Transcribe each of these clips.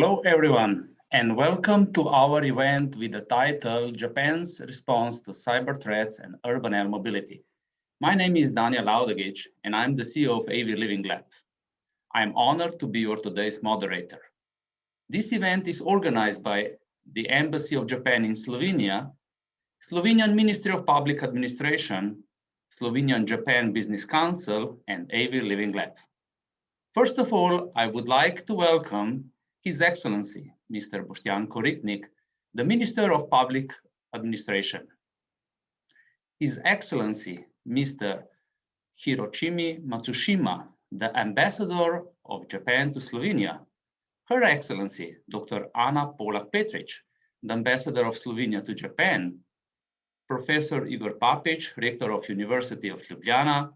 Hello, everyone, and welcome to our event with the title Japan's Response to Cyber Threats and Urban Air Mobility. My name is Daniel Laudagic, and I'm the CEO of AV Living Lab. I'm honored to be your today's moderator. This event is organized by the Embassy of Japan in Slovenia, Slovenian Ministry of Public Administration, Slovenian Japan Business Council, and AV Living Lab. First of all, I would like to welcome His Excellency, Mr. Boštjan Koritnik, the Minister of Public Administration. His Excellency, Mr. Hiroshima Matsushima, the Ambassador of Japan to Slovenia. Her Excellency, Dr. Ana Polak-Petric, the Ambassador of Slovenia to Japan. Professor Igor Papic, Rector of University of Ljubljana,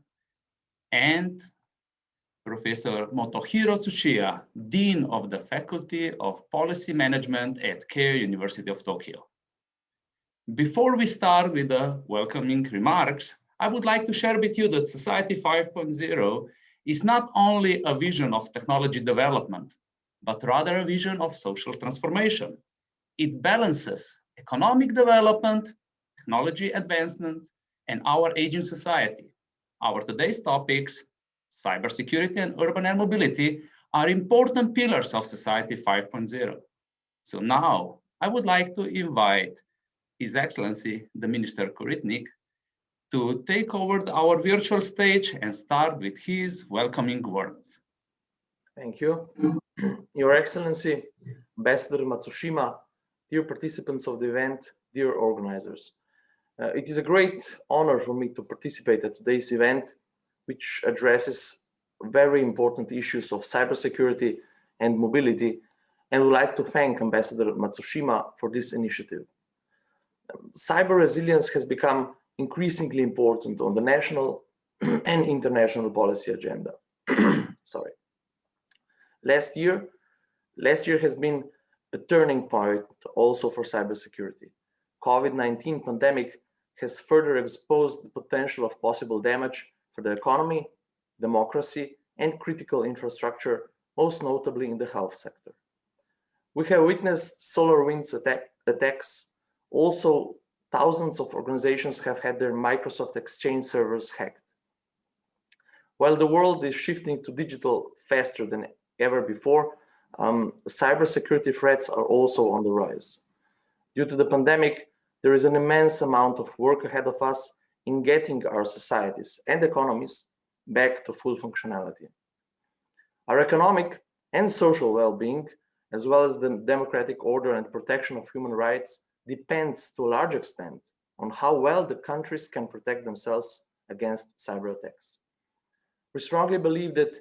and Professor Motohiro Tsuchiya, Dean of the Faculty of Policy Management at Keio University of Tokyo. Before we start with the welcoming remarks, I would like to share with you that Society 5.0 is not only a vision of technology development, but rather a vision of social transformation. It balances economic development, technology advancement, and our aging society. Our today's topics, cybersecurity and urban air mobility, are important pillars of Society 5.0. So now I would like to invite His Excellency, the Minister Koritnik, to take over our virtual stage and start with his welcoming words. Thank you. Your Excellency, Ambassador Matsushima, dear participants of the event, dear organizers. It is a great honor for me to participate at today's event, which addresses very important issues of cybersecurity and mobility, and would like to thank Ambassador Matsushima for this initiative. Cyber resilience has become increasingly important on the national and international policy agenda. Sorry. Last year has been a turning point also for cybersecurity. COVID-19 pandemic has further exposed the potential of possible damage for the economy, democracy, and critical infrastructure, most notably in the health sector. We have witnessed SolarWinds attacks. Also, thousands of organizations have had their Microsoft Exchange servers hacked. While the world is shifting to digital faster than ever before, cybersecurity threats are also on the rise. Due to the pandemic, there is an immense amount of work ahead of us in getting our societies and economies back to full functionality. Our economic and social well-being, as well as the democratic order and protection of human rights, depends to a large extent on how well the countries can protect themselves against cyber attacks. We strongly believe that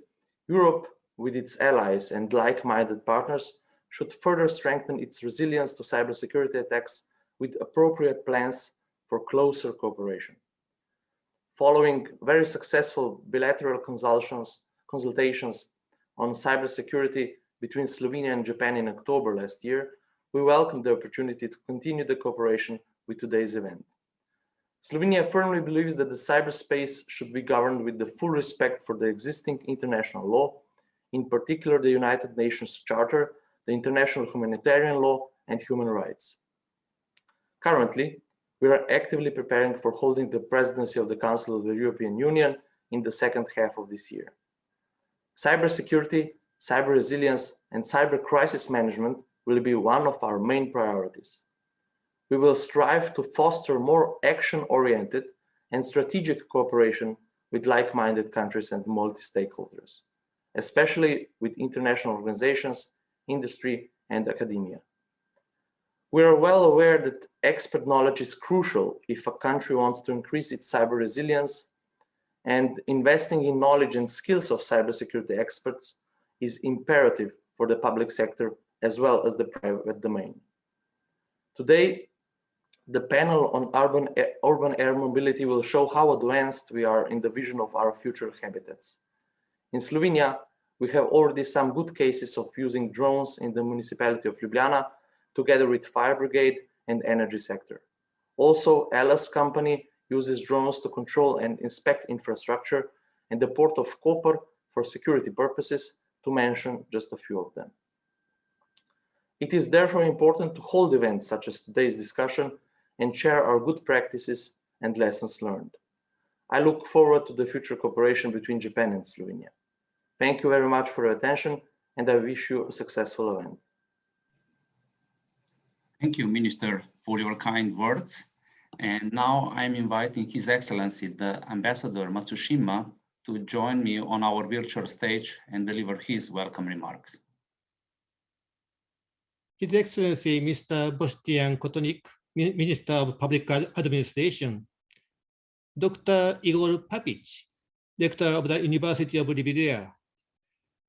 Europe, with its allies and like-minded partners, should further strengthen its resilience to cybersecurity attacks with appropriate plans for closer cooperation. Following very successful bilateral consultations on cybersecurity between Slovenia and Japan in October last year, we welcome the opportunity to continue the cooperation with today's event. Slovenia firmly believes that the cyberspace should be governed with the full respect for the existing international law, in particular the United Nations Charter, the international humanitarian law, and human rights. Currently, we are actively preparing for holding the presidency of the Council of the European Union in the second half of this year. Cybersecurity, cyber resilience, and cyber crisis management will be one of our main priorities. We will strive to foster more action-oriented and strategic cooperation with like-minded countries and multi-stakeholders, especially with international organizations, industry, and academia. We are well aware that expert knowledge is crucial if a country wants to increase its cyber resilience, and investing in knowledge and skills of cybersecurity experts is imperative for the public sector as well as the private domain. Today, the panel on urban air mobility will show how advanced we are in the vision of our future habitats. In Slovenia, we have already some good cases of using drones in the municipality of Ljubljana, together with fire brigade and energy sector. Also, Alice company uses drones to control and inspect infrastructure, and the port of Koper for security purposes, to mention just a few of them. It is therefore important to hold events such as today's discussion and share our good practices and lessons learned. I look forward to the future cooperation between Japan and Slovenia. Thank you very much for your attention, and I wish you a successful event. Thank you, Minister, for your kind words. And now I'm inviting His Excellency, the Ambassador Matsushima, to join me on our virtual stage and deliver his welcome remarks. His Excellency Mr. Bostian Kotonik, Minister of Public Administration, Dr. Igor Papic, Rector of the University of Ribeira,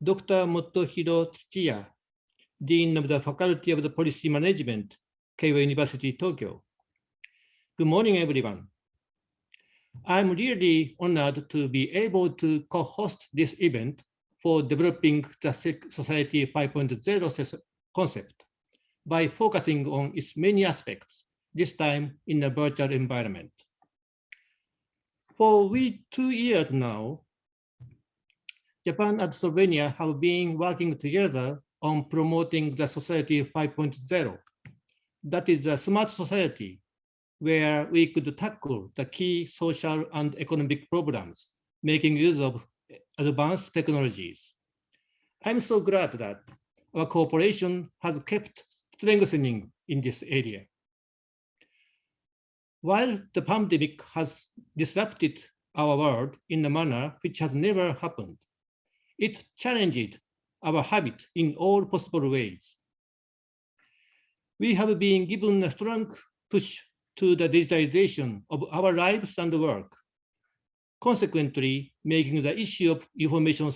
Dr. Motohiro Tsuchiya, Dean of the Faculty of the Policy Management, Keio University Tokyo. Good morning, everyone. I'm really honored to be able to co-host this event for developing the Society 5.0 concept by focusing on its many aspects, this time in a virtual environment. For 2 years now, Japan and Slovenia have been working together on promoting the Society 5.0. That is a smart society where we could tackle the key social and economic problems, making use of advanced technologies. I'm so glad that our cooperation has kept strengthening in this area. While the pandemic has disrupted our world in a manner which has never happened, it challenged our habit in all possible ways. We have been given a strong push to the digitalization of our lives and work, consequently making the issue of information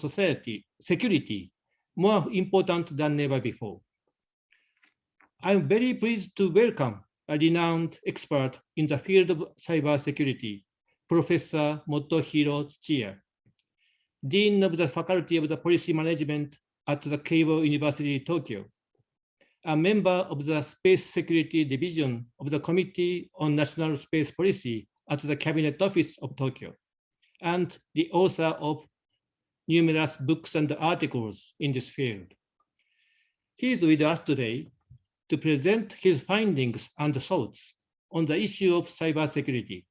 security more important than ever before. I'm very pleased to welcome a renowned expert in the field of cybersecurity, Professor Motohiro Tsuchiya, Dean of the Faculty of the Policy Management at the Keio University Tokyo, a member of the Space Security Division of the Committee on National Space Policy at the Cabinet Office of Tokyo, and the author of numerous books and articles in this field. He is with us today to present his findings and thoughts on the issue of cybersecurity,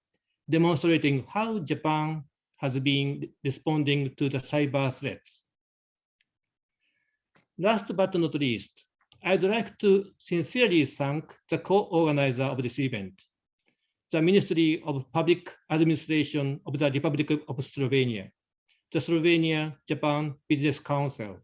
demonstrating how Japan has been responding to the cyber threats. Last but not least, I'd like to sincerely thank the co-organizer of this event, the Ministry of Public Administration of the Republic of Slovenia, the Slovenia-Japan Business Council,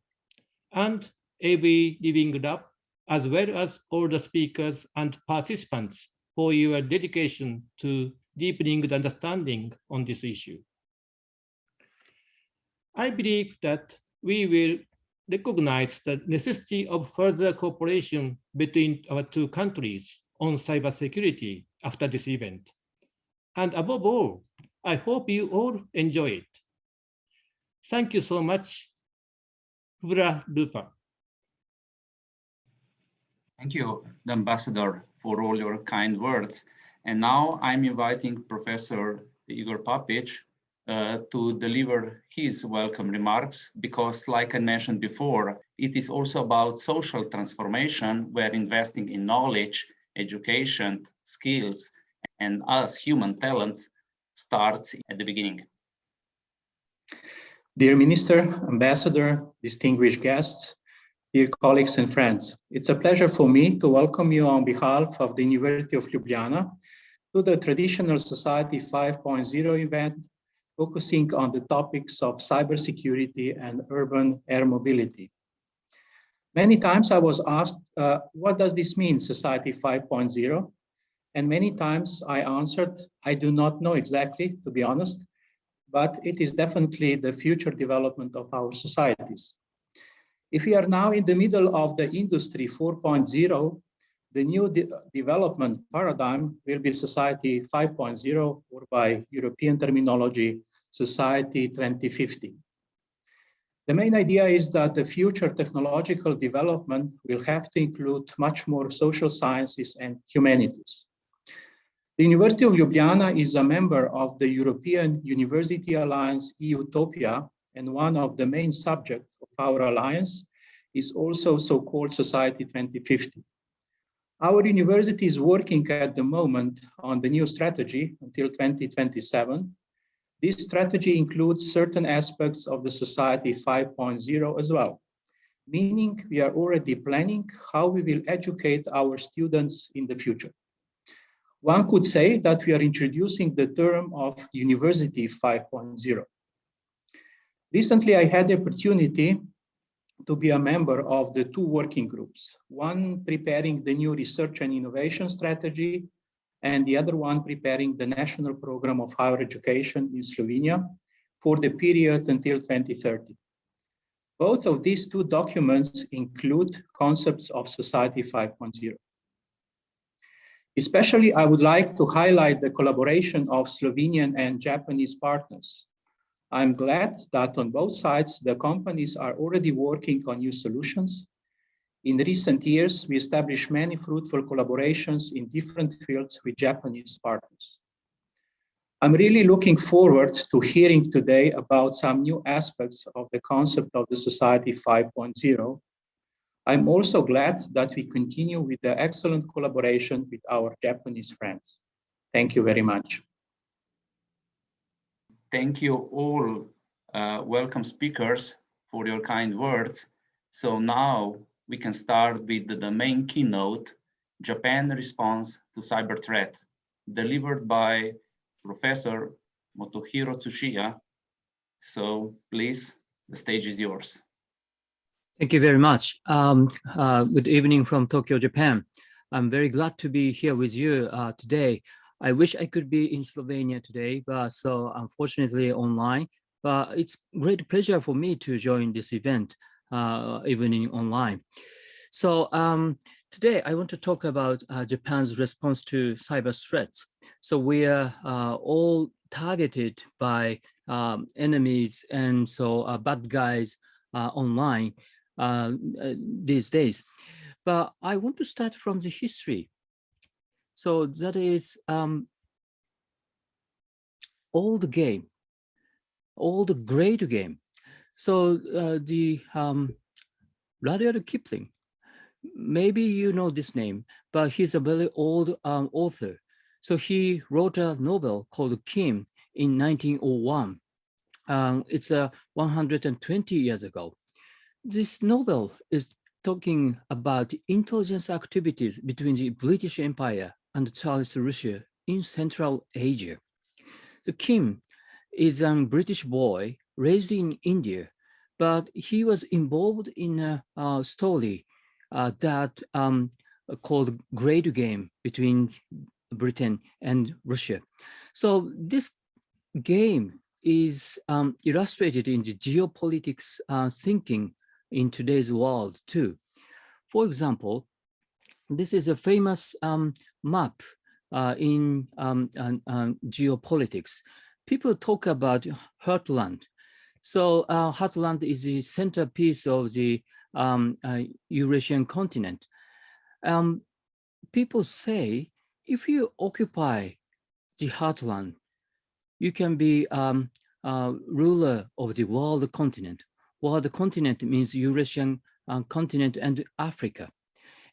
and AV Living Lab, as well as all the speakers and participants for your dedication to deepening the understanding on this issue. I believe that we will recognize the necessity of further cooperation between our two countries on cybersecurity after this event. And above all, I hope you all enjoy it. Thank you so much. Hura Lupa. Thank you, the Ambassador, for all your kind words. And now I'm inviting Professor Igor Papic to deliver his welcome remarks, because like I mentioned before, it is also about social transformation, where investing in knowledge, education, skills, and us human talents starts at the beginning. Dear Minister, Ambassador, distinguished guests, dear colleagues and friends, it's a pleasure for me to welcome you on behalf of the University of Ljubljana to the traditional Society 5.0 event, focusing on the topics of cybersecurity and urban air mobility. Many times I was asked, what does this mean, Society 5.0? And many times I answered, I do not know exactly, to be honest, but it is definitely the future development of our societies. If we are now in the middle of the Industry 4.0, the new development paradigm will be Society 5.0, or by European terminology, Society 2050. The main idea is that the future technological development will have to include much more social sciences and humanities. The University of Ljubljana is a member of the European University Alliance EU-Topia, and one of the main subjects of our alliance is also so-called Society 2050. Our university is working at the moment on the new strategy until 2027. This strategy includes certain aspects of the Society 5.0 as well, meaning we are already planning how we will educate our students in the future. One could say that we are introducing the term of University 5.0. Recently, I had the opportunity to be a member of the two working groups, one preparing the new research and innovation strategy, and the other one preparing the national program of higher education in Slovenia for the period until 2030. Both of these two documents include concepts of Society 5.0. Especially, I would like to highlight the collaboration of Slovenian and Japanese partners. I'm glad that on both sides, the companies are already working on new solutions. In recent years, we established many fruitful collaborations in different fields with Japanese partners. I'm really looking forward to hearing today about some new aspects of the concept of the Society 5.0. I'm also glad that we continue with the excellent collaboration with our Japanese friends. Thank you very much. Thank you all, welcome speakers, for your kind words. So now we can start with the main keynote, Japan Response to Cyber Threat, delivered by Professor Motohiro Tsuchiya. So please, the stage is yours. Thank you very much. Good evening from Tokyo, Japan. I'm very glad to be here with you today. I wish I could be in Slovenia today, but so unfortunately online. But it's great pleasure for me to join this event, even online. So today I want to talk about Japan's response to cyber threats. So we are all targeted by enemies and so bad guys online these days. But I want to start from the history. So that is old game, old great game. So the Rudyard Kipling, maybe you know this name, but he's a very old author. So he wrote a novel called Kim in 1901. It's 120 years ago. This novel is talking about intelligence activities between the British Empire and Tsarist Russia in Central Asia. So Kim is a British boy raised in India, but he was involved in a story that called Great Game between Britain and Russia. So this game is illustrated in the geopolitics thinking in today's world too. For example, this is a famous map in geopolitics. People talk about Heartland. So Heartland is the centerpiece of the Eurasian continent. People say if you occupy the Heartland, you can be ruler of the world continent. World continent means Eurasian continent and Africa.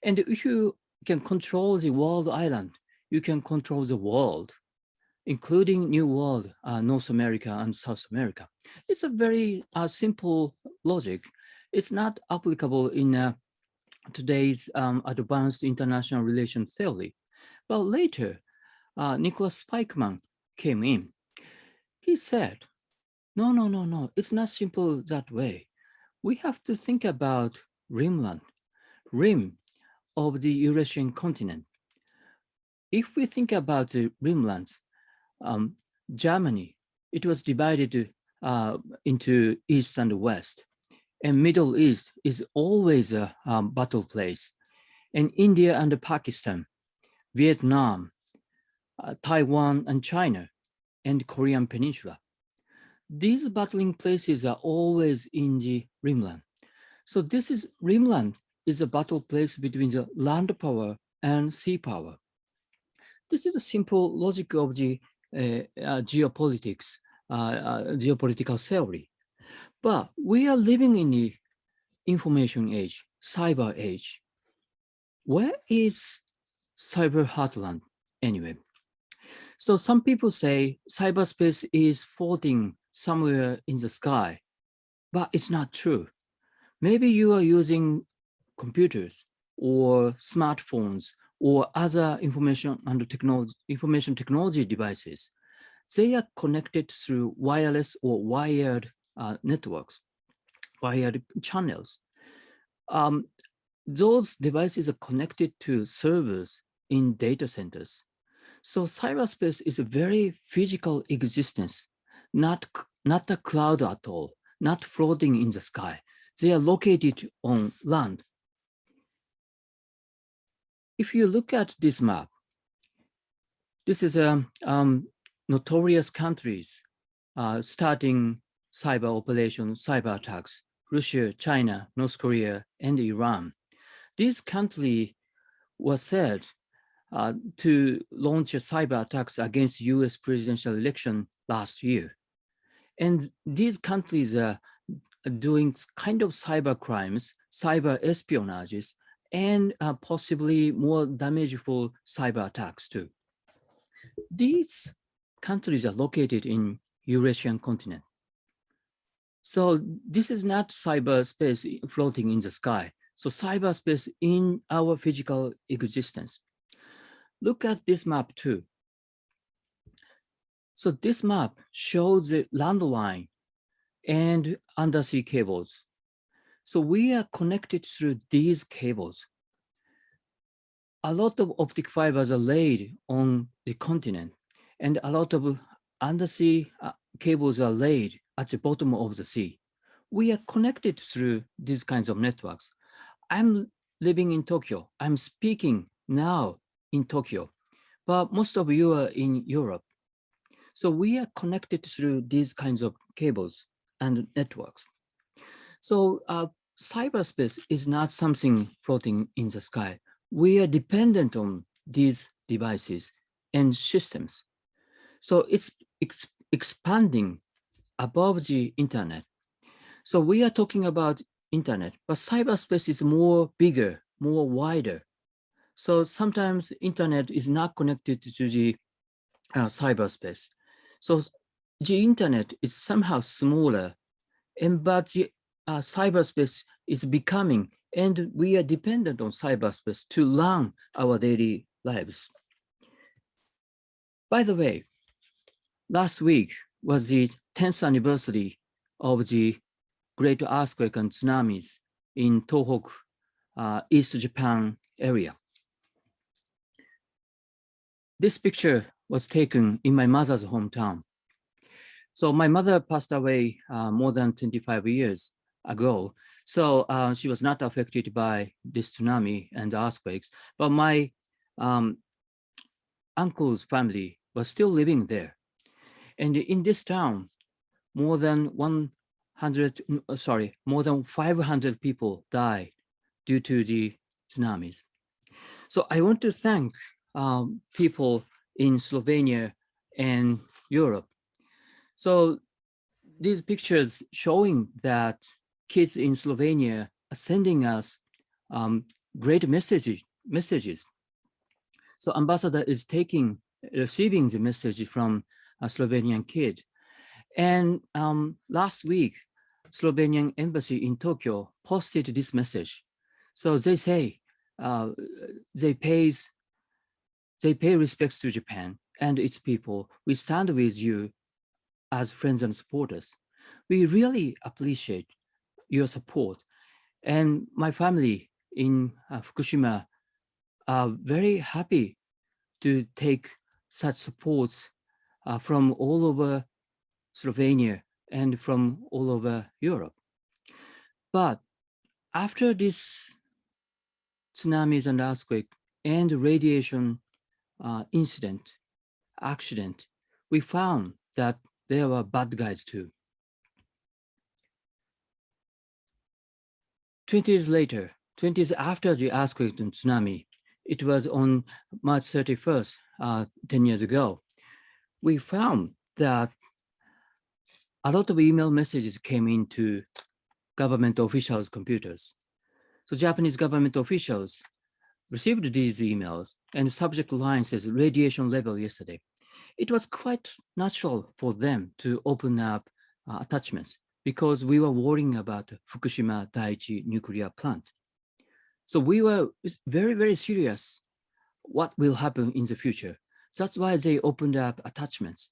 And if you can control the world island, you can control the world, including New World, North America and South America. It's a very simple logic. It's not applicable in today's advanced international relations theory. But later, Nicholas Spikeman came in. He said, no, it's not simple that way. We have to think about rimland, rim of the Eurasian continent. If we think about the rimlands, Germany, it was divided into East and West, and Middle East is always a battle place, and India and Pakistan, Vietnam, Taiwan and China, and Korean Peninsula. These battling places are always in the rimland. So this is rimland is a battle place between the land power and sea power. This is a simple logic of the geopolitics, geopolitical theory. But we are living in the information age, cyber age. Where is cyber heartland anyway? So some people say cyberspace is floating somewhere in the sky, but it's not true. Maybe you are using computers or smartphones or other information technology devices. They are connected through wireless or wired networks, wired channels. Those devices are connected to servers in data centers. So cyberspace is a very physical existence, not a cloud at all, not floating in the sky. They are located on land. If you look at this map, this is a notorious countries starting cyber operations, cyber attacks: Russia, China, North Korea, and Iran. These countries were said to launch cyber attacks against US presidential election last year. And these countries are doing kind of cyber crimes, cyber espionages, and possibly more damageful cyber attacks too. These countries are located in Eurasian continent. So this is not cyberspace floating in the sky. So cyberspace in our physical existence. Look at this map too. So this map shows the landline and undersea cables. So we are connected through these cables. A lot of optic fibers are laid on the continent, and a lot of undersea cables are laid at the bottom of the sea. We are connected through these kinds of networks. I'm living in Tokyo. I'm speaking now in Tokyo, but most of you are in Europe. So we are connected through these kinds of cables and networks. So cyberspace is not something floating in the sky. We are dependent on these devices and systems. So it's expanding above the internet. So we are talking about internet, but cyberspace is more bigger, more wider. So sometimes internet is not connected to the cyberspace. So the internet is somehow smaller, but the cyberspace is becoming, and we are dependent on cyberspace to run our daily lives. By the way, last week was the 10th anniversary of the great earthquake and tsunamis in Tohoku, East Japan area. This picture was taken in my mother's hometown. So my mother passed away more than 25 years ago. So she was not affected by this tsunami and earthquakes, but my uncle's family was still living there. And in this town, more than 500 people died due to the tsunamis. So I want to thank people in Slovenia and Europe. So these pictures showing that kids in Slovenia are sending us great messages. So ambassador is receiving the message from a Slovenian kid. And last week, Slovenian embassy in Tokyo posted this message. So they say they pay respects to Japan and its people. We stand with you as friends and supporters. We really appreciate your support. And my family in Fukushima are very happy to take such supports from all over Slovenia and from all over Europe. But after this tsunamis and earthquake and radiation accident, we found that there were bad guys too. 20 years later, 20 years after the earthquake and tsunami, it was on March 31st, 10 years ago, we found that a lot of email messages came into government officials' computers. So Japanese government officials received these emails, and the subject line says radiation level yesterday. It was quite natural for them to open up attachments because we were worrying about Fukushima Daiichi nuclear plant. So we were very, very serious what will happen in the future. That's why they opened up attachments,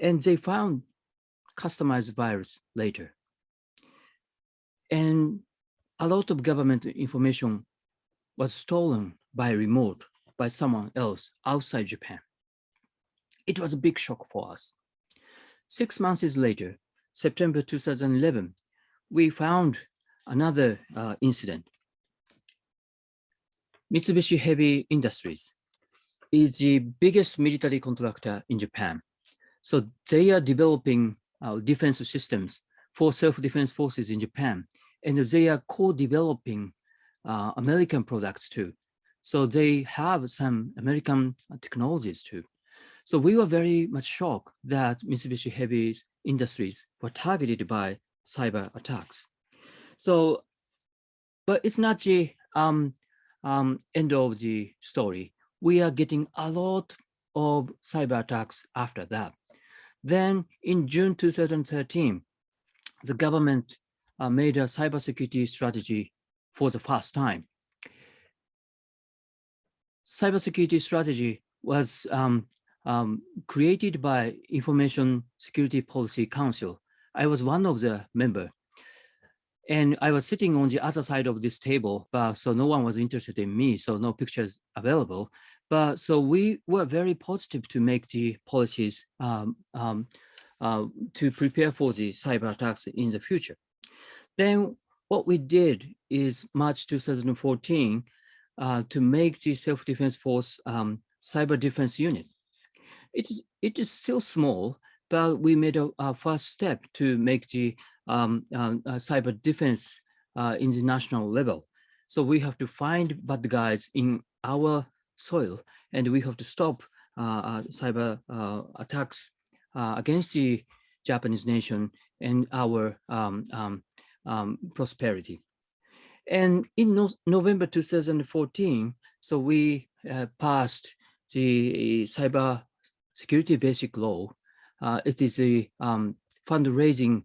and they found customized virus later. And a lot of government information was stolen by remote by someone else outside Japan. It was a big shock for us. 6 months later, September 2011, we found another incident. Mitsubishi Heavy Industries is the biggest military contractor in Japan. So they are developing defense systems for self-defense forces in Japan, and they are co-developing American products too. So they have some American technologies too. So we were very much shocked that Mitsubishi Heavy Industries were targeted by cyber attacks. So, but it's not the end of the story. We are getting a lot of cyber attacks after that. Then in June 2013, the government made a cybersecurity strategy for the first time. Cybersecurity strategy was created by Information Security Policy Council. I was one of the members, and I was sitting on the other side of this table, but so no one was interested in me, so no pictures available. But so we were very positive to make the policies to prepare for the cyber attacks in the future. Then what we did is March 2014 to make the self-defense force cyber defense unit. It is still small, but we made a first step to make the cyber defense in the national level. So we have to find bad guys in our soil, and we have to stop cyber attacks against the Japanese nation and our prosperity. And in November 2014, so we passed the cyber security basic law. It is a fundraising,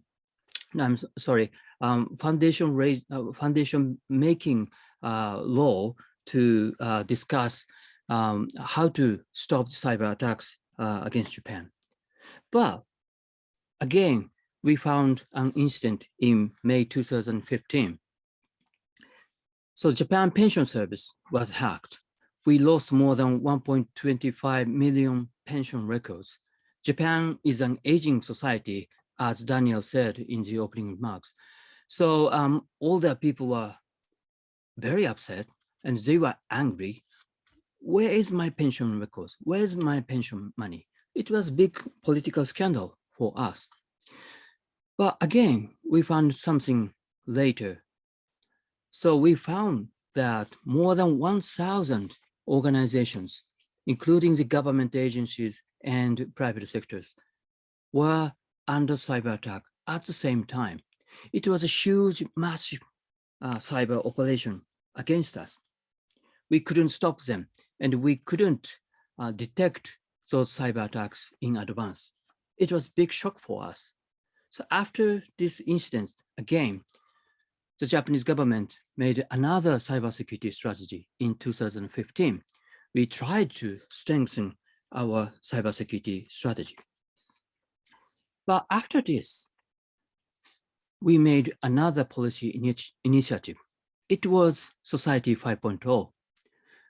foundation making law to discuss how to stop cyber attacks against Japan. But again, we found an incident in May 2015. So Japan Pension Service was hacked. We lost more than 1.25 million pension records. Japan is an aging society, as Daniel said in the opening remarks. So older people were very upset and they were angry. Where is my pension records? Where's my pension money? It was a big political scandal for us. But again, we found something later. So we found that more than 1,000 organizations, including the government agencies and private sectors, were under cyber attack at the same time. It was a huge, massive cyber operation against us. We couldn't stop them, and we couldn't detect those cyber attacks in advance. It was a big shock for us. So after this incident, again, the Japanese government made another cybersecurity strategy in 2015. We tried to strengthen our cybersecurity strategy. But after this, we made another policy initiative. It was Society 5.0.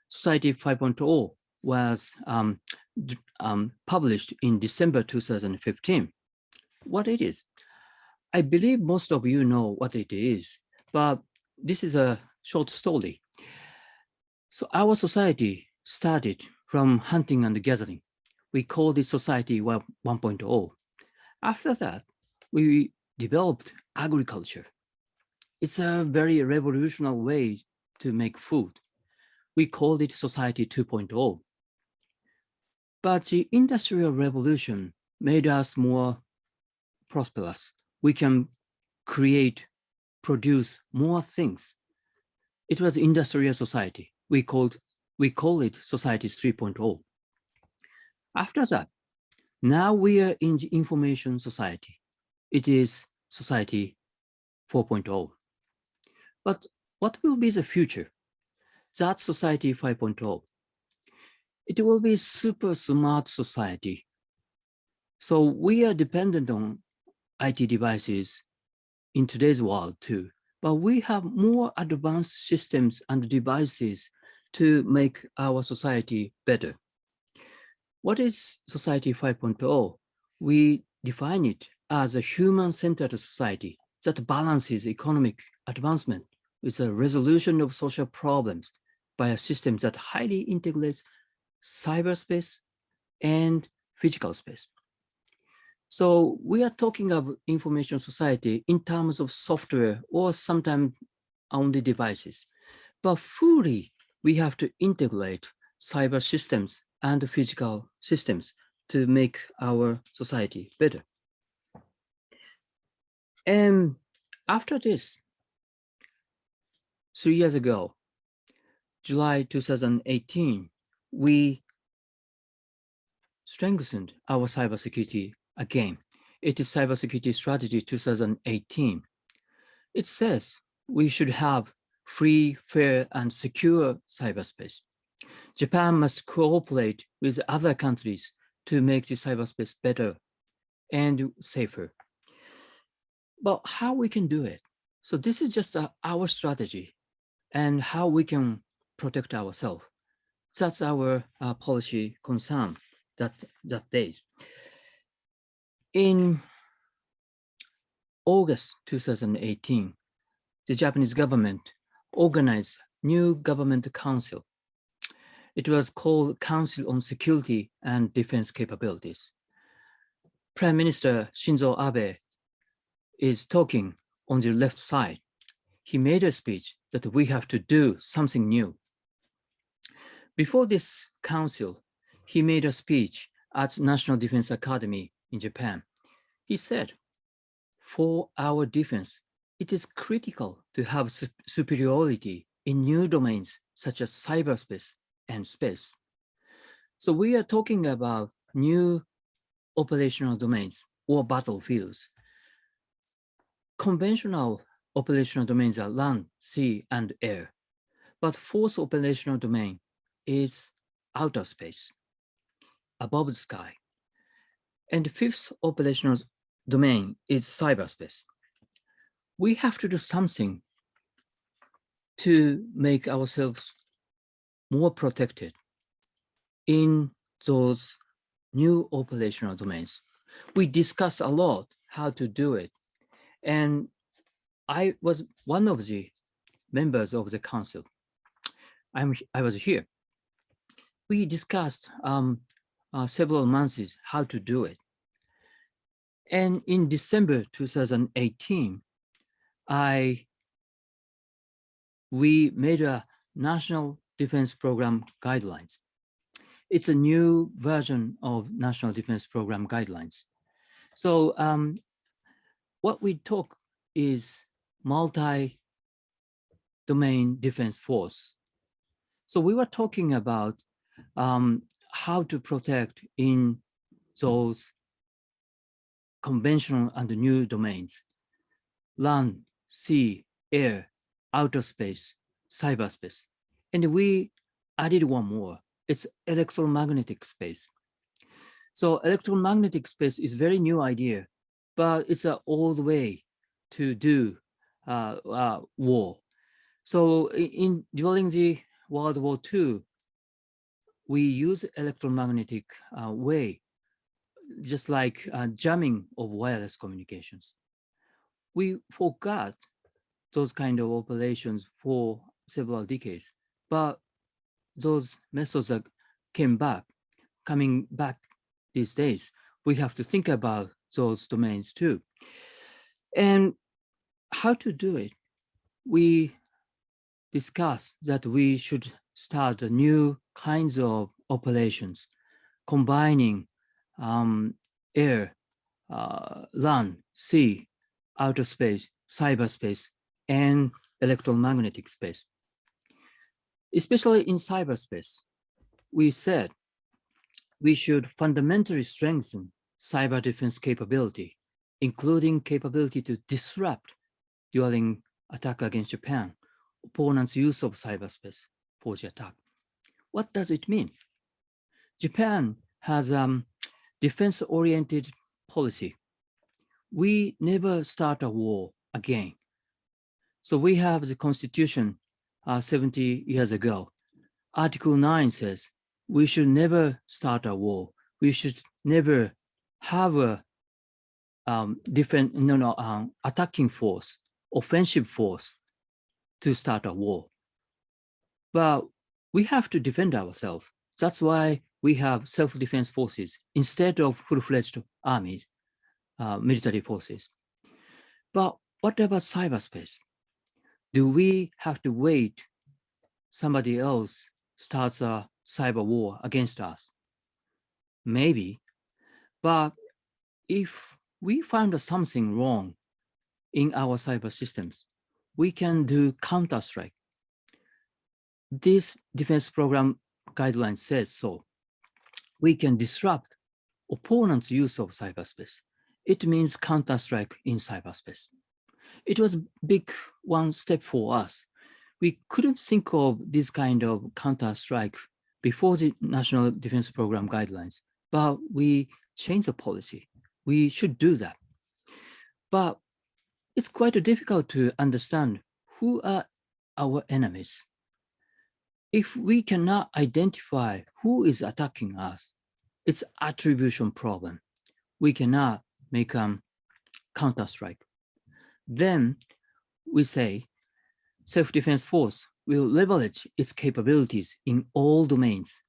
Society 5.0 was published in December 2015. What it is? I believe most of you know what it is, but this is a short story. So our society started from hunting and gathering. We called it Society 1.0. After that, we developed agriculture. It's a very revolutionary way to make food. We called it Society 2.0. But the Industrial Revolution made us more prosperous. We can create produce more things. It was industrial society. We call it society 3.0. After that, now we are in the information society. It is society 4.0. But what will be the future? That society 5.0. It will be super smart society. So we are dependent on IT devices in today's world too, but we have more advanced systems and devices to make our society better. What is society 5.0? We define it as a human-centered society that balances economic advancement with the resolution of social problems by a system that highly integrates cyberspace and physical space. So we are talking of information society in terms of software or sometimes only devices, but fully we have to integrate cyber systems and physical systems to make our society better. And after this, 3 years ago, July 2018, we strengthened our cybersecurity again. It is Cybersecurity Strategy 2018. It says we should have free, fair, and secure cyberspace. Japan must cooperate with other countries to make the cyberspace better and safer. But how we can do it? So this is just our strategy and how we can protect ourselves. That's our policy concern that day. In August 2018, the Japanese government organized new government council. It was called Council on Security and Defense Capabilities. Prime Minister Shinzo Abe is talking on the left side. He made a speech that we have to do something new. Before this council, he made a speech at National Defense Academy in Japan. He said, for our defense, it is critical to have superiority in new domains such as cyberspace and space. So we are talking about new operational domains or battlefields. Conventional operational domains are land, sea, and air. But fourth operational domain is outer space, above the sky. And fifth operational domain is cyberspace. We have to do something to make ourselves more protected in those new operational domains. We discussed a lot how to do it. And I was one of the members of the council. I was here. We discussed several months how to do it. And in December 2018, we made a National Defense Program guidelines. It's a new version of National Defense Program guidelines. So what we talk is multi-domain defense force. So we were talking about how to protect in those conventional and new domains: land, sea, air, outer space, cyberspace. And we added one more. It's electromagnetic space. So electromagnetic space is very new idea, but it's an old way to do war. So during the World War II, we use electromagnetic way, just like jamming of wireless communications. We forgot those kind of operations for several decades, but those methods are coming back these days. We have to think about those domains too. And how to do it? We discussed that we should start new kinds of operations, combining air, land, sea, outer space, cyberspace, and electromagnetic space. Especially in cyberspace, we said we should fundamentally strengthen cyber defense capability, including capability to disrupt during attack against Japan, opponents' use of cyberspace for the attack. What does it mean? Japan has a defense-oriented policy. We never start a war again. So we have the Constitution 70 years ago. Article 9 says we should never start a war. We should never have a attacking force, offensive force to start a war. But we have to defend ourselves. That's why we have self-defense forces instead of full-fledged armies, military forces. But what about cyberspace? Do we have to wait somebody else starts a cyber war against us? Maybe, but if we find something wrong in our cyber systems, we can do counter-strike. This defense program guideline says so. We can disrupt opponents' use of cyberspace. It means counter-strike in cyberspace. It was a big one step for us. We couldn't think of this kind of counter-strike before the National Defense Program guidelines, but we changed the policy. We should do that. But it's quite difficult to understand who are our enemies. If we cannot identify who is attacking us, it's attribution problem. We cannot make a counter-strike. Then we say self-defense force will leverage its capabilities in all domains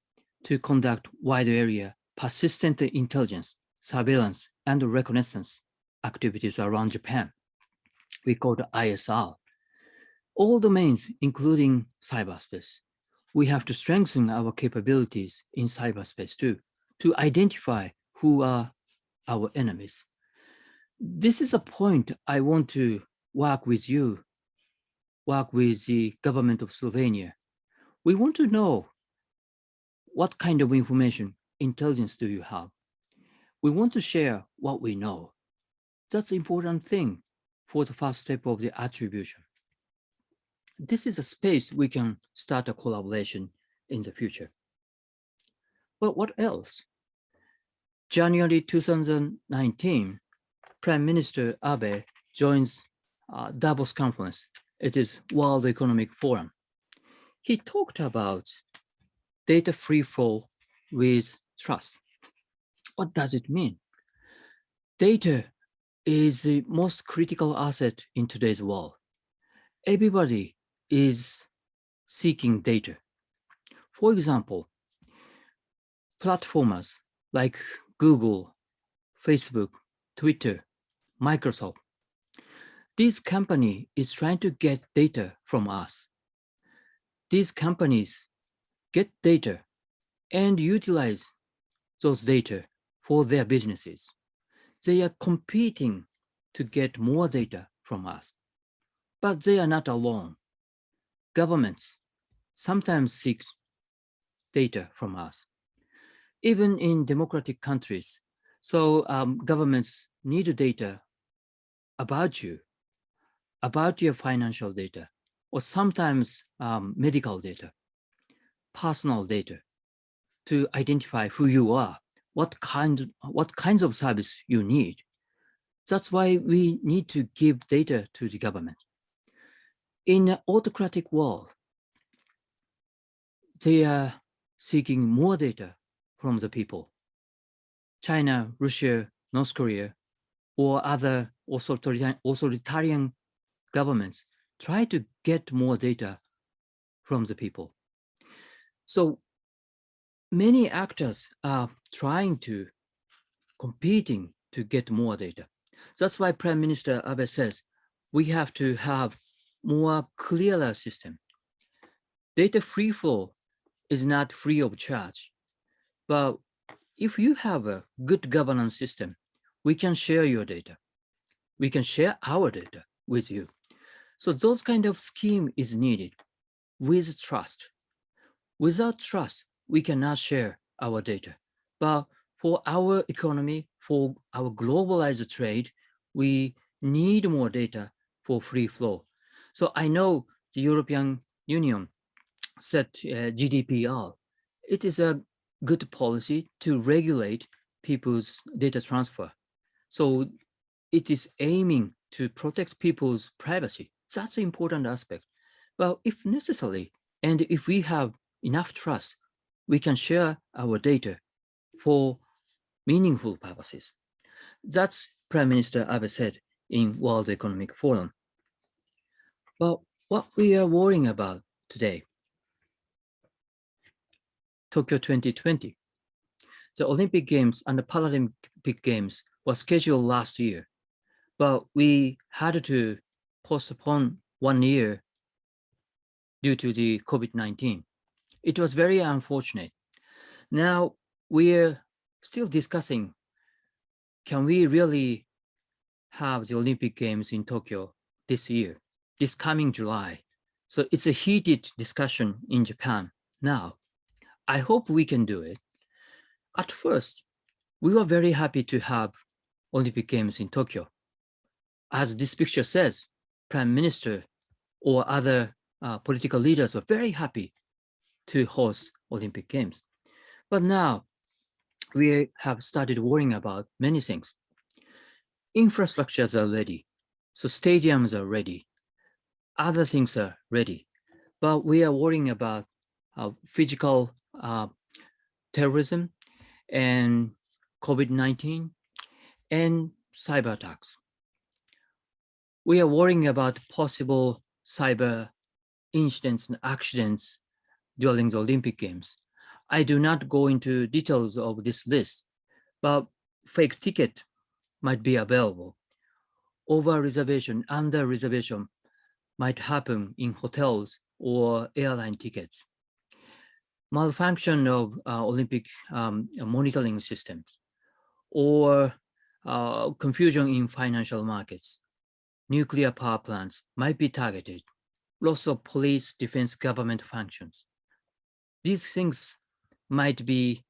to conduct wide area, persistent intelligence, surveillance, and reconnaissance activities around Japan. We call it ISR. All domains, including cyberspace. We have to strengthen our capabilities in cyberspace too, to identify who are our enemies. This is a point I want to work with you, work with the government of Slovenia. We want to know what kind of information, intelligence do you have? We want to share what we know. That's the important thing for the first step of the attribution. This is a space we can start a collaboration in the future. But what else? January 2019, Prime Minister Abe joins Davos conference. It is World Economic Forum. He talked about data free flow with trust. What does it mean? Data is the most critical asset in today's world. Everybody is seeking data. For example, platformers like Google, Facebook, Twitter, Microsoft, this company is trying to get data from us. These companies get data and utilize those data for their businesses. They are competing to get more data from us, but they are not alone. Governments sometimes seek data from us, even in democratic countries. So governments need data about you, about your financial data, or sometimes medical data, personal data, to identify who you are, what kinds of service you need. That's why we need to give data to the government. In an autocratic world, they are seeking more data from the people. China, Russia, North Korea, or other authoritarian governments try to get more data from the people. So many actors are competing to get more data. That's why Prime Minister Abe says we have to have more clearer system. Data free flow is not free of charge, but if you have a good governance system, we can share your data. We can share our data with you. So those kind of scheme is needed with trust. Without trust, we cannot share our data. But for our economy, for our globalized trade, we need more data for free flow. So I know the European Union set GDPR. It is a good policy to regulate people's data transfer. So it is aiming to protect people's privacy. That's an important aspect. But if necessary, and if we have enough trust, we can share our data for meaningful purposes. That's Prime Minister Abe said in World Economic Forum. But what we are worrying about today, Tokyo 2020, the Olympic Games and the Paralympic Games were scheduled last year, but we had to postpone 1 year due to the COVID-19. It was very unfortunate. Now we're still discussing, can we really have the Olympic Games in Tokyo this year, this coming July? So it's a heated discussion in Japan now. I hope we can do it. At first, we were very happy to have Olympic Games in Tokyo. As this picture says, Prime Minister or other political leaders were very happy to host Olympic Games. But now we have started worrying about many things. Infrastructures are ready, so stadiums are ready, other things are ready, but we are worrying about physical terrorism and COVID-19 and cyber attacks. We are worrying about possible cyber incidents and accidents during the Olympic Games. I do not go into details of this list, but fake ticket might be available. Over-reservation, under-reservation might happen in hotels or airline tickets. Malfunction of Olympic monitoring systems, or confusion in financial markets. Nuclear power plants might be targeted. Loss of police, defense, government functions. These things might be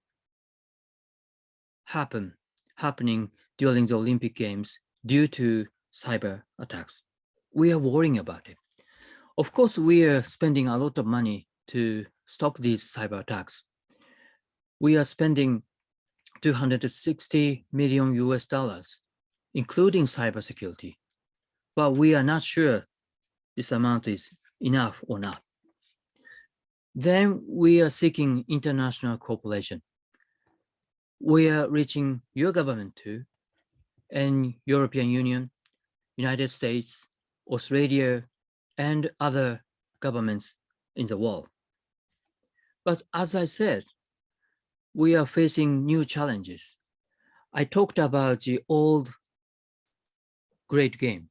happening during the Olympic Games due to cyber attacks. We are worrying about it. Of course, we are spending a lot of money to stop these cyber attacks. We are spending $260 million US, including cybersecurity, but we are not sure this amount is enough or not. Then we are seeking international cooperation. We are reaching your government too, and European Union, United States, Australia, and other governments in the world. But as I said, we are facing new challenges. I talked about the old great game,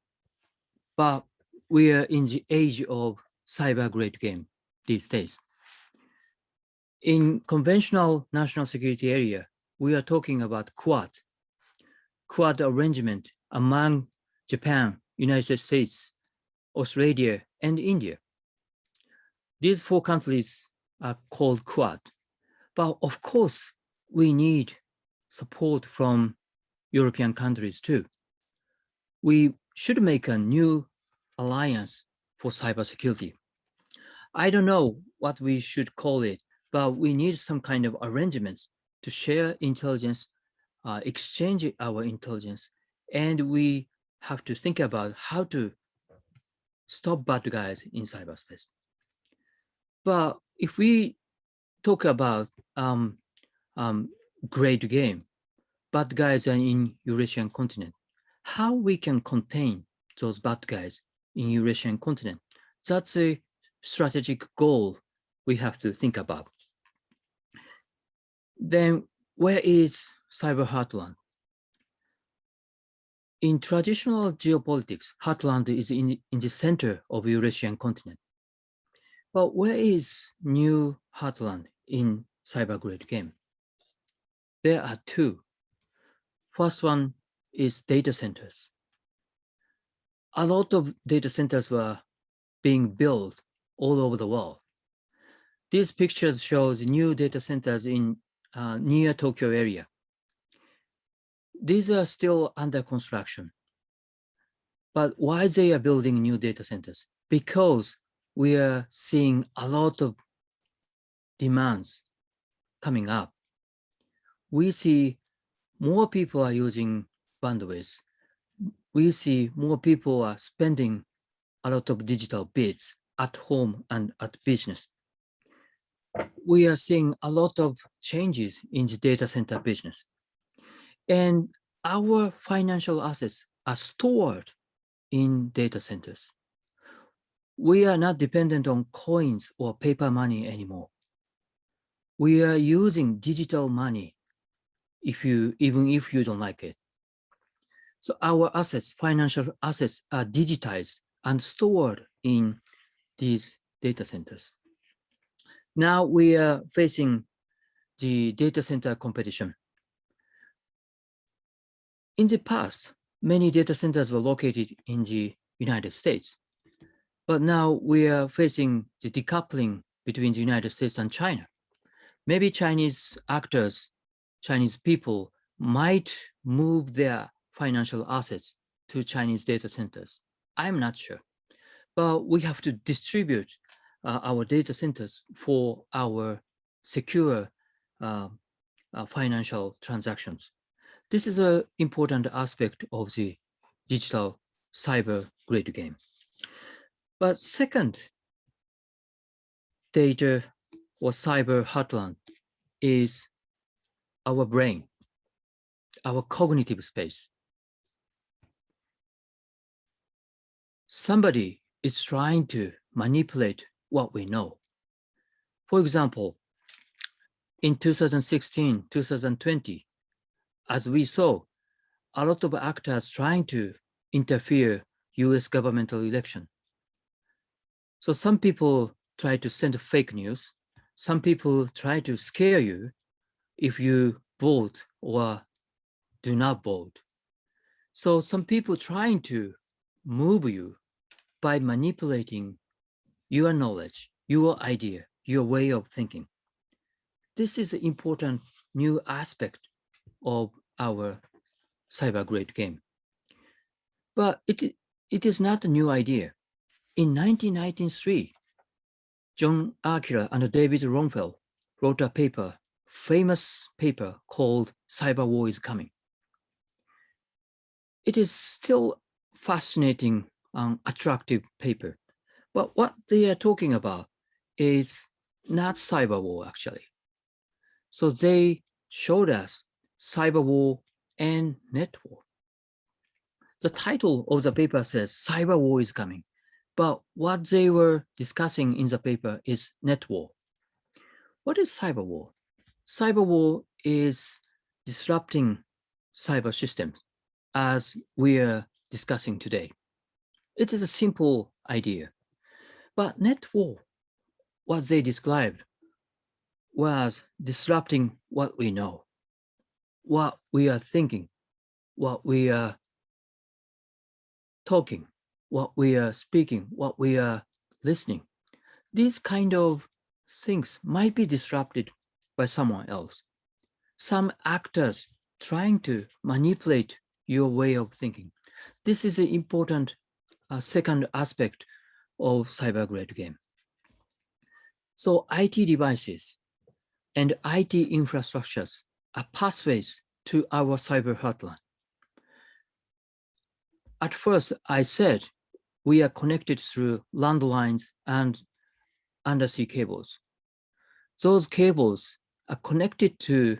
but we are in the age of cyber great game these days. In conventional national security area, we are talking about Quad arrangement among Japan, United States, Australia, and India. These 4 countries are called Quad. But of course, we need support from European countries too. We should make a new alliance for cybersecurity. I don't know what we should call it, but we need some kind of arrangements to share intelligence, exchange our intelligence, and we have to think about how to stop bad guys in cyberspace. But if we talk about great game, bad guys are in Eurasian continent, how we can contain those bad guys in Eurasian continent? That's a strategic goal we have to think about. Then where is cyber heartland? In traditional geopolitics, heartland is in the center of Eurasian continent. But where is new heartland in cyber great game? There are 2. First one is data centers. A lot of data centers were being built all over the world. These pictures shows new data centers in near Tokyo area. These are still under construction. But why they are building new data centers? Because we are seeing a lot of demands coming up. We see more people are using bandwidth. We see more people are spending a lot of digital bits at home and at business. We are seeing a lot of changes in the data center business. And our financial assets are stored in data centers. We are not dependent on coins or paper money anymore. We are using digital money even if you don't like it. So our assets, financial assets, are digitized and stored in these data centers. Now we are facing the data center competition. In the past, many data centers were located in the United States, but now we are facing the decoupling between the United States and China. Maybe Chinese actors, Chinese people might move their financial assets to Chinese data centers. I'm not sure, but we have to distribute our data centers for our secure financial transactions. This is an important aspect of the digital cyber grid game. But second, data or cyber heartland is our brain, our cognitive space. Somebody is trying to manipulate what we know. For example, in 2016, 2020, as we saw, a lot of actors trying to interfere US governmental election. So some people try to send fake news. Some people try to scare you if you vote or do not vote. So some people trying to move you by manipulating your knowledge, your idea, your way of thinking. This is an important new aspect of our cyber grid game. But it is not a new idea. In 1993, John Akira and David Ronfeld wrote a paper, famous paper called Cyber War is Coming. It is still fascinating and attractive paper, but what they are talking about is not cyber war actually. So they showed us cyber war and net war. The title of the paper says cyber war is coming, but what they were discussing in the paper is net war. What is cyber war? Cyber war is disrupting cyber systems as we are discussing today. It is a simple idea, but net war, what they described was disrupting what we know, what we are thinking, what we are talking, what we are speaking, what we are listening. These kind of things might be disrupted by someone else. Some actors trying to manipulate your way of thinking. This is an important second aspect of cyber grid game. So IT devices and IT infrastructures are pathways to our cyber heartland. At first, I said we are connected through landlines and undersea cables. Those cables are connected to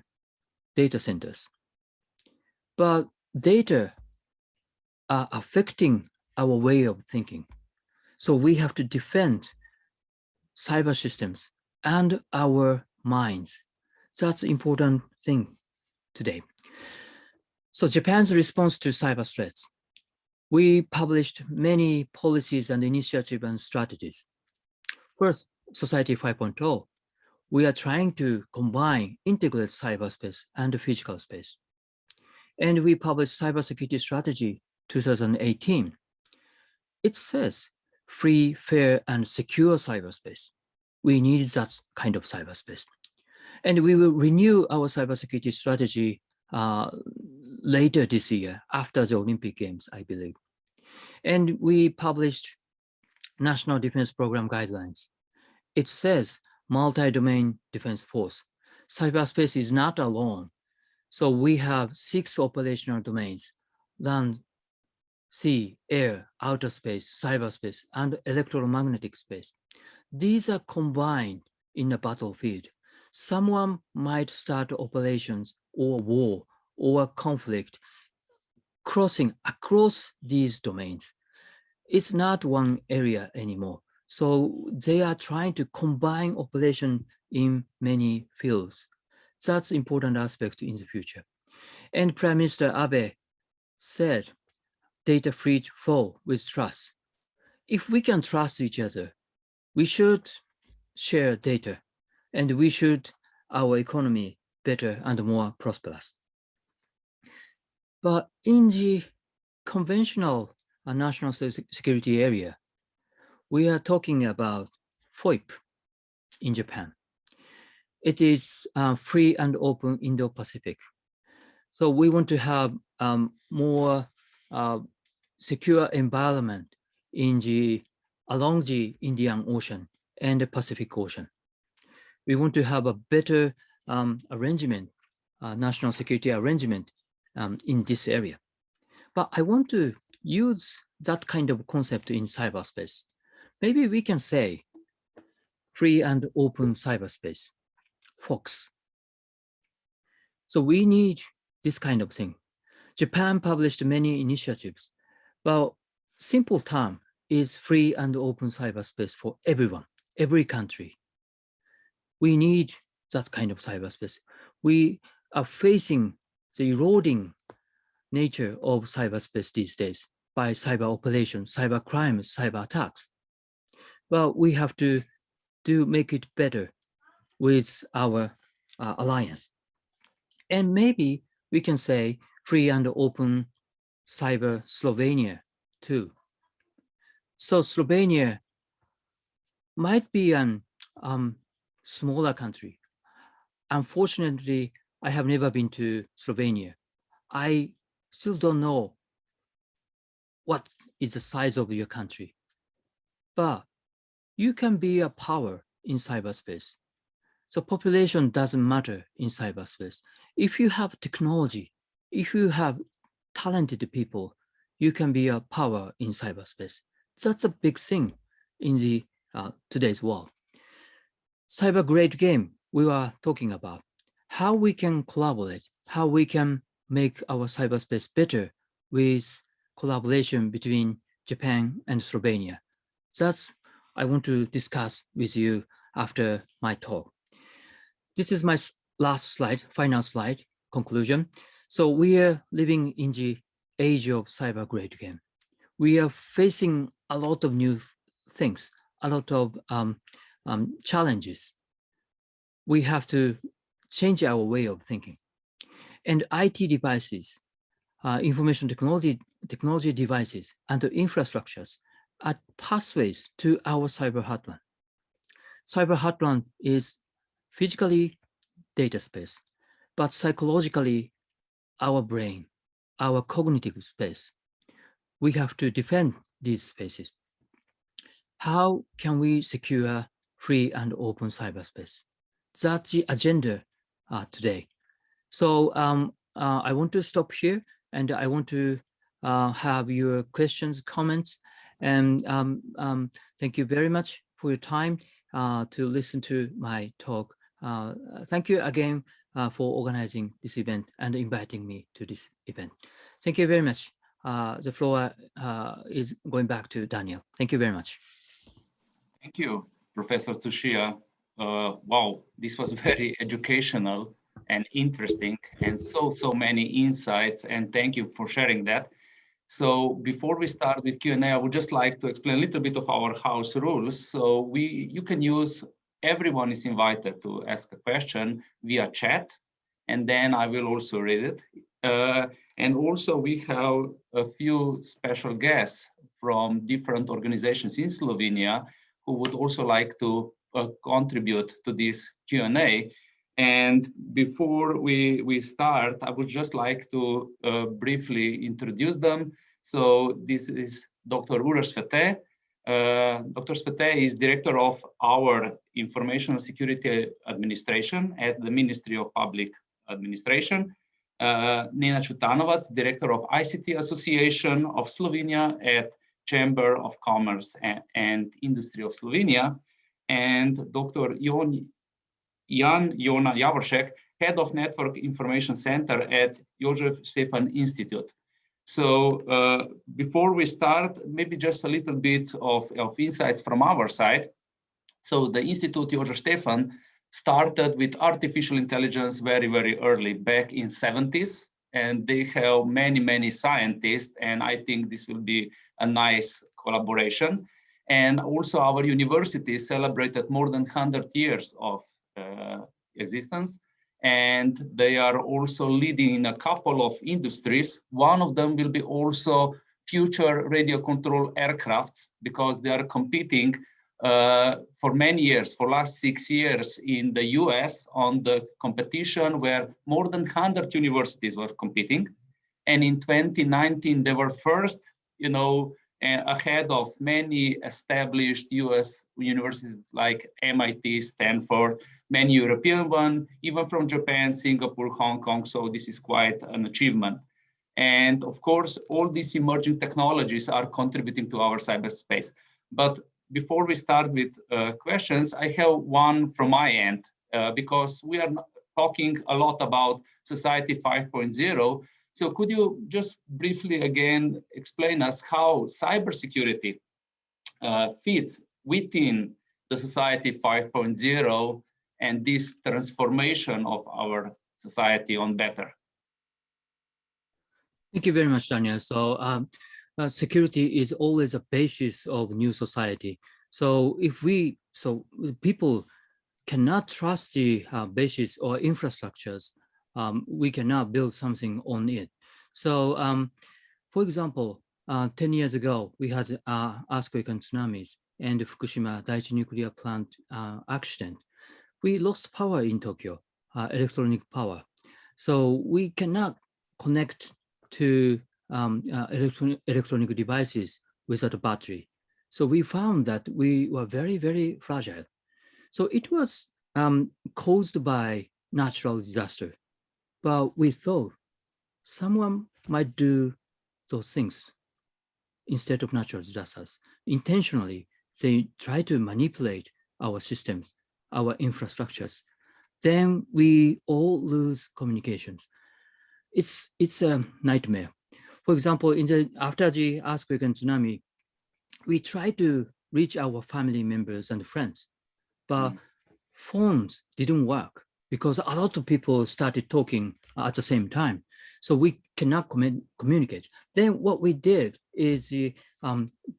data centers, but data are affecting our way of thinking. So we have to defend cyber systems and our minds. That's an important thing today. So Japan's response to cyber threats. We published many policies and initiatives and strategies. First, Society 5.0. We are trying to combine, integrate cyberspace and physical space. And we published Cybersecurity Strategy 2018. It says free, fair, and secure cyberspace. We need that kind of cyberspace. And we will renew our cybersecurity strategy later this year, after the Olympic Games, I believe. And we published National Defense Program guidelines. It says multi-domain defense force. Cyberspace is not alone. So we have 6 operational domains: land, sea, air, outer space, cyberspace, and electromagnetic space. These are combined in a battlefield. Someone might start operations or war or conflict crossing across these domains. It's not one area anymore. So they are trying to combine operation in many fields. That's important aspect in the future. And Prime Minister Abe said, data free flow with trust. If we can trust each other, we should share data, and we should our economy better and more prosperous. But in the conventional national security area, we are talking about FOIP in Japan. It is free and open Indo-Pacific. So we want to have more secure environment along the Indian Ocean and the Pacific Ocean. We want to have a better arrangement, national security arrangement in this area. But I want to use that kind of concept in cyberspace. Maybe we can say free and open cyberspace, FOX. So we need this kind of thing. Japan published many initiatives, but simple term is free and open cyberspace for everyone, every country. We need that kind of cyberspace. We are facing the eroding nature of cyberspace these days by cyber operations, cyber crimes, cyber attacks. Well, we have to make it better with our alliance. And maybe we can say free and open cyber Slovenia too. So Slovenia might be a smaller country. Unfortunately, I have never been to Slovenia. I still don't know what is the size of your country, but you can be a power in cyberspace. So population doesn't matter in cyberspace. If you have technology, if you have talented people, you can be a power in cyberspace. That's a big thing in the today's world. Cyber great game we were talking about, how we can collaborate, how we can make our cyberspace better with collaboration between Japan and Slovenia. That's I want to discuss with you after my talk. This is my last slide, final slide, conclusion. So we are living in the age of cyber great game. We are facing a lot of new things, a lot of challenges. We have to change our way of thinking. And IT devices, information technology devices, and the infrastructures are pathways to our cyber heartland. Cyber heartland is physically data space, but psychologically our brain, our cognitive space. We have to defend these spaces. How can we secure free and open cyberspace? That's the agenda today. So I want to stop here, and I want to have your questions, comments, and thank you very much for your time to listen to my talk. Thank you again for organizing this event and inviting me to this event. Thank you very much. The floor is going back to Daniel. Thank you very much. Thank you, Professor Tsuchiya. Wow, this was very educational and interesting, and so many insights, and thank you for sharing that. So before we start with Q&A, I would just like to explain a little bit of our house rules. So you can use, everyone is invited to ask a question via chat, and then I will also read it. And also we have a few special guests from different organizations in Slovenia who would also like to contribute to this Q&A. And before we start, I would just like to briefly introduce them. So this is Dr. Uroš Svete. Dr. Svete is director of our Information Security Administration at the Ministry of Public Administration. Nina Čutanovac, director of ICT Association of Slovenia at Chamber of Commerce and Industry of Slovenia, and Dr. Jan Jona Javoršek, head of Network Information Center at Jožef Stefan Institute. So before we start, maybe just a little bit of insights from our side. So the Institute Jožef Stefan started with artificial intelligence very, very early, back in 70s, and they have many scientists, and I think this will be a nice collaboration. And also our university celebrated more than 100 years of existence, and they are also leading a couple of industries. One of them will be also future radio control aircrafts, because they are competing for many years, for last 6 years in the US on the competition where more than 100 universities were competing. And in 2019, they were first, ahead of many established US universities like MIT, Stanford, many European ones, even from Japan, Singapore, Hong Kong. So this is quite an achievement. And of course, all these emerging technologies are contributing to our cyberspace. But before we start with questions, I have one from my end, because we are talking a lot about Society 5.0. So could you just briefly again explain us how cybersecurity fits within the Society 5.0 and this transformation of our society on better? Thank you very much, Daniel. So security is always a basis of new society. So people cannot trust the basis or infrastructures, we cannot build something on it. So for example, 10 years ago, we had earthquake and tsunamis and the Fukushima Daiichi nuclear plant accident. We lost power in Tokyo, electronic power. So we cannot connect to electronic devices without a battery. So we found that we were very fragile. So it was caused by natural disaster, but we thought someone might do those things instead of natural disasters. Intentionally, they try to manipulate our systems, our infrastructures. Then we all lose communications. It's a nightmare. For example, after the earthquake and tsunami, we tried to reach our family members and friends, but phones didn't work because a lot of people started talking at the same time. So we cannot communicate. Then what we did is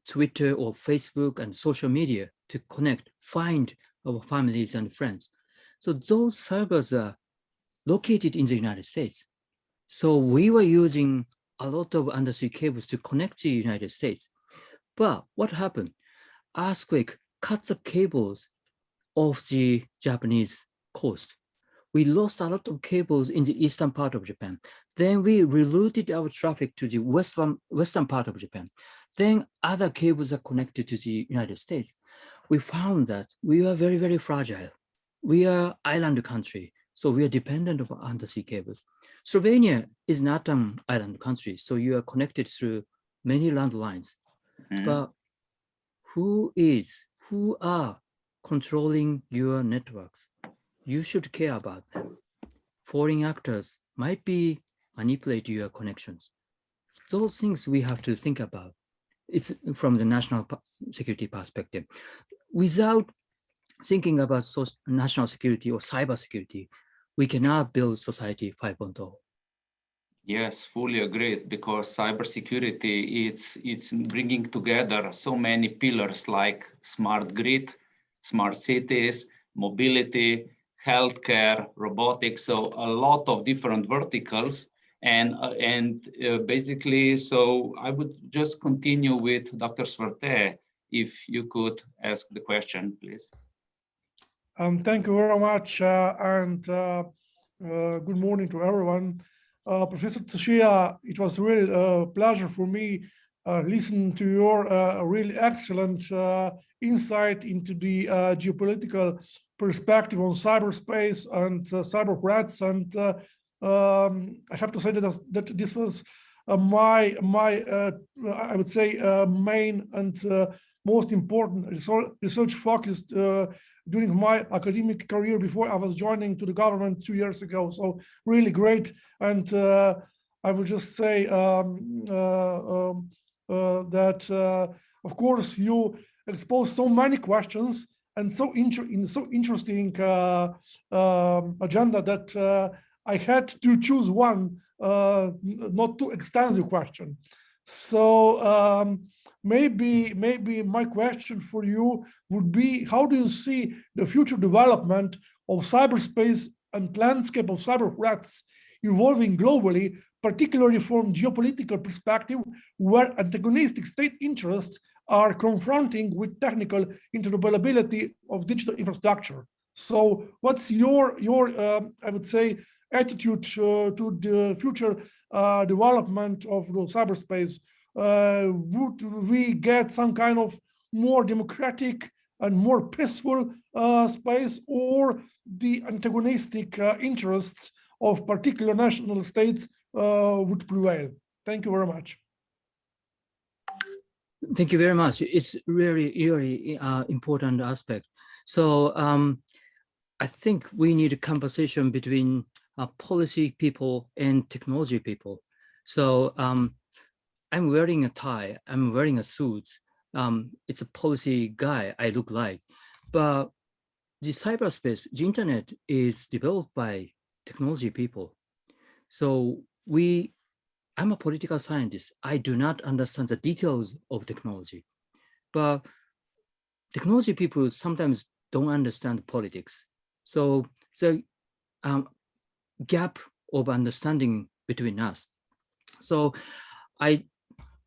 Twitter or Facebook and social media to connect, find our families and friends. So those servers are located in the United States. So we were using a lot of undersea cables to connect to the United States. But what happened? Earthquake cut the cables of the Japanese coast. We lost a lot of cables in the eastern part of Japan. Then we rerouted our traffic to the western part of Japan. Then other cables are connected to the United States. We found that we are very fragile. We are island country, so we are dependent on undersea cables. Slovenia is not an island country, so you are connected through many landlines. But who are controlling your networks? You should care about them. Foreign actors might be manipulate your connections. Those things we have to think about. It's from the national security perspective. Without thinking about national security or cybersecurity, we cannot build society 5.0. Yes, fully agreed, because cybersecurity, it's bringing together so many pillars like smart grid, smart cities, mobility, healthcare, robotics, so a lot of different verticals. And basically, so I would just continue with Dr. Svarte, if you could ask the question, please. Thank you very much, and good morning to everyone. Professor Tsuchiya, it was really a pleasure for me listen to your really excellent insight into the geopolitical perspective on cyberspace and cyber threats. And I have to say that this was my I would say main and most important research focused during my academic career before I was joining to the government 2 years ago. So really great. And I would just say that, of course, you expose so many questions and so interesting agenda that I had to choose one, not too extensive question. So maybe my question for you would be, how do you see the future development of cyberspace and landscape of cyber threats evolving globally, particularly from geopolitical perspective, where antagonistic state interests are confronting with technical interoperability of digital infrastructure? So what's your I would say, attitude to the future development of the cyberspace? Would we get some kind of more democratic and more peaceful space, or the antagonistic interests of particular national states would prevail? Thank you very much. Thank you very much. It's really important aspect. So I think we need a conversation between policy people and technology people. So I'm wearing a tie, I'm wearing a suit. It's a policy guy I look like, but the cyberspace, the internet is developed by technology people. So I'm a political scientist. I do not understand the details of technology, but technology people sometimes don't understand politics. So the gap of understanding between us. So I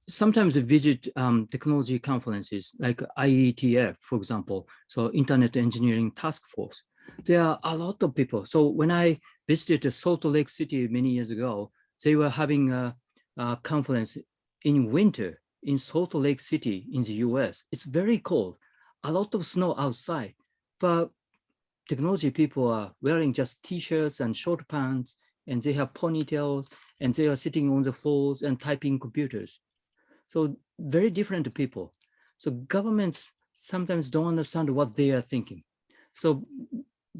sometimes visit technology conferences like IETF, for example, so Internet Engineering Task Force. There are a lot of people. So when I visited Salt Lake City many years ago, they were having a conference in winter in Salt Lake City in the US. It's very cold, a lot of snow outside, but technology people are wearing just t-shirts and short pants, and they have ponytails, and they are sitting on the floors and typing computers. So very different people. So governments sometimes don't understand what they are thinking. So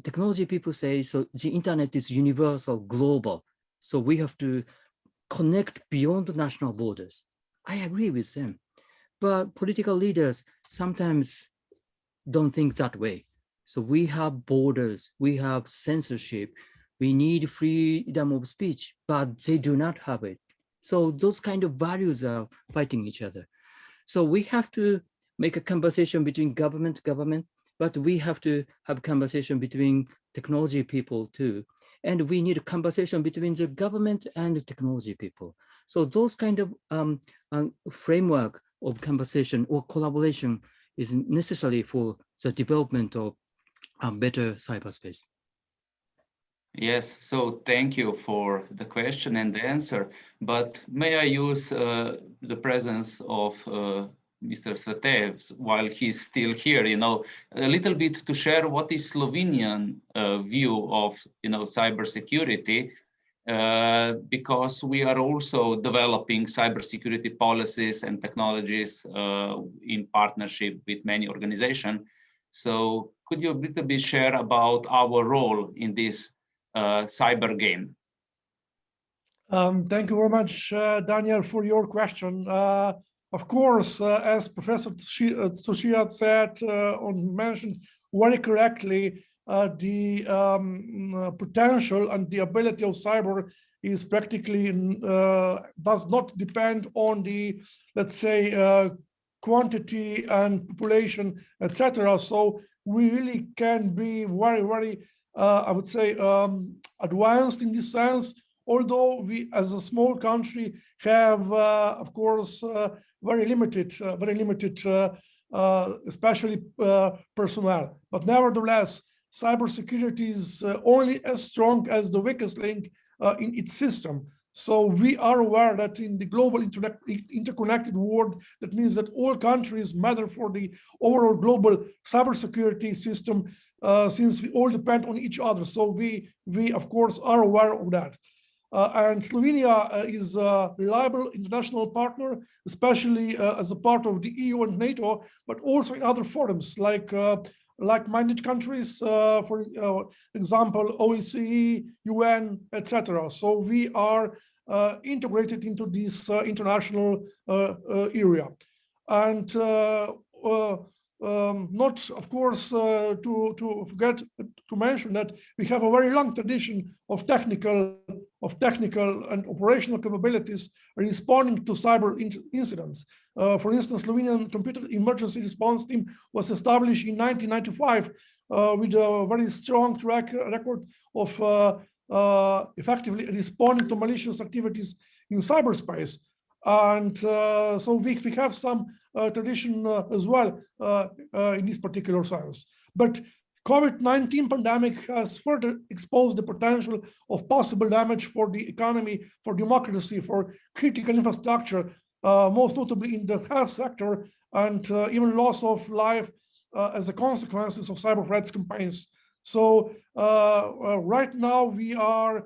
technology people say, so the internet is universal, global. So we have to connect beyond the national borders. I agree with them. But political leaders sometimes don't think that way. So we have borders, we have censorship, we need freedom of speech, but they do not have it. So those kind of values are fighting each other. So we have to make a conversation between government, but we have to have a conversation between technology people too. And we need a conversation between the government and the technology people. So those kind of framework of conversation or collaboration is necessary for the development of better cyberspace. Yes, so thank you for the question and the answer, but may I use the presence of Mr. Svarte while he's still here, a little bit to share what is Slovenian view of, cybersecurity, because we are also developing cybersecurity policies and technologies in partnership with many organizations. So could you a little bit share about our role in this cyber game? Thank you very much, Daniel, for your question. Of course, as Professor Tsuchiya said, mentioned very correctly, the potential and the ability of cyber is practically does not depend on the, let's say, quantity and population, etc. So we really can be very, very I would say, advanced in this sense, although we, as a small country, have, of course, very limited, especially personnel. But nevertheless, cybersecurity is only as strong as the weakest link in its system. So we are aware that in the global interconnected world, that means that all countries matter for the overall global cybersecurity system, since we all depend on each other. So we of course are aware of that. And Slovenia is a reliable international partner, especially as a part of the EU and NATO, but also in other forums like-minded countries, for example, OSCE, UN, etc. So we are integrated into this international area. And not, of course, to forget to mention that we have a very long tradition of technical and operational capabilities responding to cyber incidents. For instance, Slovenian Computer Emergency Response Team was established in 1995 with a very strong track record of effectively responding to malicious activities in cyberspace. And so we have some tradition as well in this particular sense. But COVID-19 pandemic has further exposed the potential of possible damage for the economy, for democracy, for critical infrastructure, most notably in the health sector, and even loss of life as a consequences of cyber threats campaigns. So right now we are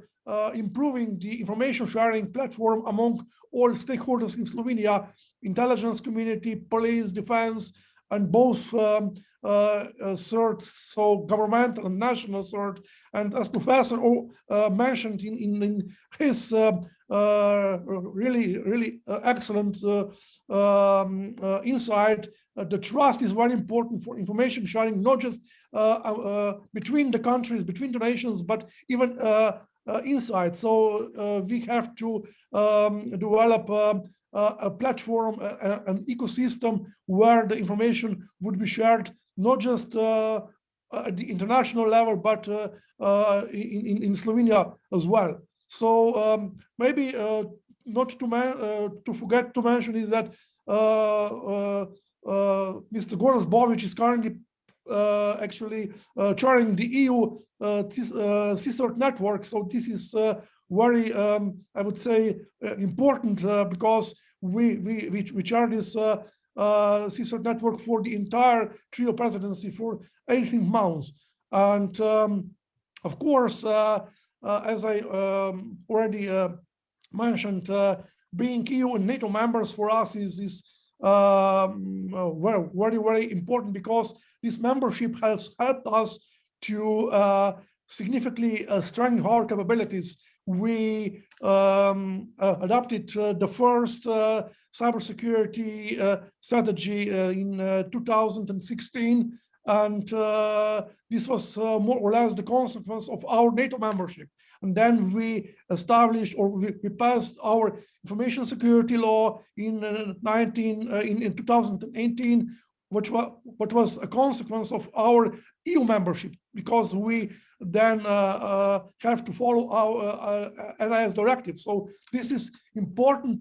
improving the information sharing platform among all stakeholders in Slovenia, intelligence community, police, defense, and both CERTs, so governmental and national CERT. And as Professor mentioned in his really excellent insight, the trust is very important for information sharing, not just between the countries, between the nations, but even inside. So we have to develop a platform, an ecosystem where the information would be shared, not just at the international level, but in Slovenia as well. So maybe not to forget to mention is that Mr. Goras Bovic is currently actually chairing the EU CSERT network. So this is very, I would say, important because we chair this CSERT network for the entire trio presidency for 18 months. And of course, as I already mentioned, being EU and NATO members for us is very important, because this membership has helped us to significantly strengthen our capabilities. We adopted the first cybersecurity strategy in 2016, and this was more or less the consequence of our NATO membership. And then we established, or we passed our information security law in 2018, which was a consequence of our EU membership, because we then have to follow our NIS directive. So this is important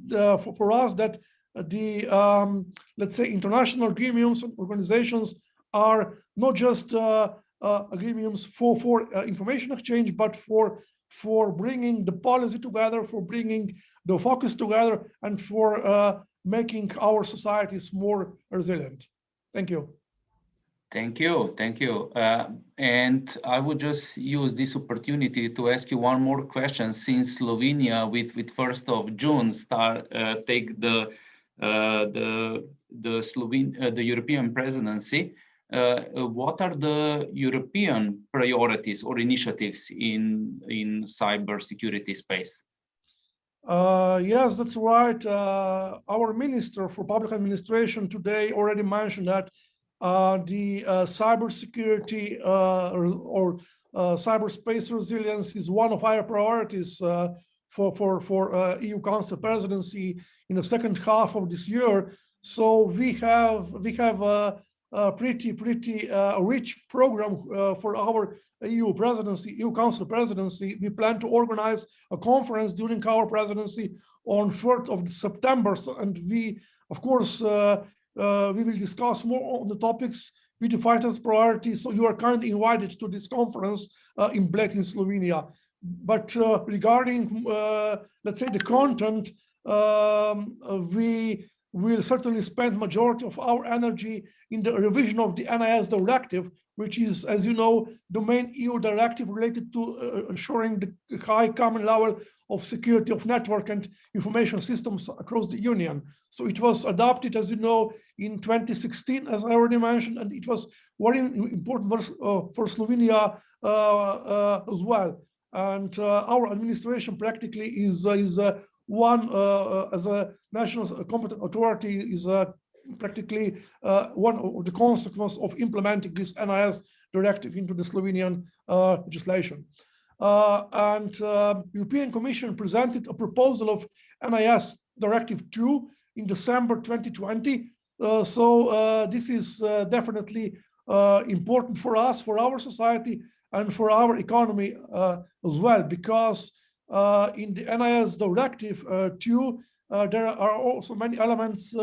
for us, that the let's say international agreements and organizations are not just agreements for information exchange, but for bringing the policy together, for bringing the focus together, and for making our societies more resilient. Thank you. Thank you. Thank you. And I would just use this opportunity to ask you one more question. Since Slovenia, with 1st of June, take the European presidency, what are the European priorities or initiatives in cybersecurity space? Yes, that's right. Our Minister for Public Administration today already mentioned that the cybersecurity or cyberspace resilience is one of our priorities for EU Council presidency in the second half of this year. So we have pretty rich program for our EU presidency, EU Council presidency. We plan to organize a conference during our presidency on 4th of September, and we, of course, we will discuss more on the topics with the fighters' priorities. So you are kindly invited to this conference in Bled in Slovenia. But regarding, let's say, the content, we will certainly spend majority of our energy in the revision of the NIS directive, which is, as you know, the main EU directive related to ensuring the high common level of security of network and information systems across the Union. So it was adopted, as you know, in 2016, as I already mentioned, and it was very important for Slovenia as well. And our administration practically is one, as a national competent authority, is practically one of the consequences of implementing this NIS directive into the Slovenian legislation. And European Commission presented a proposal of NIS Directive 2 in December 2020. So this is definitely important for us, for our society, and for our economy as well, because in the NIS Directive 2, there are also many elements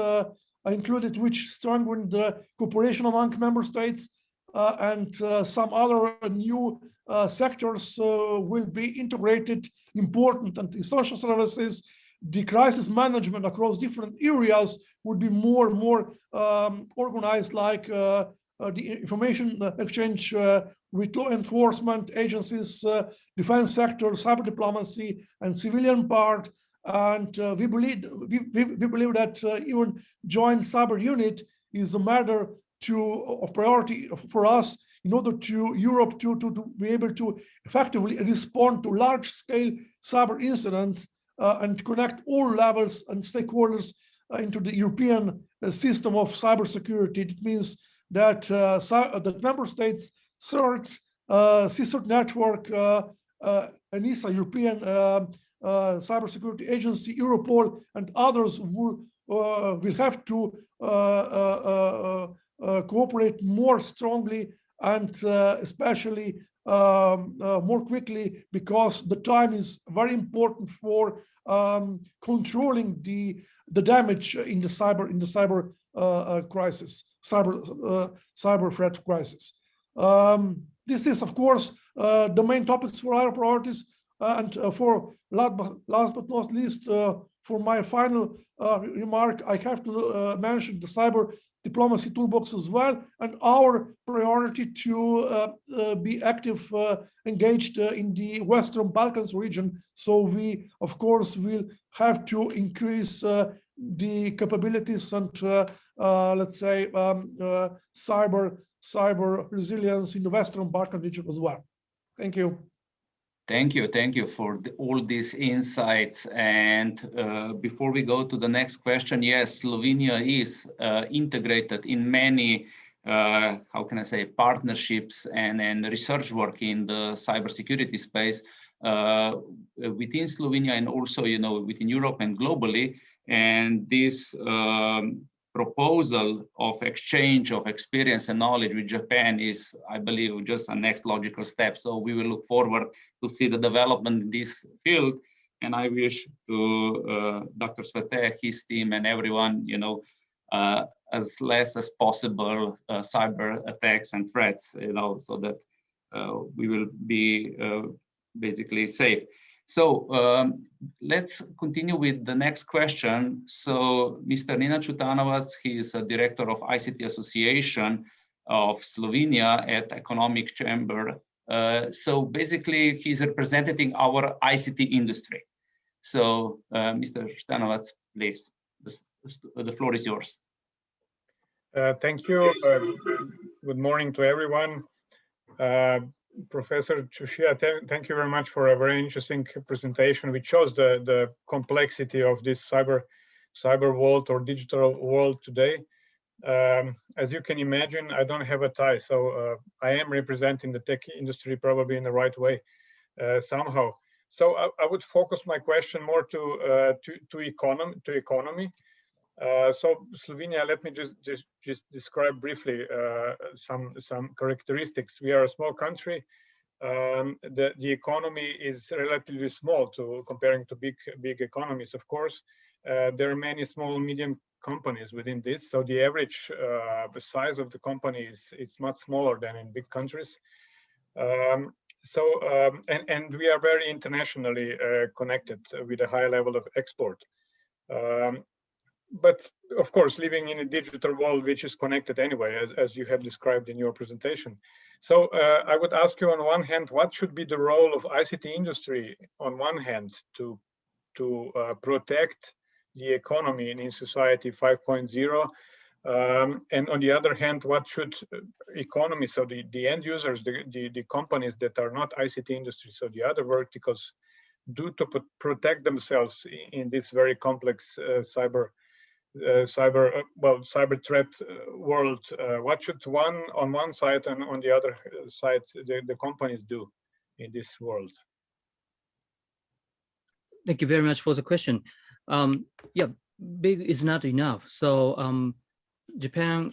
included which strengthen the cooperation among member states, and some other new sectors will be integrated, important and essential services. The crisis management across different areas would be more and more organized, like the information exchange with law enforcement agencies, defense sector, cyber diplomacy, and civilian part. And we believe that even joint cyber unit is a matter of priority for us in order to Europe to be able to effectively respond to large-scale cyber incidents and connect all levels and stakeholders into the European system of cybersecurity. It means that the member states, CERTs, CSIRT network, ENISA, European Cybersecurity Agency, Europol, and others will have to cooperate more strongly and especially more quickly, because the time is very important for controlling the damage in the cyber crisis, cyber threat crisis. This is, of course, the main topics for our priorities. And for last but not least, for my final remark, I have to mention the cyber diplomacy toolbox as well, and our priority to be active, engaged in the Western Balkans region. So we, of course, will have to increase the capabilities and, let's say, cyber resilience in the Western Balkan region as well. Thank you. Thank you for all these insights. And before we go to the next question, yes, Slovenia is integrated in many, how can I say, partnerships and research work in the cybersecurity space within Slovenia and also, within Europe and globally. And this proposal of exchange of experience and knowledge with Japan is, I believe, just a next logical step. So we will look forward to see the development in this field. And I wish to Dr. Svete, his team, and everyone, as less as possible cyber attacks and threats, so that we will be basically safe. So let's continue with the next question. So Mr. Nina Čutanovac, he is a director of ICT Association of Slovenia at Economic Chamber. So basically, he's representing our ICT industry. So Mr. Čutanovac, please, the floor is yours. Thank you. Good morning to everyone. Professor Tsuchiya, thank you very much for a very interesting presentation, which shows the complexity of this cyber world or digital world today. As you can imagine, I don't have a tie, so I am representing the tech industry probably in the right way somehow. So I would focus my question more to economy. So Slovenia, let me just describe briefly some characteristics. We are a small country. The economy is relatively small to comparing to big economies, of course. There are many small, medium companies within this. So the average size of the company is much smaller than in big countries. And we are very internationally connected with a high level of export. But of course, living in a digital world which is connected anyway, as you have described in your presentation. So I would ask you on one hand, what should be the role of ICT industry on one hand to protect the economy in society 5.0? And on the other hand, what should economy, so the end users, the companies that are not ICT industry, so the other verticals, do to protect themselves in this very complex cyber threat world? What should on one side and on the other side the companies do in this world? Thank you very much for the question. Yeah, big is not enough. So Japan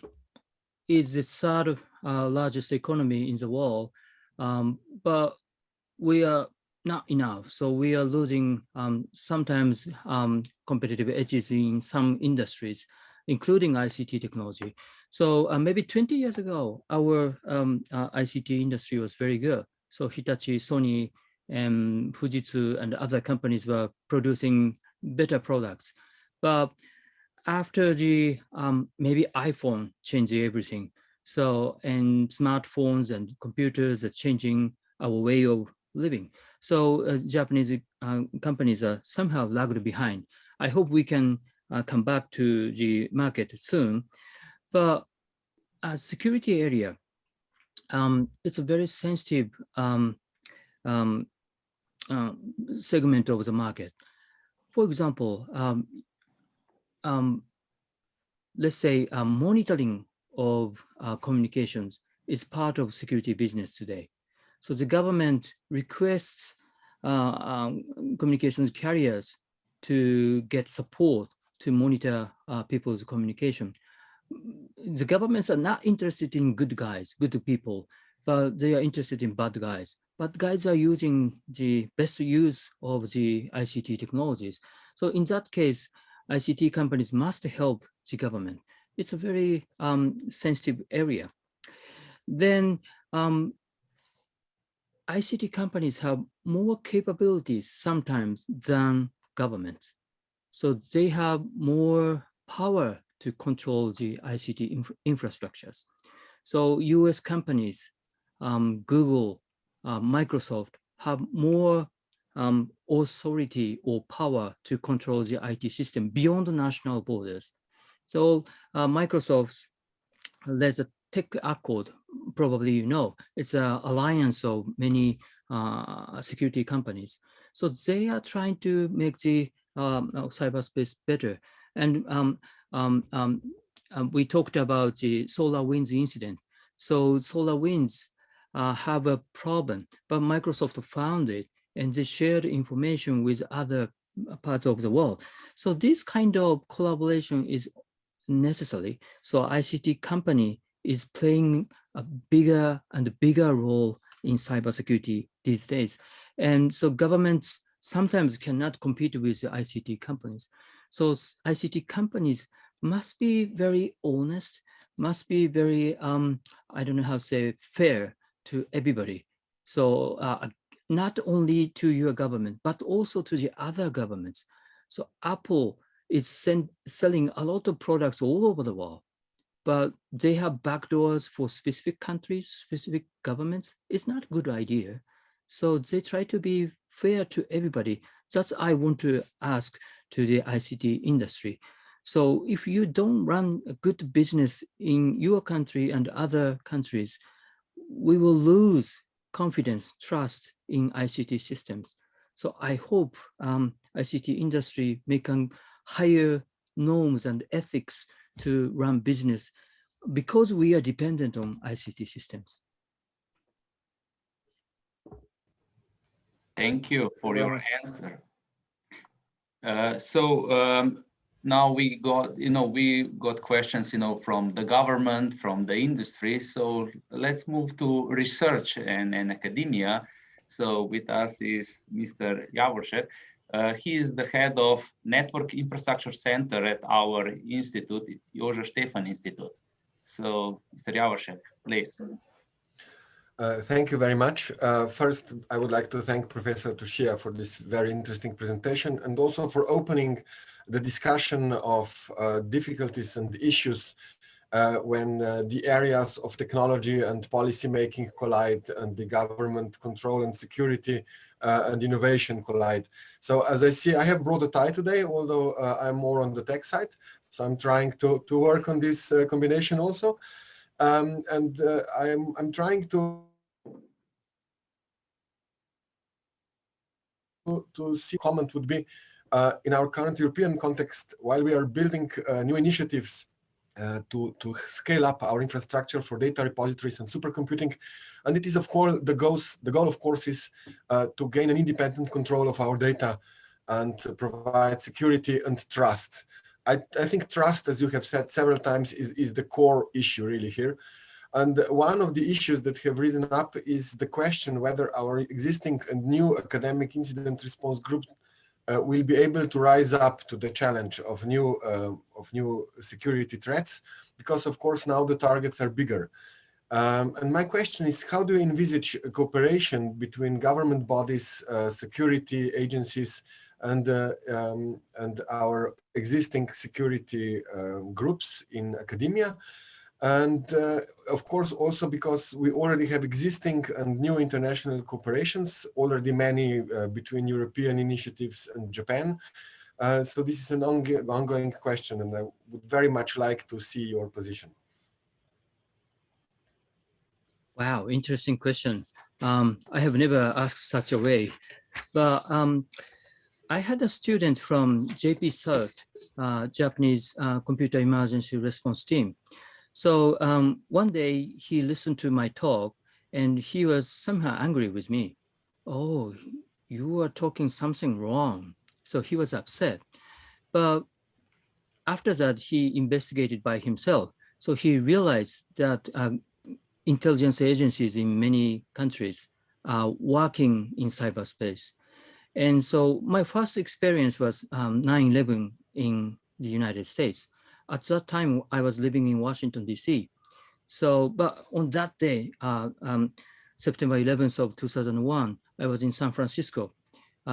is the third largest economy in the world, but we are not enough. So we are losing sometimes competitive edges in some industries, including ICT technology. So maybe 20 years ago, our ICT industry was very good. So Hitachi, Sony, and Fujitsu and other companies were producing better products. But after the maybe iPhone changed everything. So, and smartphones and computers are changing our way of living. So Japanese companies are somehow lagged behind. I hope we can come back to the market soon. But security area, it's a very sensitive segment of the market. For example, let's say monitoring of communications is part of security business today. So the government requests communications carriers to get support to monitor people's communication. The governments are not interested in good guys, good people, but they are interested in bad guys. Bad guys are using the best use of the ICT technologies. So in that case, ICT companies must help the government. It's a very sensitive area. Then ICT companies have more capabilities sometimes than governments. So they have more power to control the ICT infrastructures. So US companies, Google, Microsoft have more authority or power to control the IT system beyond the national borders. So Microsoft, there's a Tech Accord, probably you know, it's an alliance of many security companies. So they are trying to make the cyberspace better. And we talked about the SolarWinds incident. So SolarWinds have a problem, but Microsoft found it and they shared information with other parts of the world. So this kind of collaboration is necessary. So ICT company is playing a bigger and bigger role in cybersecurity these days. And so governments sometimes cannot compete with the ICT companies. So ICT companies must be very honest, must be very, I don't know how to say, fair to everybody. So not only to your government, but also to the other governments. So Apple is selling a lot of products all over the world, but they have backdoors for specific countries, specific governments. It's not a good idea. So they try to be fair to everybody. That's I want to ask to the ICT industry. So if you don't run a good business in your country and other countries, we will lose confidence, trust in ICT systems. So I hope ICT industry make higher norms and ethics to run business because we are dependent on ICT systems. Thank you for your answer. now we got questions, from the government, from the industry. So let's move to research and academia. So with us is Mr. Javoršek. He is the head of Network Infrastructure Center at our institute, Jože Stefan Institute. So Mr. Javoršek, please. Thank you very much. First, I would like to thank Professor Tsuchiya for this very interesting presentation, and also for opening the discussion of difficulties and issues when the areas of technology and policy making collide, and the government control and security and innovation collide. So as I see, I have brought a tie today, although I'm more on the tech side. So I'm trying to work on this combination also. I'm trying to see comment would be in our current European context, while we are building new initiatives to scale up our infrastructure for data repositories and supercomputing. And it is, of course, the goal, of course, is to gain an independent control of our data and provide security and trust. I think trust, as you have said several times, is the core issue really here. And one of the issues that have risen up is the question whether our existing and new academic incident response group will be able to rise up to the challenge of new security threats, because of course now the targets are bigger. And my question is, how do you envisage cooperation between government bodies, security agencies, and our existing security groups in academia? And of course, also because we already have existing and new international cooperations, already many between European initiatives and Japan. So this is an ongoing question, and I would very much like to see your position. Wow, interesting question. I have never asked such a way, but I had a student from JP CERT, Japanese Computer Emergency Response Team. So one day he listened to my talk and he was somehow angry with me. Oh, you are talking something wrong. So he was upset. But after that, he investigated by himself. So he realized that intelligence agencies in many countries are working in cyberspace. And so my first experience was 9/11 in the United States. At that time, I was living in Washington, D.C. So, but on that day, September 11th of 2001, I was in San Francisco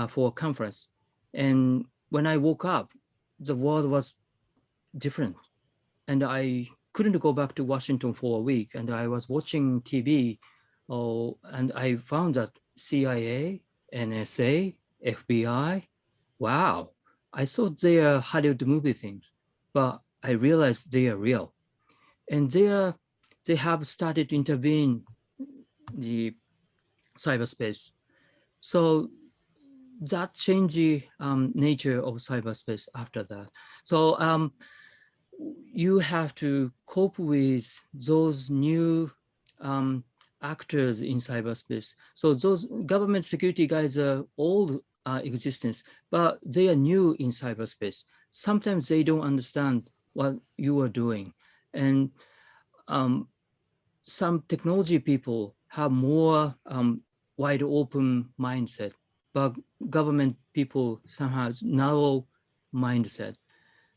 for a conference. And when I woke up, the world was different. And I couldn't go back to Washington for a week. And I was watching TV, and I found that CIA, NSA, FBI, wow. I thought they are Hollywood movie things, but I realized they are real. And they have started to intervene the cyberspace. So that changed the nature of cyberspace after that. So you have to cope with those new actors in cyberspace. So those government security guys are old existence, but they are new in cyberspace. Sometimes they don't understand what you are doing. And some technology people have more wide open mindset, but government people somehow narrow mindset.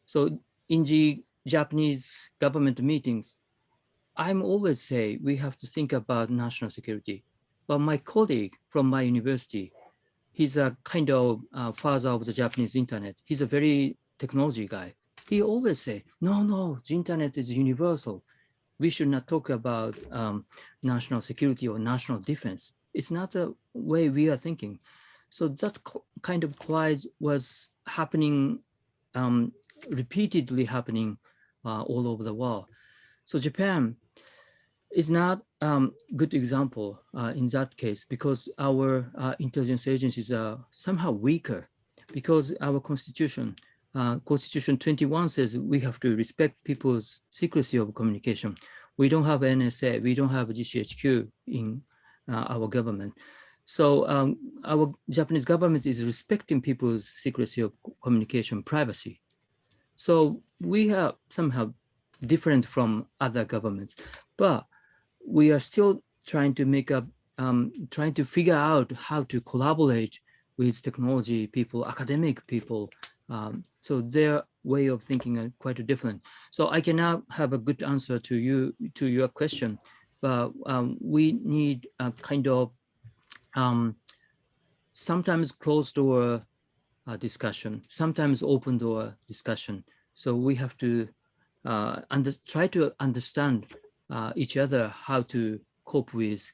So in the Japanese government meetings, I'm always say we have to think about national security. But my colleague from my university, he's a kind of father of the Japanese internet. He's a very technology guy. He always say, no, the internet is universal. We should not talk about national security or national defense. It's not the way we are thinking. So that kind of collide was happening, repeatedly happening all over the world. So Japan is not a good example in that case, because our intelligence agencies are somehow weaker, because our constitution, Constitution 21 says we have to respect people's secrecy of communication. We don't have NSA, we don't have GCHQ in our government. So our Japanese government is respecting people's secrecy of communication, privacy. So we are somehow different from other governments, but we are still trying to make a, trying to figure out how to collaborate with technology people, academic people. So their way of thinking are quite different. So I cannot have a good answer to you, to your question, but we need a kind of sometimes closed door discussion, sometimes open door discussion. So we have to try to understand each other, how to cope with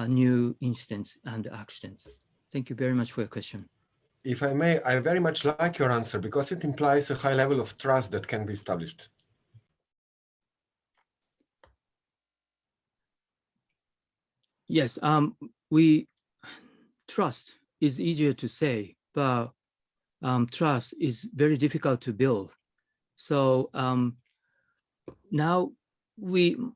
new incidents and accidents. Thank you very much for your question. If I may, I very much like your answer because it implies a high level of trust that can be established. Yes, we trust is easier to say, but trust is very difficult to build. So now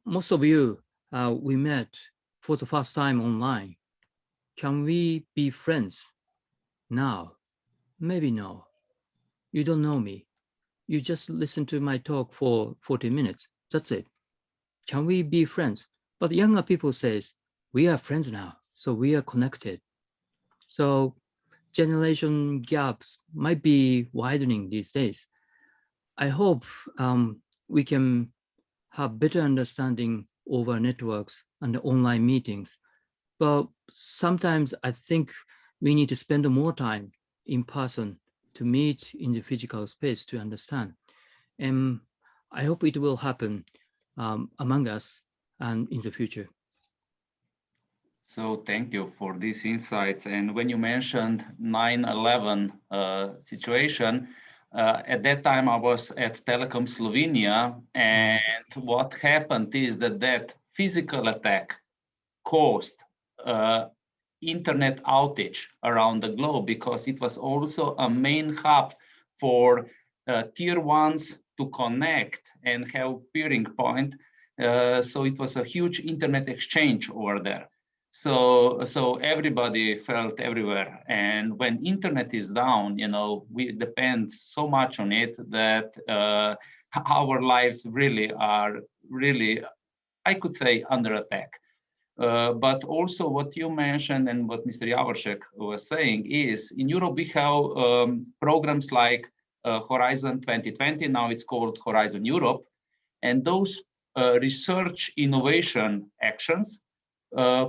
most of you, we met for the first time online. Can we be friends now? Maybe no. You don't know me. You just listen to my talk for 40 minutes. That's it. Can we be friends? But younger people says, we are friends now, so we are connected. So generation gaps might be widening these days. I hope we can have better understanding over networks and online meetings. But sometimes I think we need to spend more time in person to meet in the physical space to understand. And I hope it will happen among us and in the future. So thank you for these insights. And when you mentioned 9/11 situation, at that time I was at Telekom Slovenia, and what happened is that physical attack caused internet outage around the globe because it was also a main hub for tier ones to connect and have peering point. So it was a huge internet exchange over there. So everybody felt everywhere. And when internet is down, you know, we depend so much on it that our lives really are I could say, under attack. But also what you mentioned and what Mr. Javoršek was saying is in Europe, we have programs like Horizon 2020, now it's called Horizon Europe. And those research innovation actions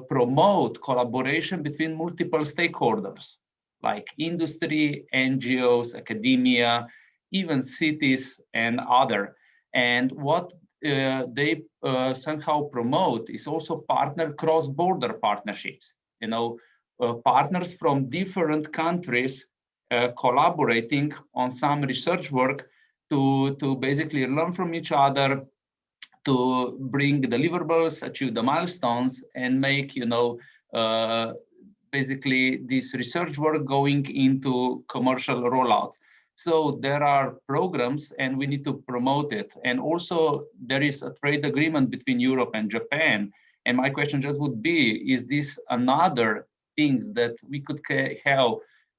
promote collaboration between multiple stakeholders, like industry, NGOs, academia, even cities and other. And what they somehow promote is also cross-border partnerships. You know, partners from different countries collaborating on some research work to basically learn from each other, to bring deliverables, achieve the milestones, and make, you know, basically this research work going into commercial rollout. So there are programs and we need to promote it. And also there is a trade agreement between Europe and Japan. And my question just would be, is this another thing that we could have,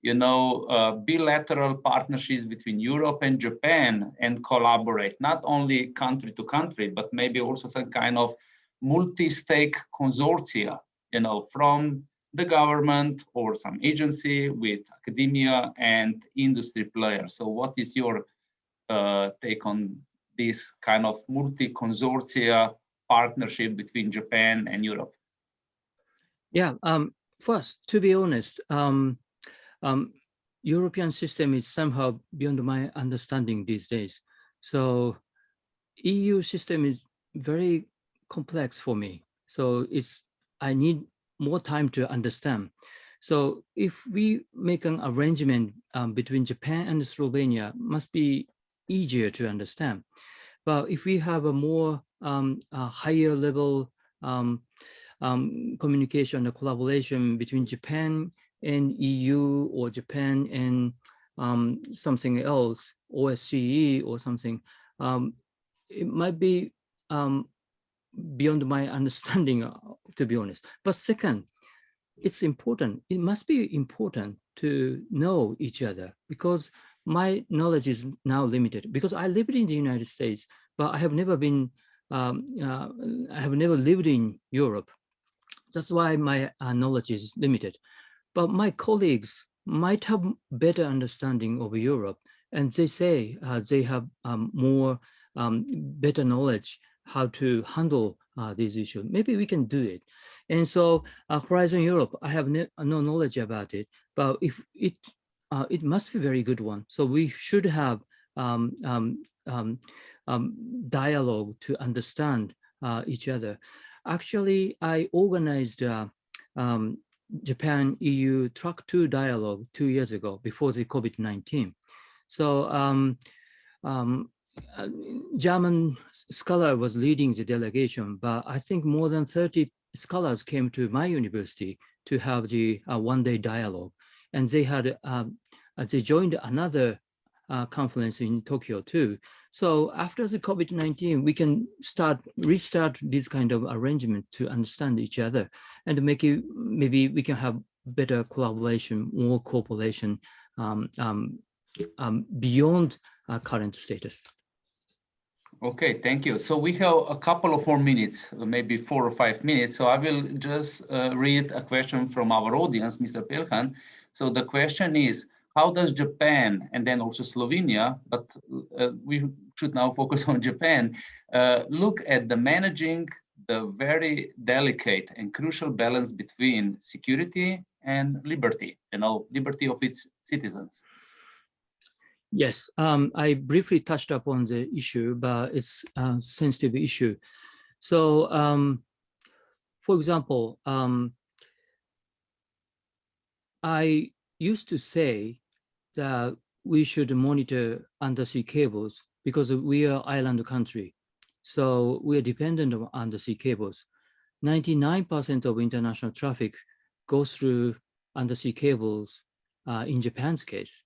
you know, bilateral partnerships between Europe and Japan and collaborate, not only country to country, but maybe also some kind of multi-stake consortia, you know, from the government or some agency with academia and industry players. So what is your take on this kind of multi-consortia partnership between Japan and Europe? Yeah, first, to be honest, European system is somehow beyond my understanding these days. So EU system is very complex for me. So I need more time to understand. So if we make an arrangement between Japan and Slovenia, must be easier to understand. But if we have a more higher level communication and collaboration between Japan and EU or Japan and something else, OSCE or something, it might be beyond my understanding, to be honest. But second, it's important. It must be important to know each other because my knowledge is now limited because I lived in the United States, but I have never been, I have never lived in Europe. That's why my knowledge is limited. But my colleagues might have better understanding of Europe, and they say they have more better knowledge how to handle these issues. Maybe we can do it. And so Horizon Europe, I have no knowledge about it, but if it must be a very good one. So we should have dialogue to understand each other. Actually, I organized Japan EU Track 2 dialogue 2 years ago before the COVID-19. So German scholar was leading the delegation, but I think more than 30 scholars came to my university to have the one-day dialogue, and they had they joined another conference in Tokyo too. So after the COVID-19, we can restart this kind of arrangement to understand each other and make it, maybe we can have better collaboration, more cooperation beyond current status. Okay, thank you. So we have a couple of more minutes, maybe 4 or 5 minutes. So I will just read a question from our audience, Mr. Pelhan. So the question is, how does Japan and then also Slovenia, but we should now focus on Japan, look at the managing the very delicate and crucial balance between security and liberty, liberty of its citizens? Yes, I briefly touched upon the issue, but it's a sensitive issue. So, for example, I used to say that we should monitor undersea cables because we are island country. So we are dependent on undersea cables. 99% of international traffic goes through undersea cables in Japan's case.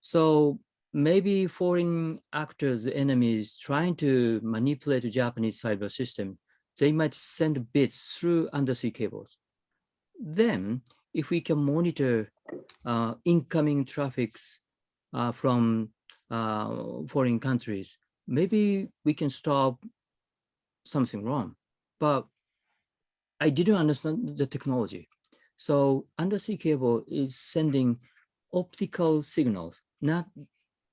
So maybe foreign actors, enemies trying to manipulate the Japanese cyber system, they might send bits through undersea cables. Then if we can monitor incoming traffics from foreign countries, maybe we can stop something wrong. But I didn't understand the technology. So undersea cable is sending optical signals, not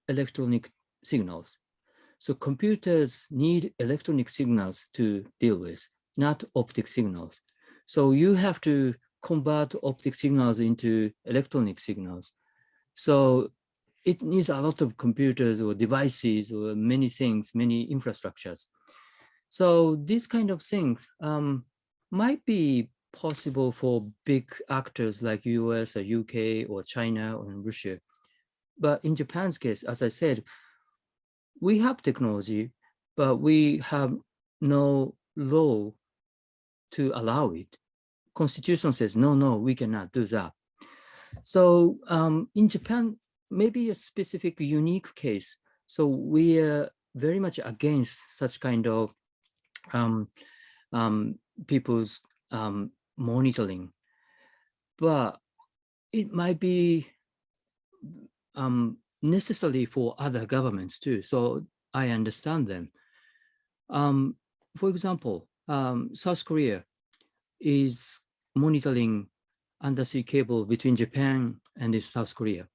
electronic signals. So computers need electronic signals to deal with, not optic signals. So you have to convert optic signals into electronic signals. So it needs a lot of computers or devices or many things, many infrastructures. So these kind of things might be possible for big actors like US or UK or China or Russia. But in Japan's case, as I said, we have technology, but we have no law to allow it. Constitution says, no, we cannot do that. So in Japan, maybe a specific unique case. So we are very much against such kind of people's monitoring, but it might be necessary for other governments too. So I understand them. For example, South Korea is monitoring undersea cable between Japan and South Korea.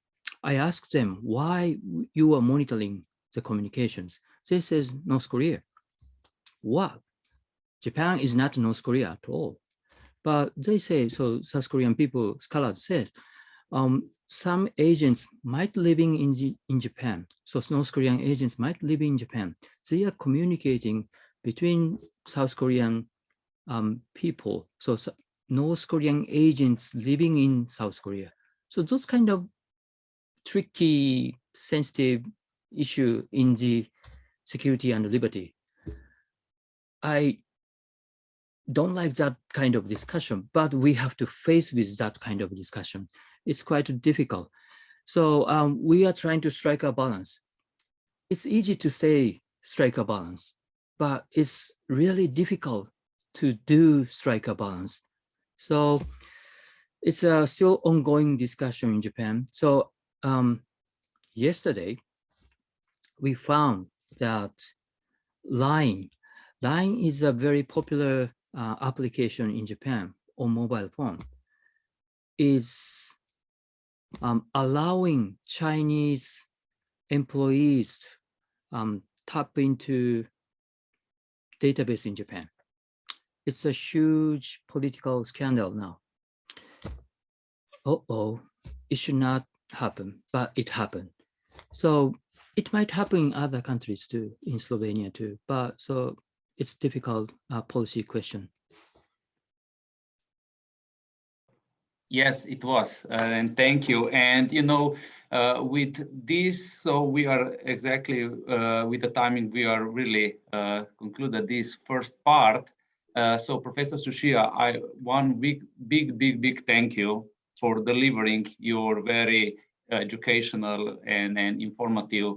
I asked them why you are monitoring the communications. They says North Korea. What? Japan is not North Korea at all. But they say, so South Korean people, scholars said, some agents might living in Japan. So North Korean agents might live in Japan. They are communicating between South Korean people. So North Korean agents living in South Korea. So those kind of tricky, sensitive issue in the security and liberty. I don't like that kind of discussion, but we have to face with that kind of discussion. It's quite difficult. So we are trying to strike a balance. It's easy to say strike a balance, but it's really difficult to do strike a balance. So it's a still ongoing discussion in Japan. So yesterday, we found that Line is a very popular application in Japan on mobile phone. Is allowing Chinese employees tap into database in Japan. It's a huge political scandal now. It should not happen, but it happened. So it might happen in other countries too, in Slovenia too, but so it's difficult policy question. Yes, it was, and thank you. And with this, so we are exactly with the timing. We are really concluded this first part. So Professor Tsuchiya, one big thank you for delivering your very educational and informative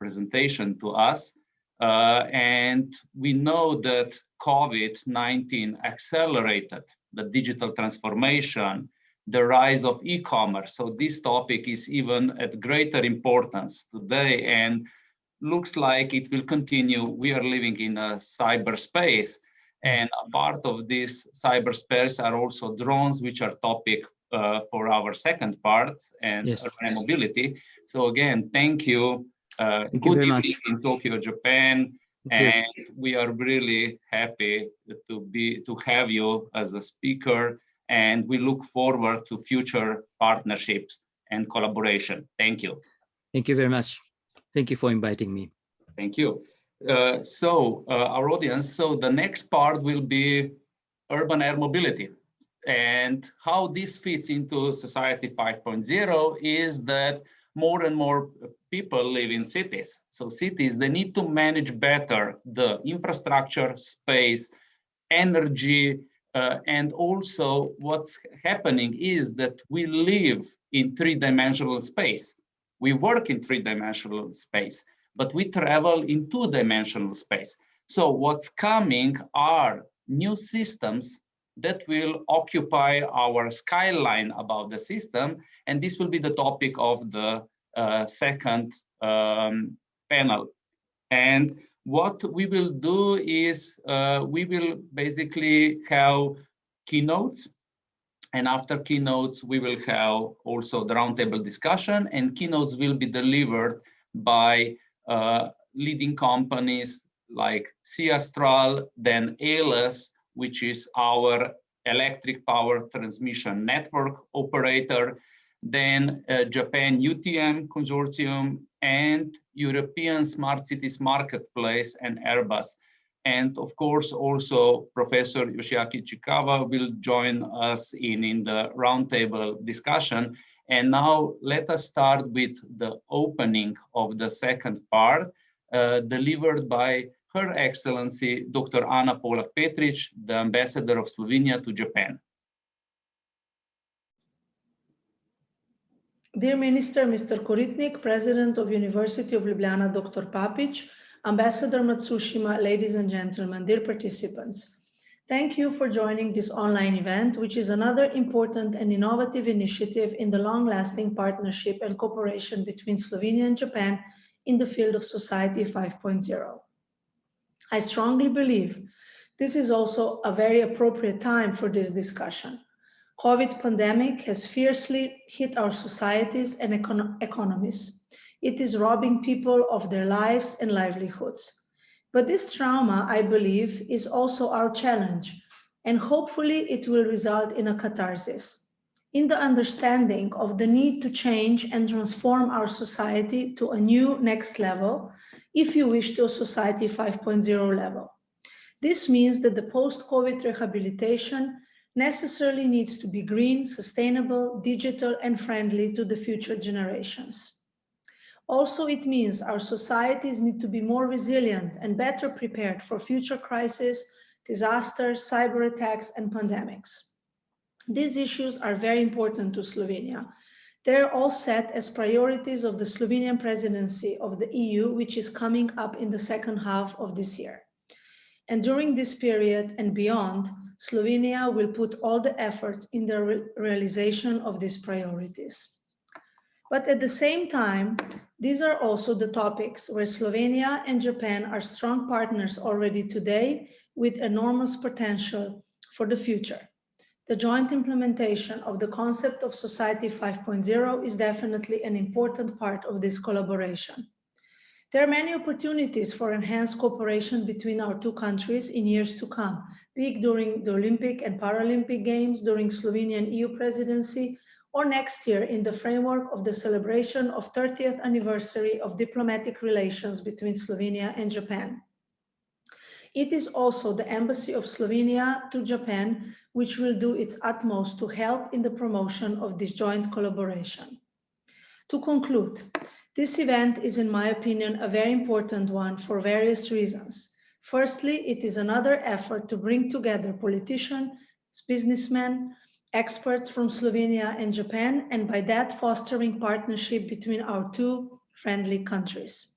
presentation to us. And we know that COVID-19 accelerated the digital transformation, the rise of e-commerce. So this topic is even at greater importance today and looks like it will continue. We are living in a cyberspace, and a part of this cyberspace are also drones, which are topic for our second part, and Yes. urban mobility. So again, thank you. Thank Good you very evening much. in Tokyo, Japan. Thank you. And we are really happy to have you as a speaker, and we look forward to future partnerships and collaboration. Thank you. Thank you very much. Thank you for inviting me. Thank you. Our audience, so the next part will be urban air mobility. And how this fits into Society 5.0 is that more and more people live in cities. So cities, they need to manage better the infrastructure, space, energy, and also what's happening is that we live in three-dimensional space. We work in three-dimensional space, but we travel in two-dimensional space. So what's coming are new systems that will occupy our skyline above the system, and this will be the topic of the second panel. And what we will do is we will basically have keynotes, and after keynotes we will have also the roundtable discussion, and keynotes will be delivered by leading companies like Seastral, then ALS, which is our electric power transmission network operator, then Japan UTM Consortium, and European Smart Cities Marketplace, and Airbus. And of course, also Professor Yoshiaki Chikawa will join us in the roundtable discussion. And now let us start with the opening of the second part, delivered by Her Excellency, Dr. Ana Polak-Petric, the Ambassador of Slovenia to Japan. Dear Minister, Mr. Koritnik, President of University of Ljubljana, Dr. Papic, Ambassador Matsushima, ladies and gentlemen, dear participants. Thank you for joining this online event, which is another important and innovative initiative in the long-lasting partnership and cooperation between Slovenia and Japan in the field of Society 5.0. I strongly believe this is also a very appropriate time for this discussion. COVID pandemic has fiercely hit our societies and economies. It is robbing people of their lives and livelihoods. But this trauma, I believe, is also our challenge, and hopefully it will result in a catharsis, in the understanding of the need to change and transform our society to a new next level, if you wish, to a Society 5.0 level. This means that the post-COVID rehabilitation necessarily needs to be green, sustainable, digital, and friendly to the future generations. Also, it means our societies need to be more resilient and better prepared for future crises, disasters, cyber attacks, and pandemics. These issues are very important to Slovenia. They're all set as priorities of the Slovenian presidency of the EU, which is coming up in the second half of this year. And during this period and beyond, Slovenia will put all the efforts in the realization of these priorities. But at the same time, these are also the topics where Slovenia and Japan are strong partners already today with enormous potential for the future. The joint implementation of the concept of Society 5.0 is definitely an important part of this collaboration. There are many opportunities for enhanced cooperation between our two countries in years to come, be it during the Olympic and Paralympic Games, during Slovenian EU presidency, or next year in the framework of the celebration of 30th anniversary of diplomatic relations between Slovenia and Japan. It is also the Embassy of Slovenia to Japan which will do its utmost to help in the promotion of this joint collaboration. To conclude, this event is, in my opinion, a very important one for various reasons. Firstly, it is another effort to bring together politicians, businessmen, experts from Slovenia and Japan, and by that fostering partnership between our two friendly countries.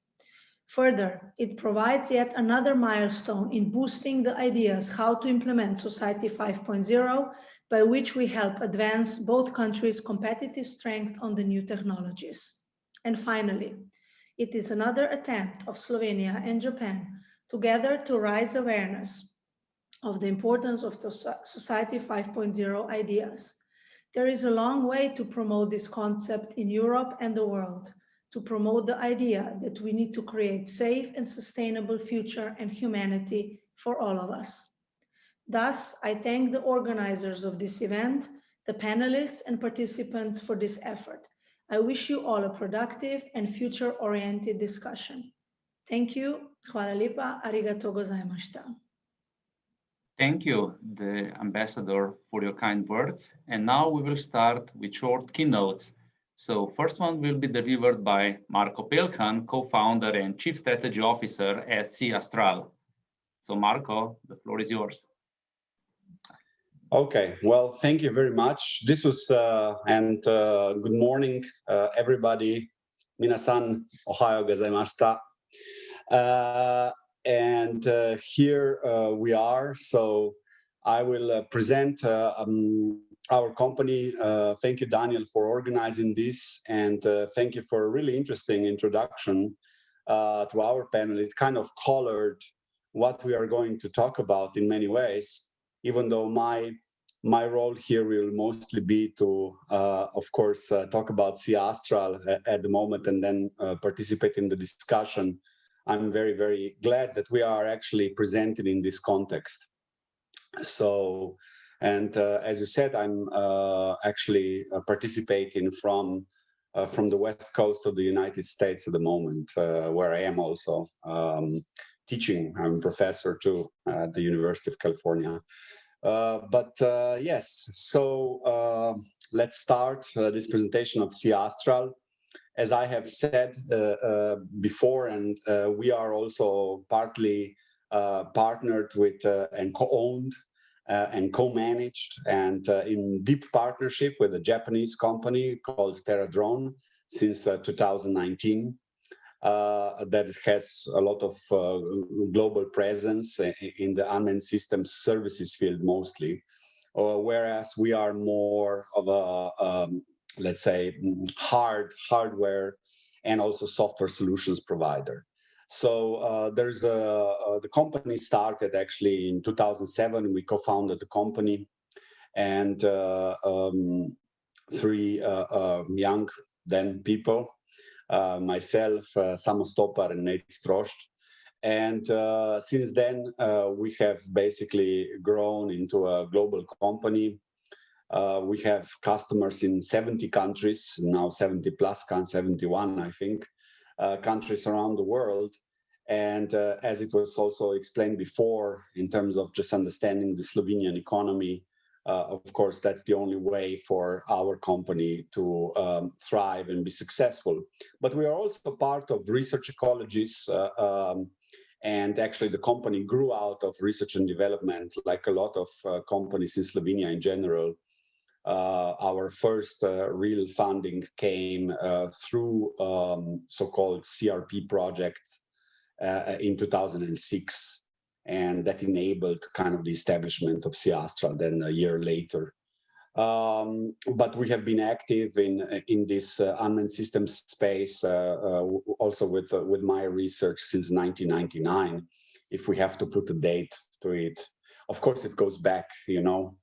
Further, it provides yet another milestone in boosting the ideas how to implement Society 5.0, by which we help advance both countries' competitive strength on the new technologies. And finally, it is another attempt of Slovenia and Japan together to raise awareness of the importance of the Society 5.0 ideas. There is a long way to promote this concept in Europe and the world, to promote the idea that we need to create safe and sustainable future and humanity for all of us. Thus, I thank the organizers of this event, the panelists and participants for this effort. I wish you all a productive and future-oriented discussion. Thank you. Hvala lepa. Arigato gozaimashita. Thank you, the ambassador, for your kind words. And now we will start with short keynotes. So first one will be delivered by Marco Pelkan, co-founder and chief strategy officer at Sea Astral. So Marco, the floor is yours. Okay, well, thank you very much. This was, good morning, everybody. Minasan, Ohayo gozaimashita. Here we are. So I will present our company. Thank you, Daniel, for organizing this. And thank you for a really interesting introduction to our panel. It kind of colored what we are going to talk about in many ways, even though my role here will mostly be to, of course, talk about Sea Astral at the moment and then participate in the discussion. I'm very, very glad that we are actually presented in this context. So, and as you said, I'm actually participating from the west coast of the United States at the moment, where I am also teaching. I'm a professor too at the University of California. Yes, so let's start this presentation of Sea Astral. As I have said before, and we are also partly partnered with and co-owned and co-managed and in deep partnership with a Japanese company called TerraDrone since 2019. That has a lot of global presence in the unmanned systems services field mostly, whereas we are more of a let's say hardware and also software solutions provider. So there's the company started actually in 2007. We co-founded the company, and three young then people, myself, Samo Stopar, and Nate Strost. And since then, we have basically grown into a global company. We have customers in 70 countries, now 70 plus, 71, I think, countries around the world. And as it was also explained before, in terms of just understanding the Slovenian economy, of course, that's the only way for our company to thrive and be successful. But we are also part of research ecologies, and actually the company grew out of research and development, like a lot of companies in Slovenia in general. Our first real funding came through so-called CRP project in 2006. And that enabled kind of the establishment of Sea Astral then a year later. But we have been active in this unmanned systems space also with my research since 1999. If we have to put a date to it, of course it goes back, you know,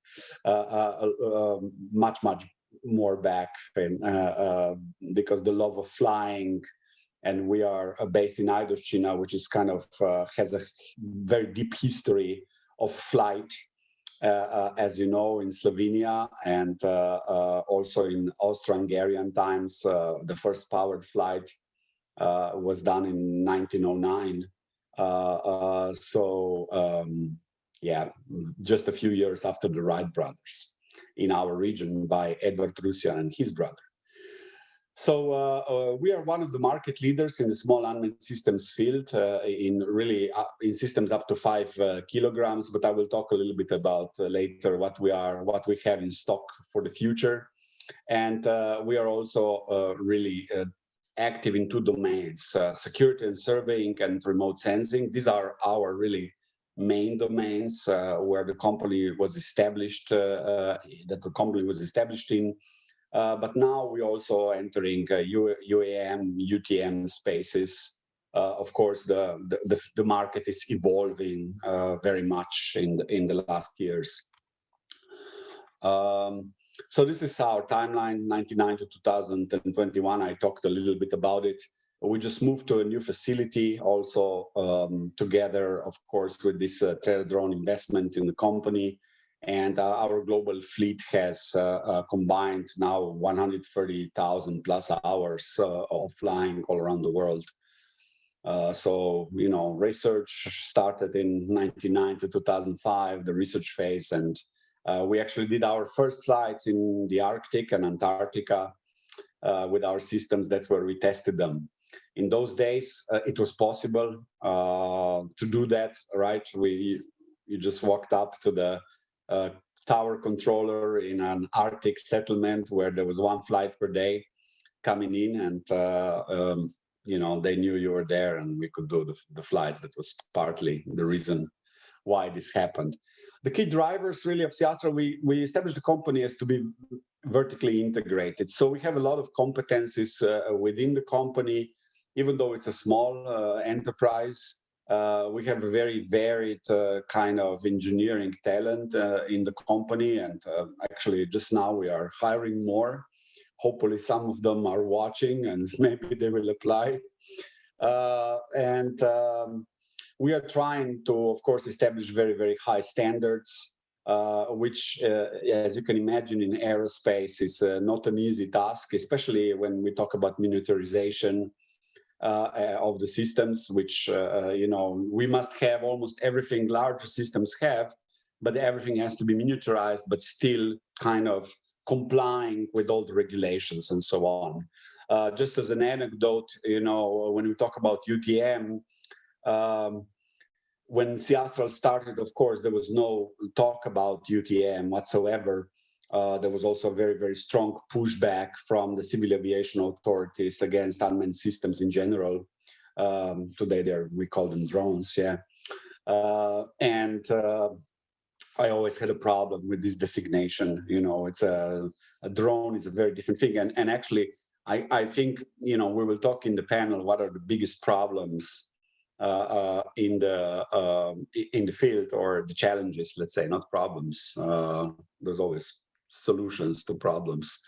much more back, because the love of flying, and we are based in Aigostina, which is kind of has a very deep history of flight. As you know, in Slovenia and also in Austro-Hungarian times, the first powered flight was done in 1909. Yeah, just a few years after the Wright brothers in our region by Edward Russia and his brother. So we are one of the market leaders in the small unmanned systems field, in systems up to 5 kilograms. But I will talk a little bit about later what we have in stock for the future. And we are also really active in 2 domains: security and surveying and remote sensing. These are our really main domains where the company was established. In. But now we're also entering UAM, UTM spaces. Of course, the market is evolving very much in the last years. So this is our timeline, 1999 to 2021. I talked a little bit about it. We just moved to a new facility, also together, of course, with this drone investment in the company. And our global fleet has combined now 130,000 plus hours of flying all around the world. So, you know, research started in 1999 to 2005, the research phase. And we actually did our first flights in the Arctic and Antarctica with our systems. That's where we tested them. In those days, it was possible to do that, right? You just walked up to the tower controller in an Arctic settlement where there was 1 flight per day coming in, and you know, they knew you were there, and we could do the flights. That was partly the reason why this happened. The key drivers really of Siastra, we established the company as to be vertically integrated. So we have a lot of competencies within the company, even though it's a small enterprise. We have a very varied kind of engineering talent in the company, and actually just now we are hiring more. Hopefully some of them are watching and maybe they will apply. We are trying to, of course, establish very, very high standards, which, as you can imagine, in aerospace is not an easy task, especially when we talk about miniaturization of the systems, which, you know, we must have almost everything larger systems have, but everything has to be miniaturized, but still kind of complying with all the regulations and so on. Just as an anecdote, you know, when we talk about UTM, when Siastra started, of course, there was no talk about UTM whatsoever. There was also a very, very strong pushback from the civil aviation authorities against unmanned systems in general. Today, we call them drones, yeah. I always had a problem with this designation. You know, it's a drone is a very different thing. And actually, I think, you know, we will talk in the panel what are the biggest problems in the field, or the challenges, let's say, not problems. There's always solutions to problems,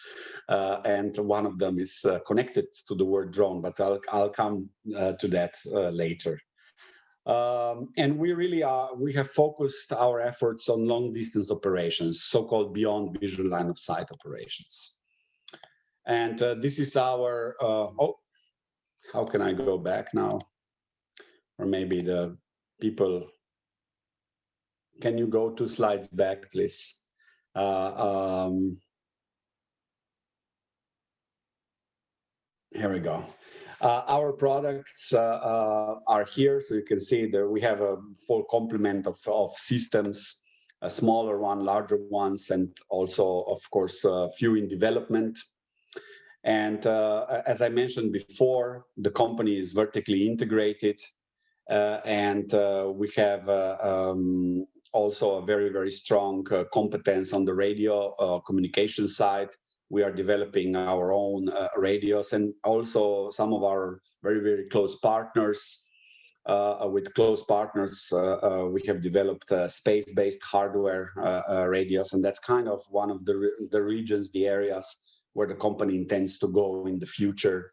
and one of them is connected to the word drone, but I'll come to that later. And we have focused our efforts on long distance operations, so-called beyond visual line of sight operations. And this is our how can I go back now? Or maybe the people, can you go 2 slides back, please? Here we go. Our products are here, so you can see that we have a full complement of systems, a smaller one, larger ones, and also, of course, a few in development. And as I mentioned before, the company is vertically integrated. And we have also a very, very strong competence on the radio communication side. We are developing our own radios, and also some of our very, very close partners. With close partners, we have developed space-based hardware radios, and that's kind of one of the regions, the areas where the company intends to go in the future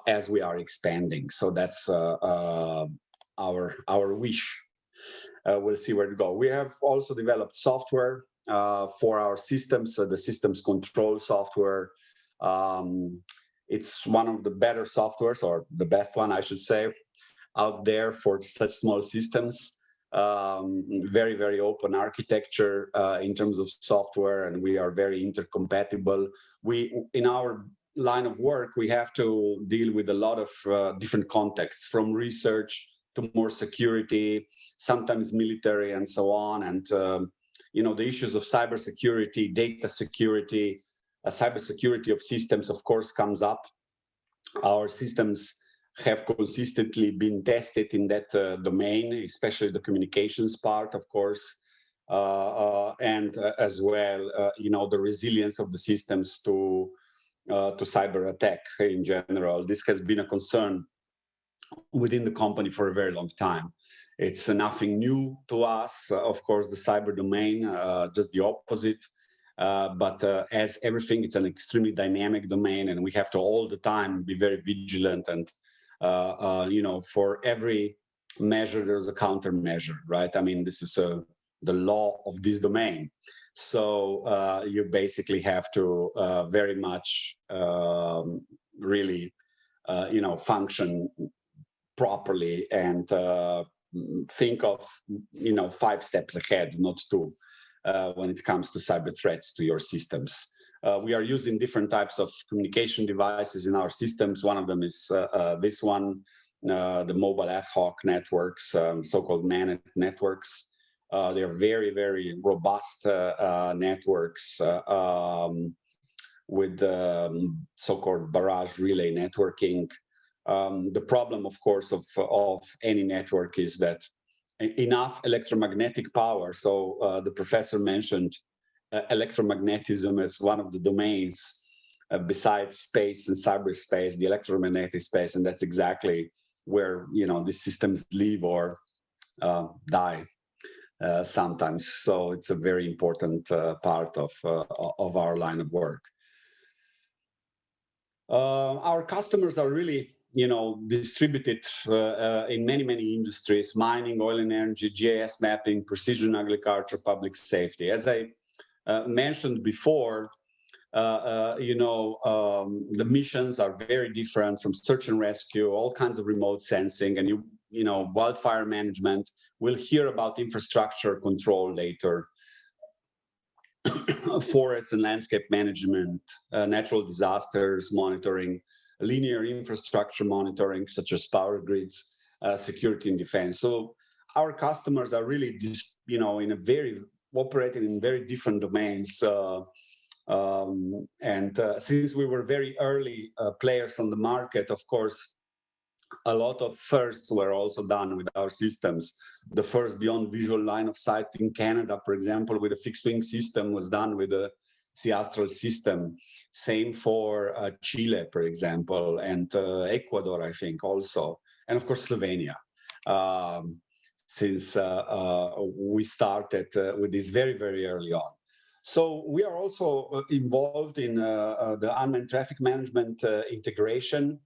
as we are expanding. So that's our wish. We'll see where to go. We have also developed software for our systems, the systems control software. It's one of the better softwares, or the best one, I should say, out there for such small systems. Very, very open architecture in terms of software, and we are very intercompatible. In our line of work, we have to deal with a lot of different contexts, from research to more security, sometimes military, and so on. And the issues of cybersecurity, data security, cybersecurity of systems, of course, comes up. Our systems have consistently been tested in that domain, especially the communications part, of course, and as well, the resilience of the systems to cyber attack in general. This has been a concern within the company for a very long time. It's nothing new to us, of course, the cyber domain, just the opposite. But as everything, it's an extremely dynamic domain, and we have to all the time be very vigilant. And for every measure, there's a countermeasure, right? I mean, this is the law of this domain. So you basically have to very much really, function properly and think of, 5 steps ahead, not 2, when it comes to cyber threats to your systems. We are using different types of communication devices in our systems. One of them is this one, the mobile ad hoc networks, so-called managed networks. They are very, very robust networks with so-called barrage relay networking. The problem, of course, of any network is that enough electromagnetic power. So the professor mentioned electromagnetism as one of the domains besides space and cyberspace, the electromagnetic space, and that's exactly where these systems live or die sometimes. So it's a very important part of our line of work. Our customers are really distributed in many, many industries: mining, oil and energy, GIS mapping, precision agriculture, public safety. As I mentioned before, the missions are very different, from search and rescue, all kinds of remote sensing, and wildfire management. We'll hear about infrastructure control later. Forest and landscape management, natural disasters monitoring, linear infrastructure monitoring, such as power grids, security and defense. So our customers are really just, operating in very different domains. Since we were very early players on the market, of course, a lot of firsts were also done with our systems. The first beyond visual line of sight in Canada, for example, with a fixed wing system, was done with a Astral system. Same for Chile, for example, and Ecuador, I think, also, and of course Slovenia. Since we started with this very, very early on. So we are also involved in the unmanned traffic management integration.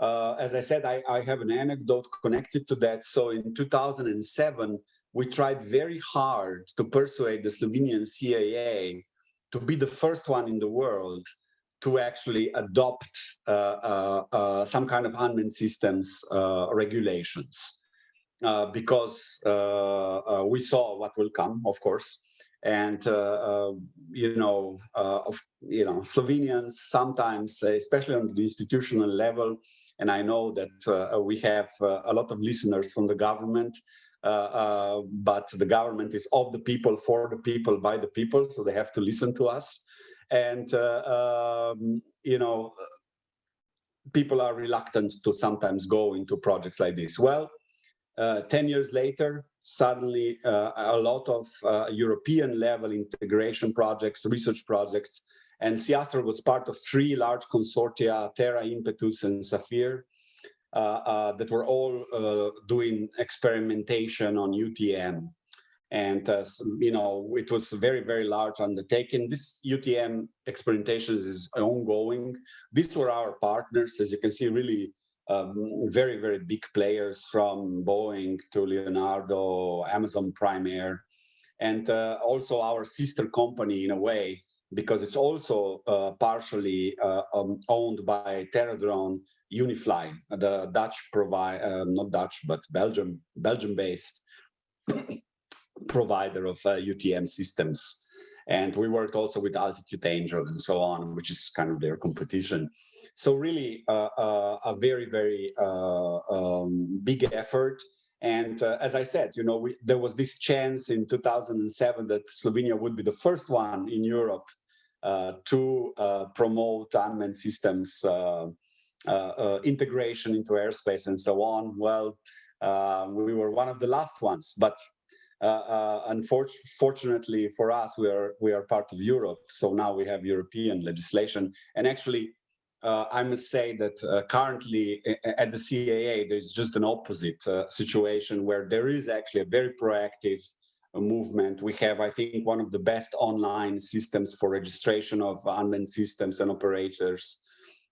As I said, I have an anecdote connected to that. So in 2007, we tried very hard to persuade the Slovenian CAA to be the first one in the world to actually adopt some kind of unmanned systems regulations. Because we saw what will come, of course, and Slovenians sometimes, especially on the institutional level, and I know that we have a lot of listeners from the government, but the government is of the people, for the people, by the people, so they have to listen to us, and people are reluctant to sometimes go into projects like this. Well, 10 years later, suddenly a lot of European level integration projects, research projects, and Seastral was part of 3 large consortia, Terra, Impetus, and Saphir, that were all doing experimentation on UTM. And, you know, it was a very, very large undertaking. This UTM experimentation is ongoing. These were our partners, as you can see, really very, very big players from Boeing to Leonardo, Amazon Prime Air, and also our sister company in a way, because it's also partially owned by TerraDrone, Unifly, the Dutch not Dutch, but Belgium-based provider of UTM systems. And we worked also with Altitude Angel and so on, which is kind of their competition. So really a very, very big effort. And as I said, you know, there was this chance in 2007 that Slovenia would be the first one in Europe to promote unmanned systems integration into airspace and so on. Well, we were one of the last ones, but unfortunately for us, we are part of Europe. So now we have European legislation. And actually, I must say that currently at the CAA, there's just an opposite situation where there is actually a very proactive movement. We have, I think, one of the best online systems for registration of unmanned systems and operators,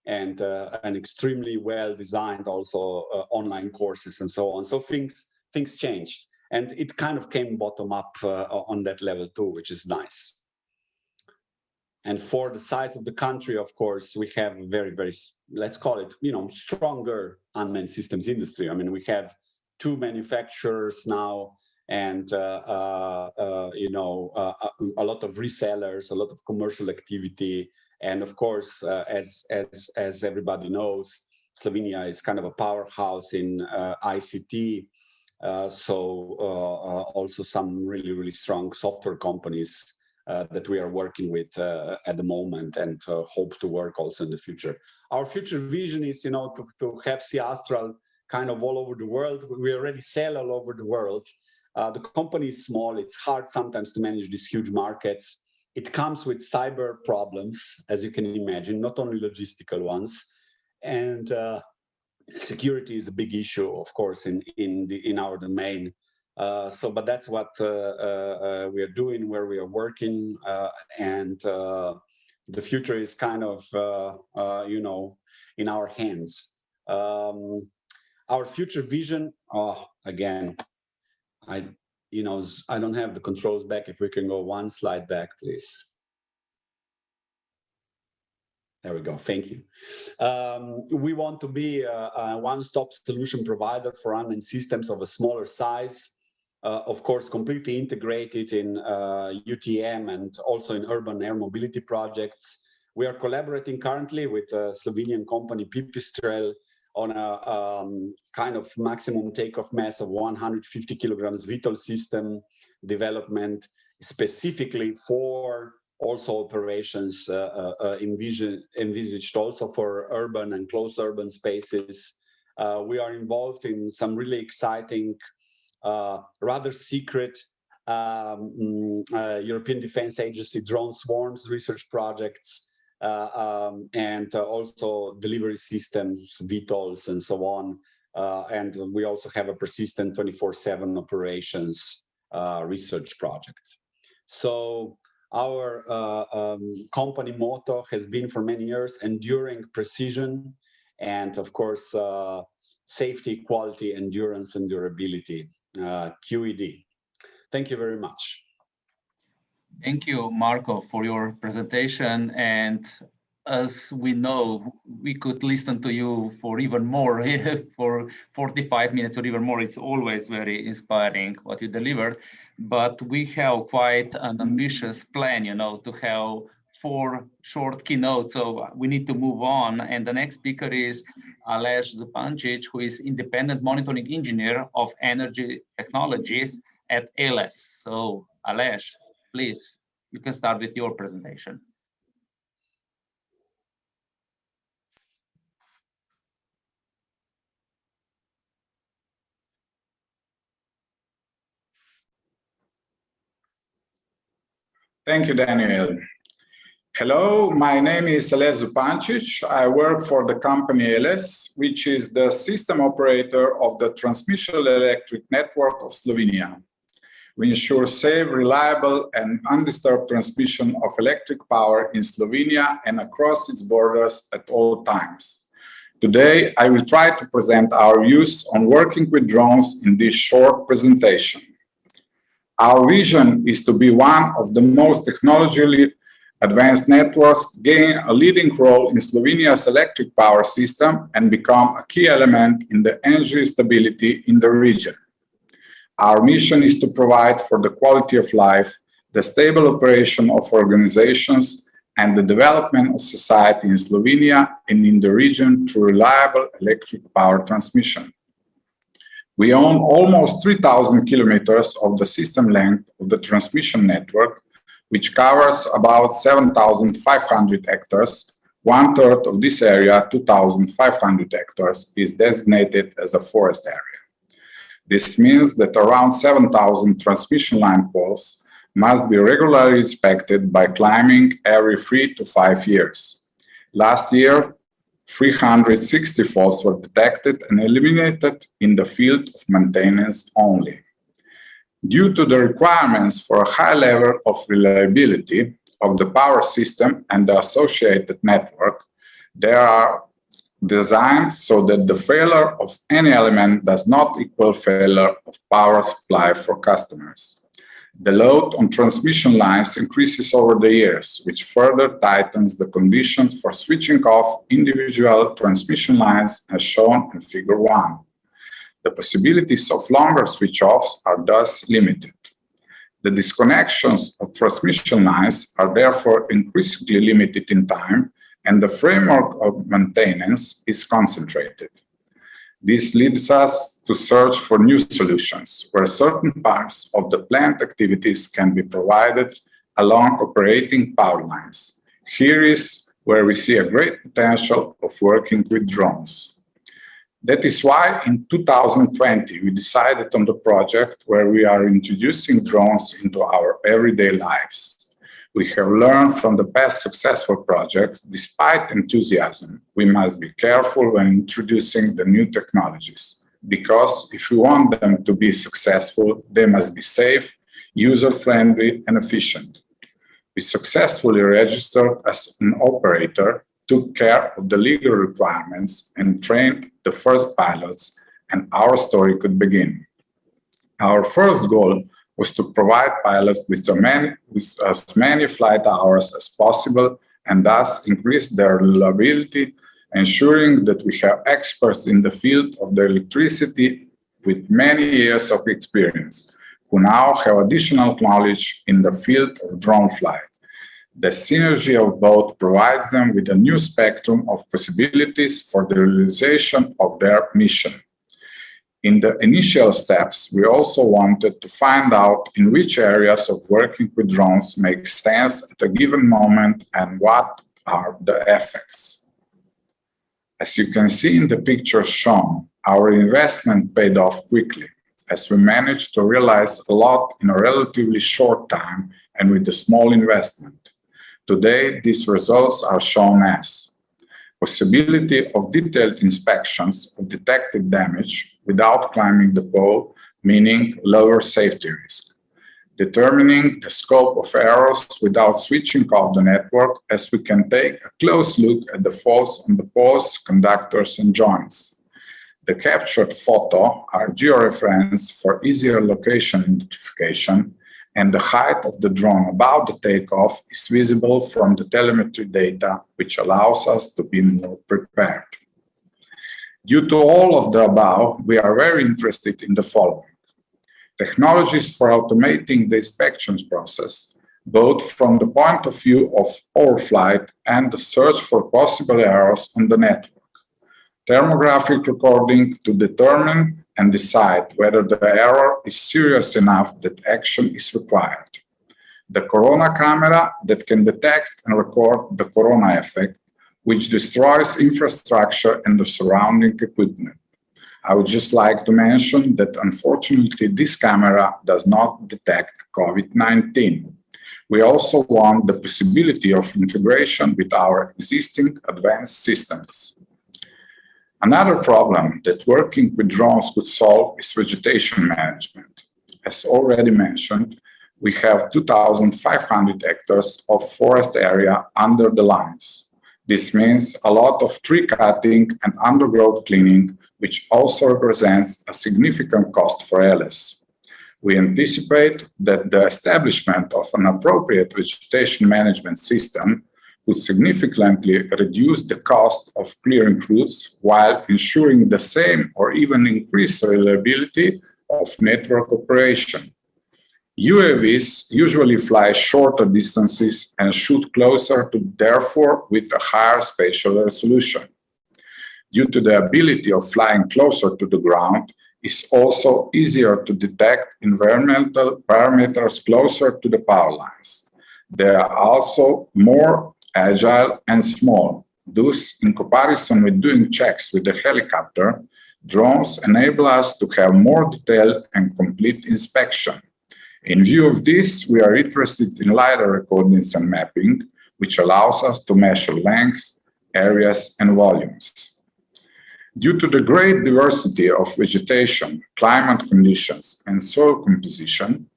and an extremely well designed also online courses and so on. So things changed, and it kind of came bottom up on that level too, which is nice. And for the size of the country, of course, we have a very, very, let's call it, you know, stronger unmanned systems industry. I mean, we have 2 manufacturers now, and you know, a lot of resellers, a lot of commercial activity, and of course, as everybody knows, Slovenia is kind of a powerhouse in ICT. So also some really, really strong software companies that we are working with at the moment, and hope to work also in the future. Our future vision is, you know, to have Seastral kind of all over the world. We already sell all over the world. The company is small. It's hard sometimes to manage these huge markets. It comes with cyber problems, as you can imagine, not only logistical ones. And security is a big issue, of course, in our domain. But that's what we are doing, where we are working, and the future is kind of, you know, in our hands. Our future vision, again, I don't have the controls back. If we can go 1 slide back, please. There we go. Thank you. We want to be a one-stop solution provider for unmanned systems of a smaller size. Of course, completely integrated in UTM and also in urban air mobility projects. We are collaborating currently with a Slovenian company, Pipistrel, on a kind of maximum takeoff mass of 150 kilograms VTOL system development, specifically for also operations envisaged also for urban and close urban spaces. We are involved in some really exciting, rather secret European Defense Agency drone swarms research projects, and also delivery systems, VTOLs, and so on. And we also have a persistent 24/7 operations research project. So our company motto has been for many years enduring precision, and of course safety, quality, endurance, and durability, QED. Thank you very much. Thank you, Marko, for your presentation. And as we know, we could listen to you for even more, for 45 minutes or even more. It's always very inspiring what you delivered. But we have quite an ambitious plan, you know, to have 4 short keynotes. So we need to move on. And the next speaker is Aleš Zupancic, who is independent monitoring engineer of energy technologies at ALS. So Aleš, please, you can start with your presentation. Thank you, Daniel. Hello, my name is Aleš Zupancic. I work for the company ELES, which is the system operator of the transmission electric network of Slovenia. We ensure safe, reliable, and undisturbed transmission of electric power in Slovenia and across its borders at all times. Today, I will try to present our views on working with drones in this short presentation. Our vision is to be one of the most technologically advanced networks, gain a leading role in Slovenia's electric power system, and become a key element in the energy stability in the region. Our mission is to provide for the quality of life, the stable operation of organizations, and the development of society in Slovenia and in the region through reliable electric power transmission. We own almost 3,000 kilometers of the system length of the transmission network, which covers about 7,500 hectares. One-third of this area, 2,500 hectares, is designated as a forest area. This means that around 7,000 transmission line poles must be regularly inspected by climbing every 3 to 5 years. Last year, 360 faults were detected and eliminated in the field of maintenance only. Due to the requirements for a high level of reliability of the power system and the associated network, they are designed so that the failure of any element does not equal failure of power supply for customers. The load on transmission lines increases over the years, which further tightens the conditions for switching off individual transmission lines as shown in Figure 1. The possibilities of longer switch-offs are thus limited. The disconnections of transmission lines are therefore increasingly limited in time, and the framework of maintenance is concentrated. This leads us to search for new solutions, where certain parts of the plant activities can be provided along operating power lines. Here is where we see a great potential of working with drones. That is why in 2020 we decided on the project where we are introducing drones into our everyday lives. We have learned from the past successful projects. Despite enthusiasm, we must be careful when introducing the new technologies, because if we want them to be successful, they must be safe, user-friendly, and efficient. We successfully registered as an operator, took care of the legal requirements, and trained the first pilots, and our story could begin. Our first goal was to provide pilots with as many flight hours as possible and thus increase their reliability, ensuring that we have experts in the field of the electricity with many years of experience, who now have additional knowledge in the field of drone flight. The synergy of both provides them with a new spectrum of possibilities for the realization of their mission. In the initial steps, we also wanted to find out in which areas of working with drones make sense at a given moment and what are the effects. As you can see in the picture shown, our investment paid off quickly, as we managed to realize a lot in a relatively short time and with a small investment. Today, these results are shown as possibility of detailed inspections of detected damage without climbing the pole, meaning lower safety risk. Determining the scope of errors without switching off the network, as we can take a close look at the faults on the poles, conductors, and joints. The captured photo are georeferenced for easier location identification, and the height of the drone above the takeoff is visible from the telemetry data, which allows us to be more prepared. Due to all of the above, we are very interested in the following: technologies for automating the inspections process, both from the point of view of overflight and the search for possible errors on the network. Thermographic recording to determine and decide whether the error is serious enough that action is required. The corona camera that can detect and record the corona effect, which destroys infrastructure and the surrounding equipment. I would just like to mention that unfortunately this camera does not detect COVID-19. We also want the possibility of integration with our existing advanced systems. Another problem that working with drones could solve is vegetation management. As already mentioned, we have 2,500 hectares of forest area under the lines. This means a lot of tree cutting and undergrowth cleaning, which also represents a significant cost for ALS. We anticipate that the establishment of an appropriate vegetation management system could significantly reduce the cost of clearing routes while ensuring the same or even increased reliability of network operation. UAVs usually fly shorter distances and shoot closer to, therefore, with a higher spatial resolution. Due to the ability of flying closer to the ground, it's also easier to detect environmental parameters closer to the power lines. They are also more agile and small. Thus, in comparison with doing checks with the helicopter, drones enable us to have more detailed and complete inspection. In view of this, we are interested in LiDAR recordings and mapping, which allows us to measure lengths, areas, and volumes. Due to the great diversity of vegetation, climate conditions, and soil composition,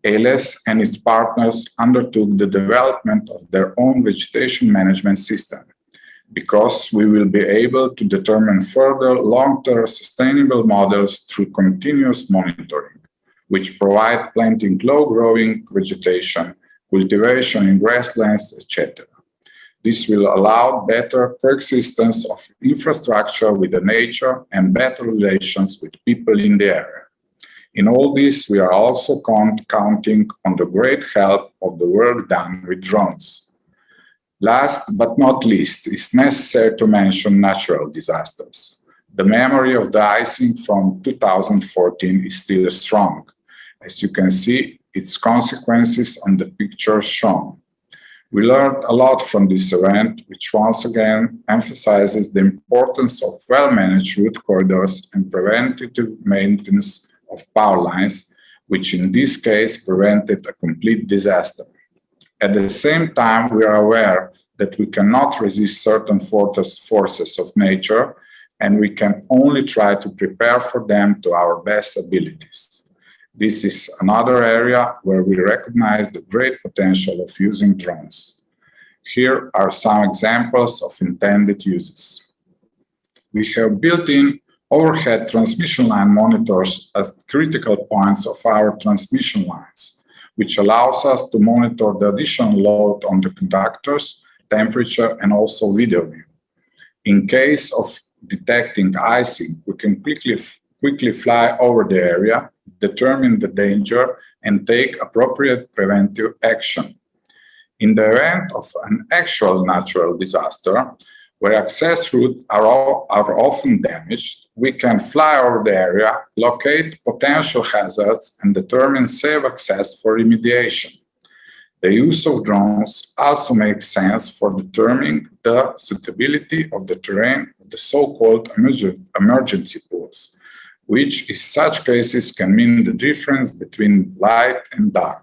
ALS and its partners undertook the development of their own vegetation management system, because we will be able to determine further long-term sustainable models through continuous monitoring, which provide planting low-growing vegetation, cultivation in grasslands, etc. This will allow better coexistence of infrastructure with the nature and better relations with people in the area. In all this, we are also counting on the great help of the work done with drones. Last but not least, it's necessary to mention natural disasters. The memory of the icing from 2014 is still strong. As you can see, its consequences on the picture shown. We learned a lot from this event, which once again emphasizes the importance of well-managed route corridors and preventative maintenance of power lines, which in this case prevented a complete disaster. At the same time, we are aware that we cannot resist certain forces of nature, and we can only try to prepare for them to our best abilities. This is another area where we recognize the great potential of using drones. Here are some examples of intended uses. We have built-in overhead transmission line monitors at critical points of our transmission lines, which allows us to monitor the additional load on the conductors, temperature, and also video view. In case of detecting icing, we can quickly fly over the area, determine the danger, and take appropriate preventive action. In the event of an actual natural disaster, where access routes are often damaged, we can fly over the area, locate potential hazards, and determine safe access for remediation. The use of drones also makes sense for determining the suitability of the terrain of the so-called emergency pools, which in such cases can mean the difference between light and dark.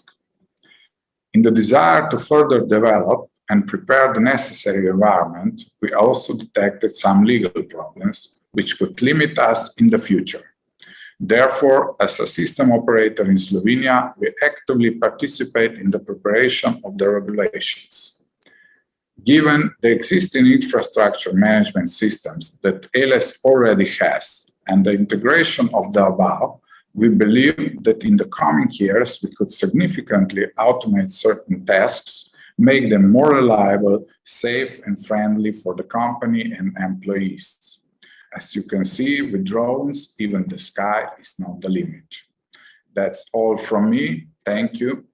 In the desire to further develop and prepare the necessary environment, we also detected some legal problems which could limit us in the future. Therefore, as a system operator in Slovenia, we actively participate in the preparation of the regulations. Given the existing infrastructure management systems that ALS already has and the integration of the above, we believe that in the coming years we could significantly automate certain tasks, make them more reliable, safe, and friendly for the company and employees. As you can see, with drones, even the sky is not the limit. That's all from me. Thank you.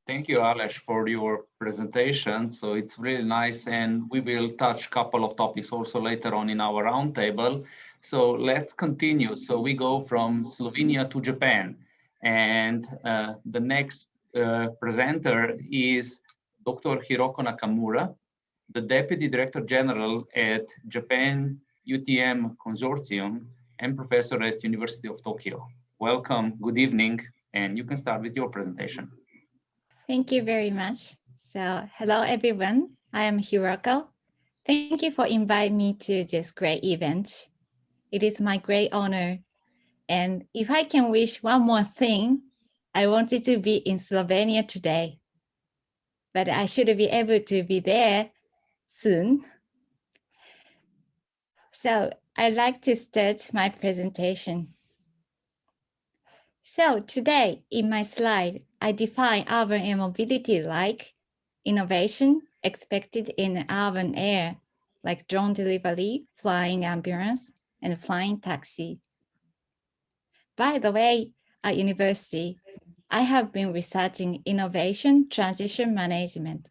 Thank you, Aleš, for your presentation. So it's really nice, and we will touch a couple of topics also later on in our roundtable. So let's continue. So we go from Slovenia to Japan, and the next presenter is Dr. Hiroko Nakamura, the Deputy Director General at Japan UTM Consortium and professor at University of Tokyo. Welcome, good evening, and you can start with your presentation. Thank you very much. So hello, everyone. I am Hiroko. Thank you for inviting me to this great event. It is my great honor. And if I can wish one more thing, I wanted to be in Slovenia today, but I should be able to be there soon. So I'd like to start my presentation. So today in my slide, I define urban air mobility like innovation expected in urban air, like drone delivery, flying ambulance, and flying taxi. By the way, at university, I have been researching innovation transition management,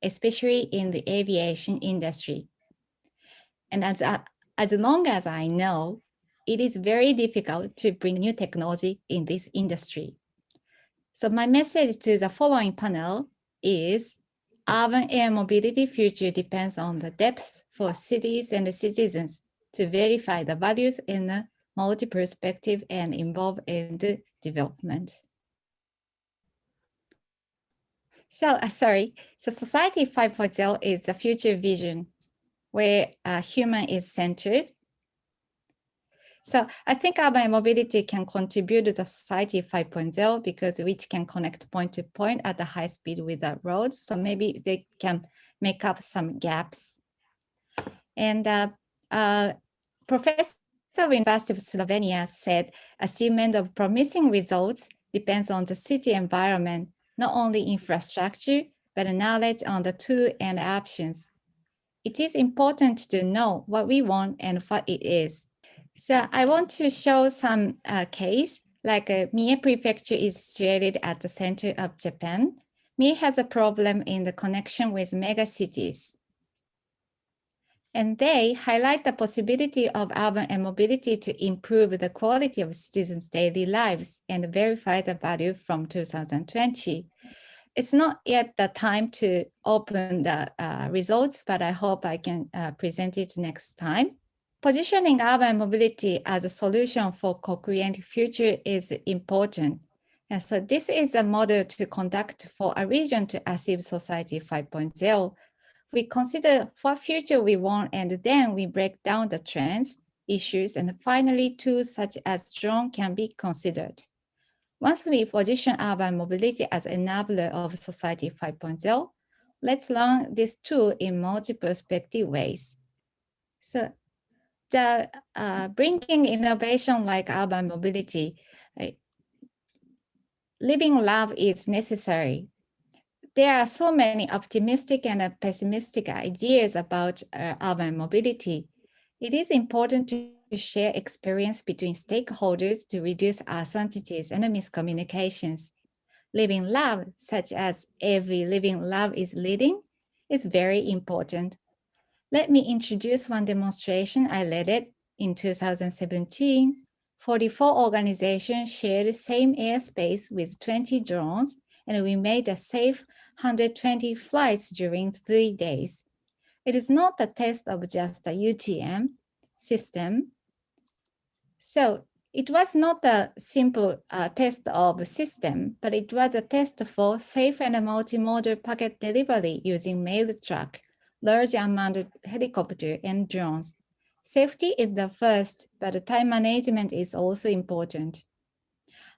especially in the aviation industry. And as long as I know, it is very difficult to bring new technology in this industry. So my message to the following panel is urban air mobility future depends on the depth for cities and citizens to verify the values in a multi-perspective and involve in the development. So, so Society 5.0 is the future vision where human is centered. So I think urban mobility can contribute to the Society 5.0 because which can connect point to point at the high speed without roads. So maybe they can make up some gaps. And Professor of University of Slovenia said achievement of promising results depends on the city environment, not only infrastructure, but knowledge on the tool and options. It is important to know what we want and what it is. So I want to show some case, like Mie Prefecture is situated at the center of Japan. Mie has a problem in the connection with megacities. And they highlight the possibility of urban air mobility to improve the quality of citizens' daily lives and verify the value from 2020. It's not yet the time to open the results, but I hope I can present it next time. Positioning urban mobility as a solution for co-creating future is important. And so this is a model to conduct for a region to achieve Society 5.0. We consider what future we want, and then we break down the trends, issues, and finally tools such as drone can be considered. Once we position urban mobility as an enabler of Society 5.0, let's learn this tool in multi-perspective ways. So the bringing innovation like urban mobility, living lab is necessary. There are so many optimistic and pessimistic ideas about urban mobility. It is important to share experience between stakeholders to reduce uncertainties and miscommunications. Living lab, such as every living lab is leading, is very important. Let me introduce one demonstration I led it in 2017. 44 organizations shared the same airspace with 20 drones, and we made a safe 120 flights during 3 days. It is not a test of just a UTM system. So it was not a simple test of a system, but it was a test for safe and multimodal packet delivery using mail truck, large unmanned helicopter, and drones. Safety is the first, but time management is also important.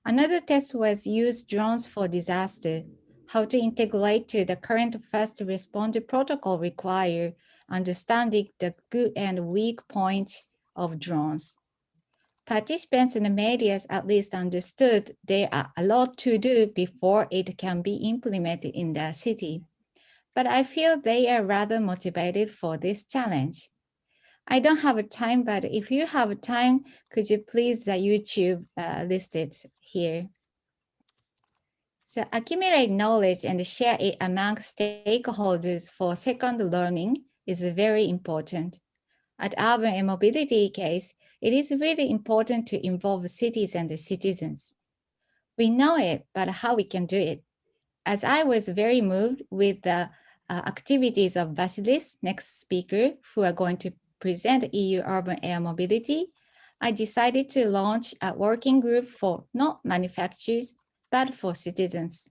Another test was use drones for disaster, how to integrate to the current first responder protocol require understanding the good and weak points of drones. Participants and the media at least understood there are a lot to do before it can be implemented in their city. But I feel they are rather motivated for this challenge. I don't have time, but if you have time, could you please YouTube listed here. So accumulate knowledge and share it among stakeholders for second learning is very important. At urban and mobility case, it is really important to involve cities and the citizens. We know it, but how we can do it? As I was very moved with the activities of Vasilis, next speaker, who are going to present EU urban air mobility, I decided to launch a working group for not manufacturers, but for citizens.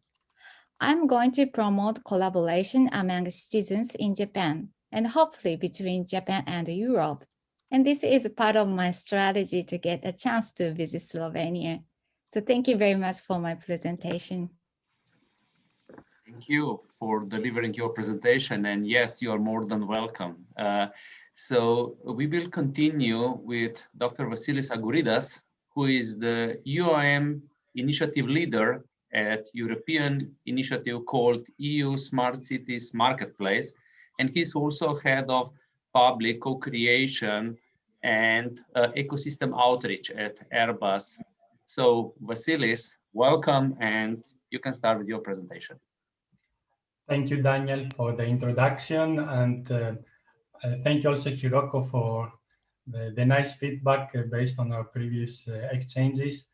I'm going to promote collaboration among citizens in Japan and hopefully between Japan and Europe. And this is part of my strategy to get a chance to visit Slovenia. So thank you very much for my presentation. Thank you for delivering your presentation. And yes, you are more than welcome. So we will continue with Dr. Vasilis Aguridas, who is the UIM initiative leader at European initiative called EU Smart Cities Marketplace. And he's also head of public co-creation and ecosystem outreach at Airbus. So Vasilis, welcome, and you can start with your presentation. Thank you, Daniel, for the introduction, and thank you also, Hiroko, for the nice feedback based on our previous exchanges.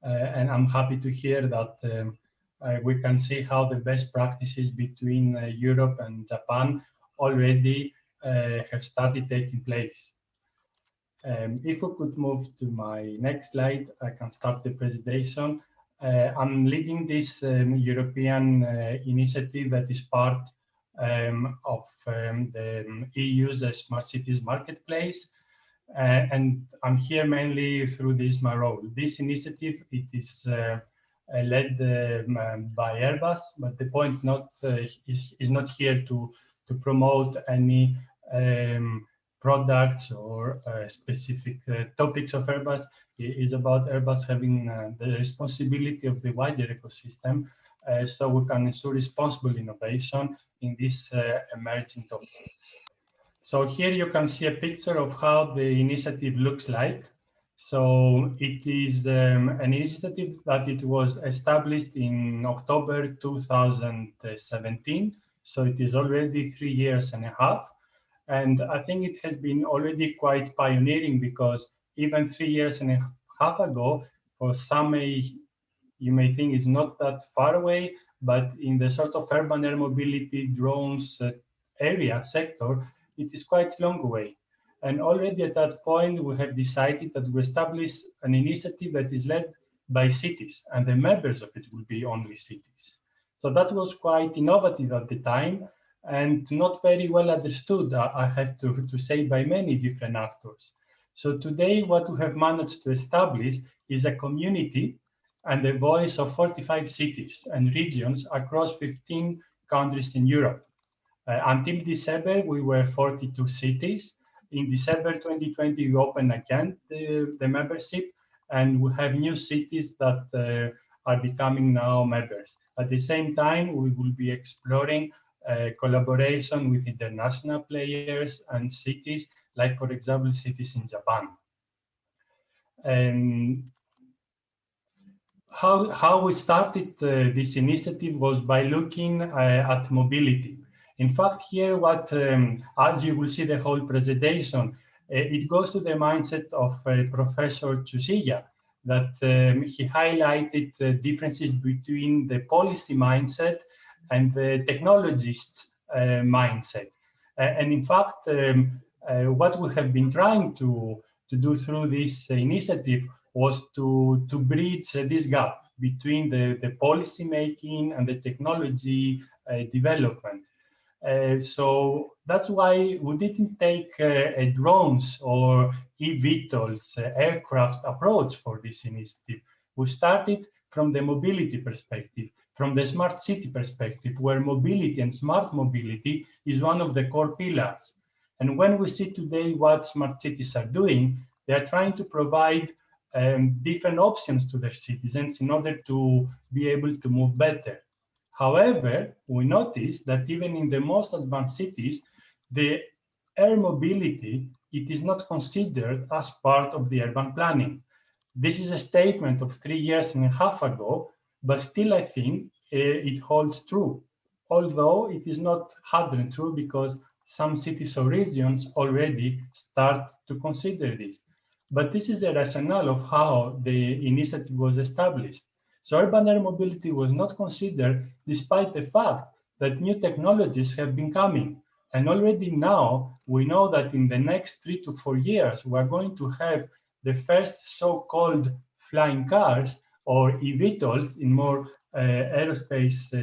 And I'm happy to hear that we can see how the best practices between Europe and Japan already have started taking place. If we could move to my next slide, I can start the presentation. I'm leading this European initiative that is part of the EU's Smart Cities Marketplace. And I'm here mainly through this my role. This initiative, it is led by Airbus, but the point is not here to promote any products or specific topics of Airbus. It is about Airbus having the responsibility of the wider ecosystem so we can ensure responsible innovation in this emerging topic. So here you can see a picture of how the initiative looks like. So it is an initiative that it was established in October 2017. So it is already 3 years and a half. And I think it has been already quite pioneering because even 3 years and a half ago, for some you may think it's not that far away, but in the sort of urban air mobility drones area sector, it is quite long away. And already at that point, we have decided that we establish an initiative that is led by cities, and the members of it will be only cities. So that was quite innovative at the time, and not very well understood, I have to say, by many different actors. So today, what we have managed to establish is a community and the voice of 45 cities and regions across 15 countries in Europe. Until December, we were 42 cities. In December 2020, we opened again the membership, and we have new cities that are becoming now members. At the same time, we will be exploring collaboration with international players and cities, like, for example, cities in Japan. How we started this initiative was by looking at mobility. In fact, here, as you will see the whole presentation, it goes to the mindset of Professor Tsuchiya, that he highlighted the differences between the policy mindset and the technologist's mindset. And in fact, what we have been trying to do through this initiative was to bridge this gap between the policy making and the technology development. So that's why we didn't take a drones or eVTOLs aircraft approach for this initiative. We started from the mobility perspective, from the smart city perspective, where mobility and smart mobility is one of the core pillars. And when we see today what smart cities are doing, they are trying to provide different options to their citizens in order to be able to move better. However, we notice that even in the most advanced cities, the air mobility, it is not considered as part of the urban planning. This is a statement of 3 years and a half ago, but still I think it holds true, although it is not 100% true because some cities or regions already start to consider this. But this is a rationale of how the initiative was established. So urban air mobility was not considered despite the fact that new technologies have been coming. And already now, we know that in the next 3 to 4 years, we're going to have the first so-called flying cars or eVTOLs in more aerospace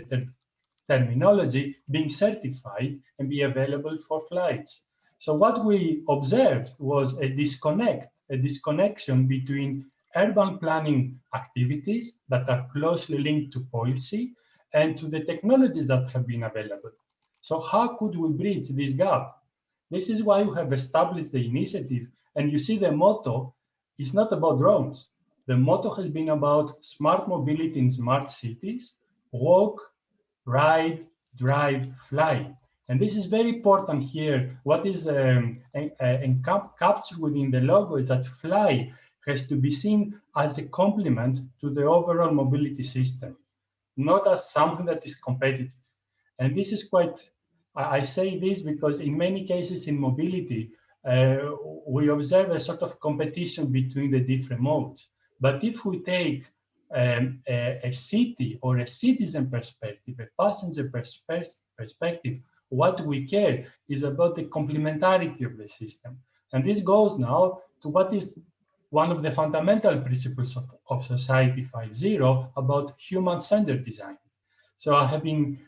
terminology, being certified and be available for flights. So what we observed was a disconnection between urban planning activities that are closely linked to policy and to the technologies that have been available. So how could we bridge this gap? This is why we have established the initiative. And you see the motto is not about drones. The motto has been about smart mobility in smart cities, walk, ride, drive, fly. And this is very important here. What is captured within the logo is that fly has to be seen as a complement to the overall mobility system, not as something that is competitive. And this is quite, I say this because in many cases in mobility, we observe a sort of competition between the different modes. But if we take a city or a citizen perspective, a passenger perspective, what we care is about the complementarity of the system. And this goes now to what is one of the fundamental principles of Society 5.0 about human-centered design. So I have been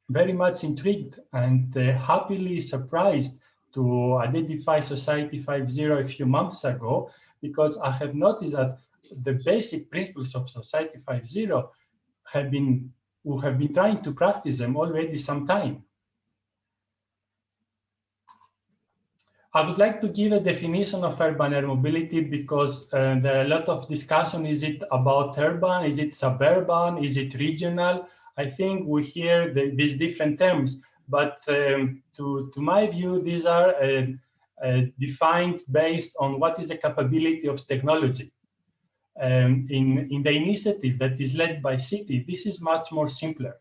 very much intrigued and happily surprised to identify Society 5.0 a few months ago, because I have noticed that the basic principles of Society 5.0 we have been trying to practice them already some time. I would like to give a definition of urban air mobility because there are a lot of discussion. Is it about urban? Is it suburban? Is it regional? I think we hear these different terms, but to my view, these are defined based on what is the capability of technology. In the initiative that is led by City, this is much more simpler.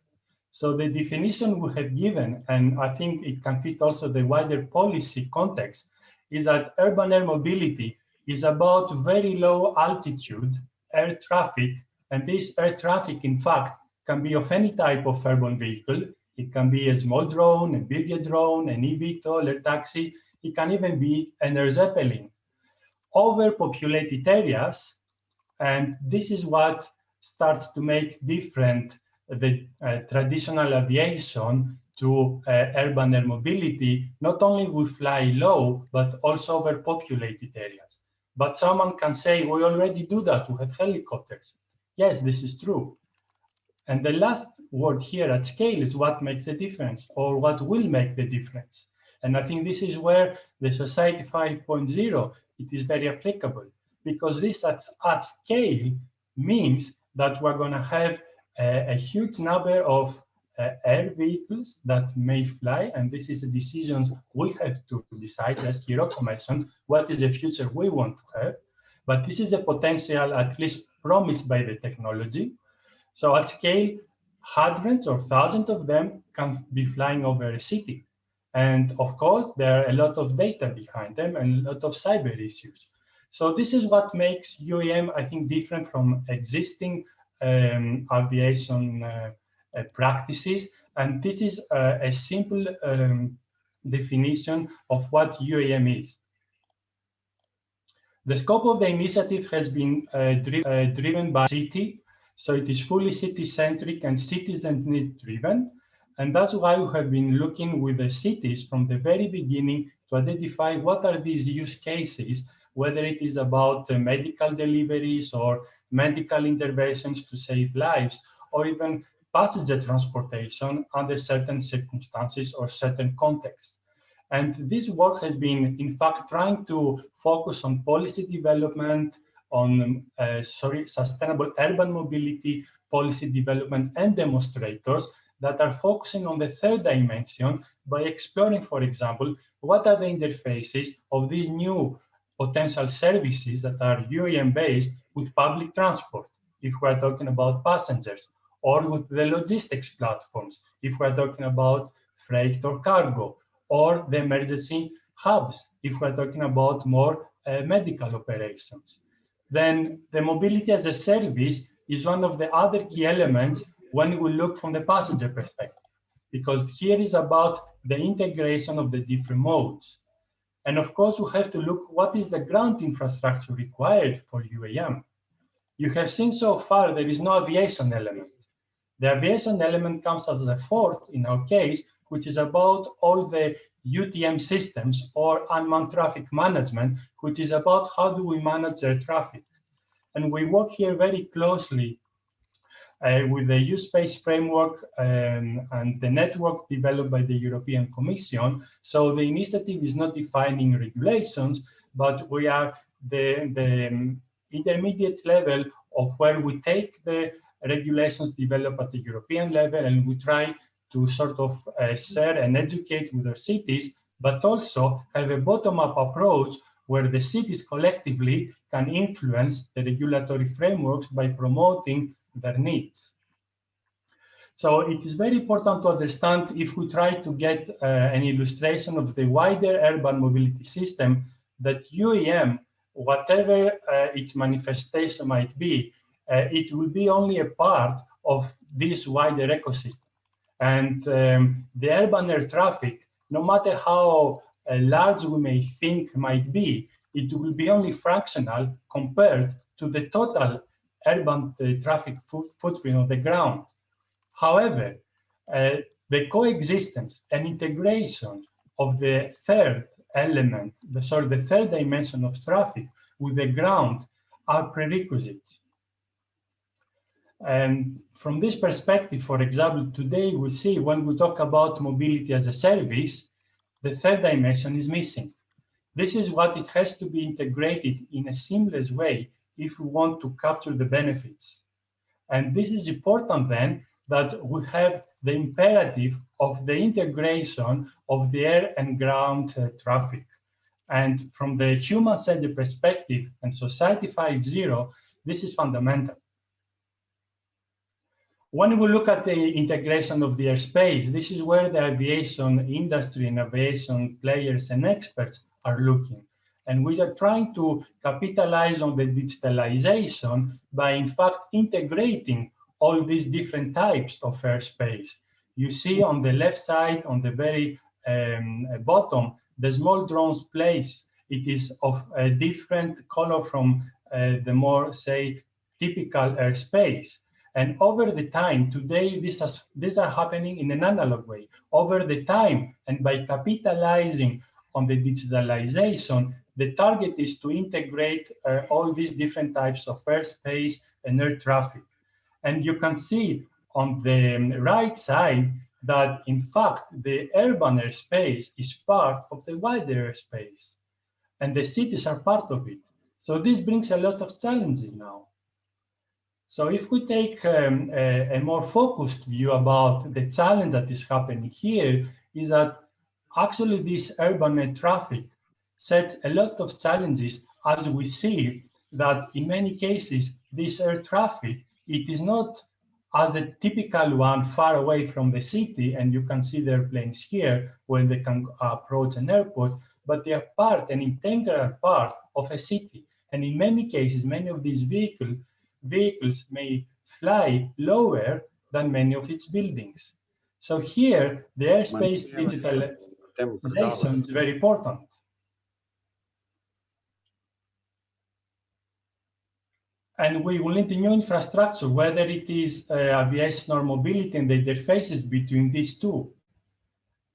So the definition we have given, and I think it can fit also the wider policy context, is that urban air mobility is about very low altitude air traffic. And this air traffic, in fact, can be of any type of urban vehicle. It can be a small drone, a bigger drone, an eVTOL, air taxi. It can even be an air zeppelin. Overpopulated areas, and this is what starts to make different the traditional aviation to urban air mobility. Not only we fly low, but also overpopulated areas. But someone can say, we already do that, we have helicopters. Yes, this is true. And the last word here at scale is what makes the difference, or what will make the difference. And I think this is where the Society 5.0, it is very applicable, because this at scale means that we're going to have a huge number of air vehicles that may fly, and this is a decision we have to decide, as Hiroko mentioned, what is the future we want to have. But this is a potential, at least promised by the technology. So at scale, hundreds or thousands of them can be flying over a city. And of course, there are a lot of data behind them and a lot of cyber issues. So this is what makes UAM, I think, different from existing aviation practices. And this is a simple definition of what UAM is. The scope of the initiative has been driven by City. So it is fully city-centric and citizen-driven. And that's why we have been looking with the cities from the very beginning to identify what are these use cases, whether it is about medical deliveries or medical interventions to save lives, or even passenger transportation under certain circumstances or certain contexts. And this work has been, in fact, trying to focus on policy development, on sustainable urban mobility, policy development, and demonstrators that are focusing on the third dimension by exploring, for example, what are the interfaces of these new potential services that are UAM-based with public transport, if we're talking about passengers, or with the logistics platforms, if we're talking about freight or cargo, or the emergency hubs, if we're talking about more medical operations. Then the mobility as a service is one of the other key elements when we look from the passenger perspective, because here is about the integration of the different modes. And of course, we have to look what is the ground infrastructure required for UAM. You have seen so far there is no aviation element. The aviation element comes as a fourth in our case, which is about all the UTM systems or unmanned traffic management, which is about how do we manage air traffic. And we work here very closely with the U-Space framework and the network developed by the European Commission. So the initiative is not defining regulations, but we are the intermediate level of where we take the regulations developed at the European level and we try to sort of share and educate with our cities, but also have a bottom-up approach where the cities collectively can influence the regulatory frameworks by promoting their needs. So it is very important to understand, if we try to get an illustration of the wider urban mobility system, that UAM, whatever its manifestation might be, it will be only a part of this wider ecosystem. And the urban air traffic, no matter how large we may think might be, it will be only fractional compared to the total urban traffic footprint on the ground. However, the coexistence and integration of the third element, the third dimension of traffic with the ground are prerequisites. And from this perspective, for example, today we see when we talk about mobility as a service, the third dimension is missing. This is what it has to be integrated in a seamless way if we want to capture the benefits. And this is important then that we have the imperative of the integration of the air and ground traffic. And from the human-centered perspective and Society 5.0, this is fundamental. When we look at the integration of the airspace, this is where the aviation industry and aviation players and experts are looking. And we are trying to capitalize on the digitalization by, in fact, integrating all these different types of airspace. You see on the left side, on the very bottom, the small drones place. It is of a different color from the more, say, typical airspace. And over the time, today, these are happening in an analog way. Over the time, and by capitalizing on the digitalization, the target is to integrate all these different types of airspace and air traffic. And you can see on the right side that, in fact, the urban airspace is part of the wider airspace, and the cities are part of it. So this brings a lot of challenges now. So if we take a more focused view about the challenge that is happening here, is that actually this urban air traffic sets a lot of challenges, as we see that in many cases, this air traffic, it is not as a typical one far away from the city, and you can see the airplanes here when they can approach an airport, but they are part, an integral part of a city. And in many cases, many of these vehicles may fly lower than many of its buildings. So here, the airspace digitalization is very important. And we will need a new infrastructure, whether it is aviation or mobility and the interfaces between these two.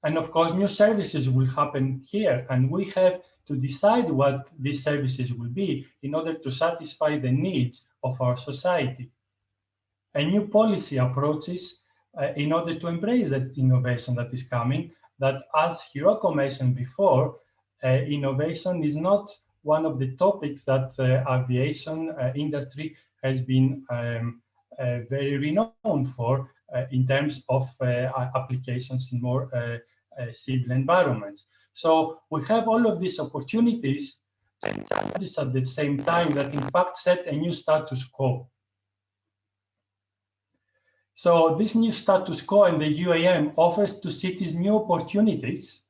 And of course, new services will happen here, and we have to decide what these services will be in order to satisfy the needs of our society. A new policy approaches in order to embrace that innovation that is coming, that, as Hiroko mentioned before, innovation is not one of the topics that the aviation industry has been very renowned for in terms of applications in more civil environments. So we have all of these opportunities and challenges at the same time that in fact set a new status quo. So this new status quo in the UAM offers to cities new opportunities,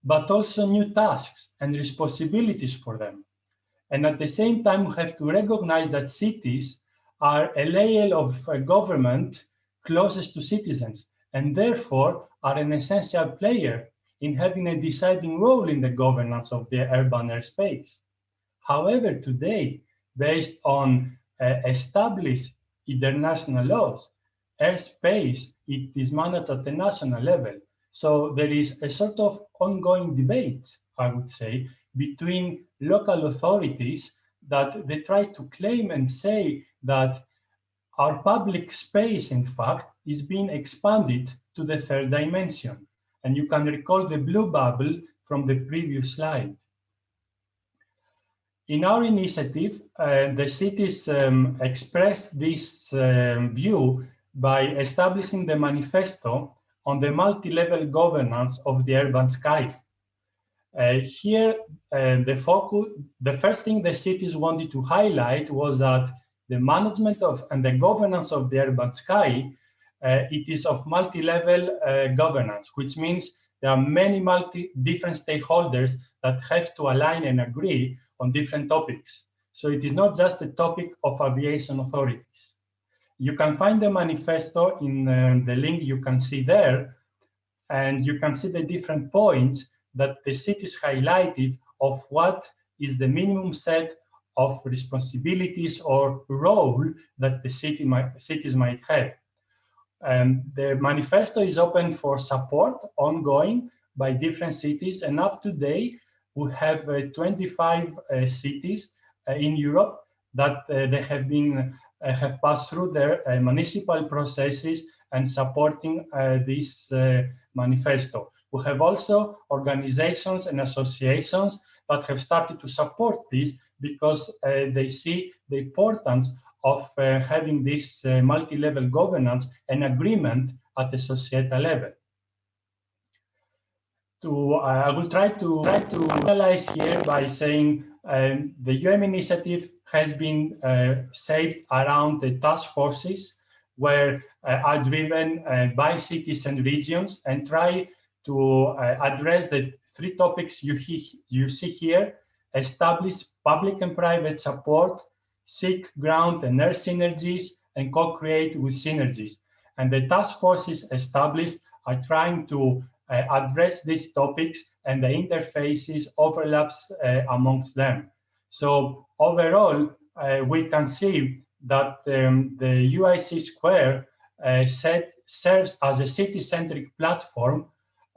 but also new tasks and responsibilities for them. And at the same time, we have to recognize that cities are a layer of government closest to citizens, and therefore are an essential player in having a deciding role in the governance of the urban airspace. However, today, based on establish international laws. Airspace, it is managed at the national level. So there is a sort of ongoing debate, I would say, between local authorities that they try to claim and say that our public space, in fact, is being expanded to the third dimension. And you can recall the blue bubble from the previous slide. In our initiative, the cities expressed this view by establishing the manifesto on the multi-level governance of the urban sky. Here, the first thing the cities wanted to highlight was that the management of and the governance of the urban sky, it is of multi-level governance, which means there are many different stakeholders that have to align and agree on different topics. So it is not just a topic of aviation authorities. You can find the manifesto in the link you can see there, and you can see the different points that the cities highlighted of what is the minimum set of responsibilities or role that the cities might have. The manifesto is open for support ongoing by different cities, and up to date we have 25 cities in Europe that they have passed through their municipal processes and supporting this manifesto. We have also organizations and associations that have started to support this because they see the importance of having this multi-level governance and agreement at the societal level. I will try to analyze here by saying the UM initiative has been shaped around the task forces where are driven by cities and regions and try to address the three topics you see here: establish public and private support, seek ground and air synergies, and co-create with synergies. And the task forces established are trying to address these topics and the interfaces, overlaps amongst them. So overall, we can see that the UIC Square serves as a city-centric platform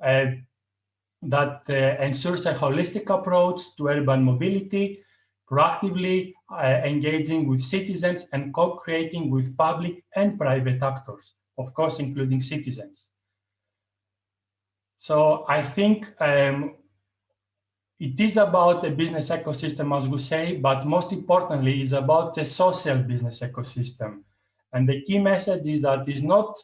that ensures a holistic approach to urban mobility, proactively engaging with citizens and co-creating with public and private actors, of course, including citizens. So I think it is about a business ecosystem, as we say, but most importantly, is about the social business ecosystem. And the key message is that it's not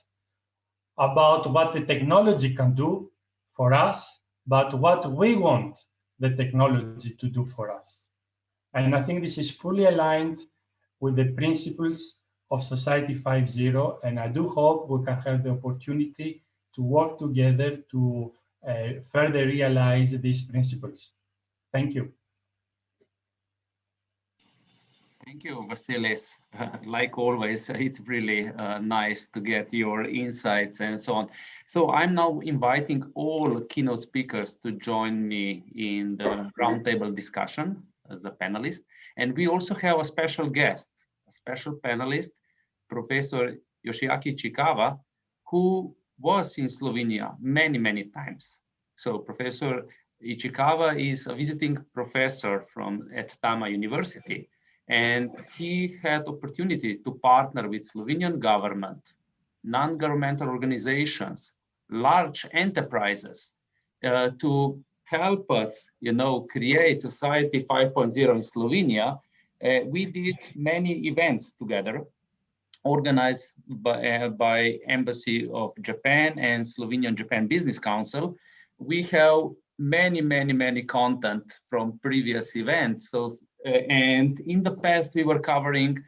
about what the technology can do for us, but what we want the technology to do for us. And I think this is fully aligned with the principles of Society 5.0, and I do hope we can have the opportunity to work together to further realize these principles. Thank you. Thank you, Vasilis. Like always, it's really nice to get your insights and so on. So I'm now inviting all keynote speakers to join me in the roundtable discussion as a panelist. And we also have a special guest, a special panelist, Professor Yoshiaki Ichikawa, who was in Slovenia many, many times. So Professor Ichikawa is a visiting professor at Tama University, and he had opportunity to partner with Slovenian government, non-governmental organizations, large enterprises to help us, create Society 5.0 in Slovenia. We did many events together, organized by Embassy of Japan and Slovenian-Japan Business Council. We have many content from previous events. So, and in the past, we were covering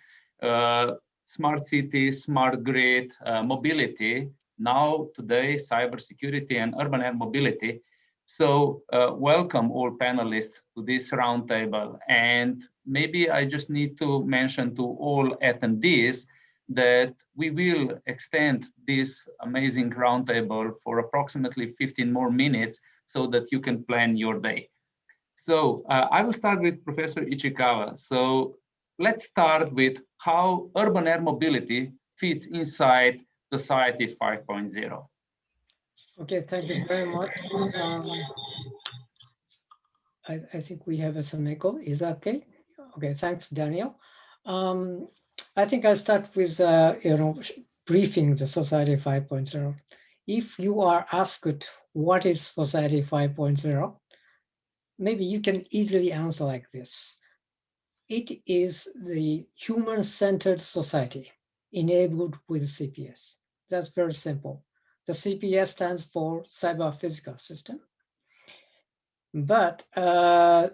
smart cities, smart grid, mobility. Now, today, cybersecurity and urban air mobility. So welcome all panelists to this roundtable. And maybe I just need to mention to all attendees that we will extend this amazing roundtable for approximately 15 more minutes so that you can plan your day. So I will start with Professor Ichikawa. So let's start with how urban air mobility fits inside Society 5.0. Okay, thank you very much. I think we have some echo. Is that okay? Okay, thanks, Daniel. I think I'll start with briefing the Society 5.0. If you are asked what is Society 5.0, maybe you can easily answer like this. It is the human-centered society enabled with CPS. That's very simple. The CPS stands for cyber physical system. But the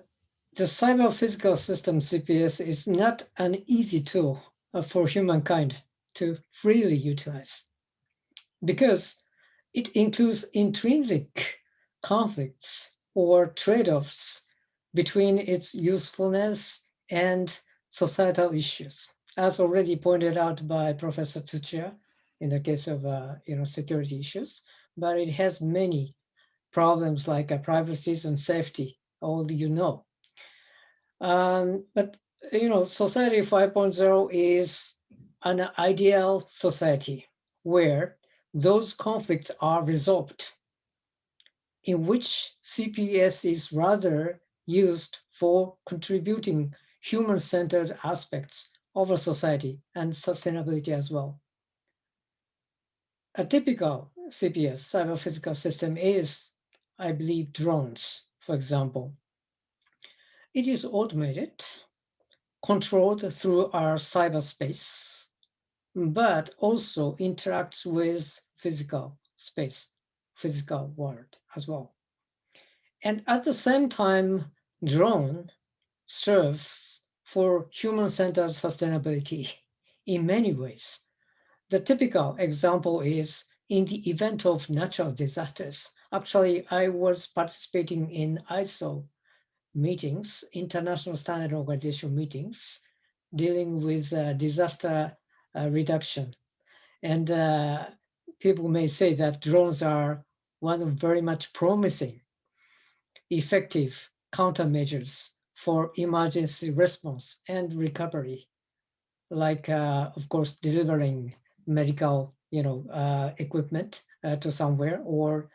cyber physical system CPS is not an easy tool for humankind to freely utilize, because it includes intrinsic conflicts or trade-offs between its usefulness and societal issues, as already pointed out by Professor Tsuchiya in the case of security issues. But it has many problems like privacy and safety, all you know. But Society 5.0 is an ideal society where those conflicts are resolved, in which CPS is rather used for contributing human-centered aspects of a society and sustainability as well. A typical CPS, cyber physical system, is, I believe, drones, for example. It is automated, controlled through our cyberspace, but also interacts with physical space, physical world as well. And at the same time, drone serves for human-centered sustainability in many ways. The typical example is in the event of natural disasters. Actually, I was participating in ISO meetings, International Standard Organization meetings, dealing with disaster reduction. And people may say that drones are one of very much promising, effective countermeasures for emergency response and recovery, like, of course, delivering medical, equipment to somewhere, or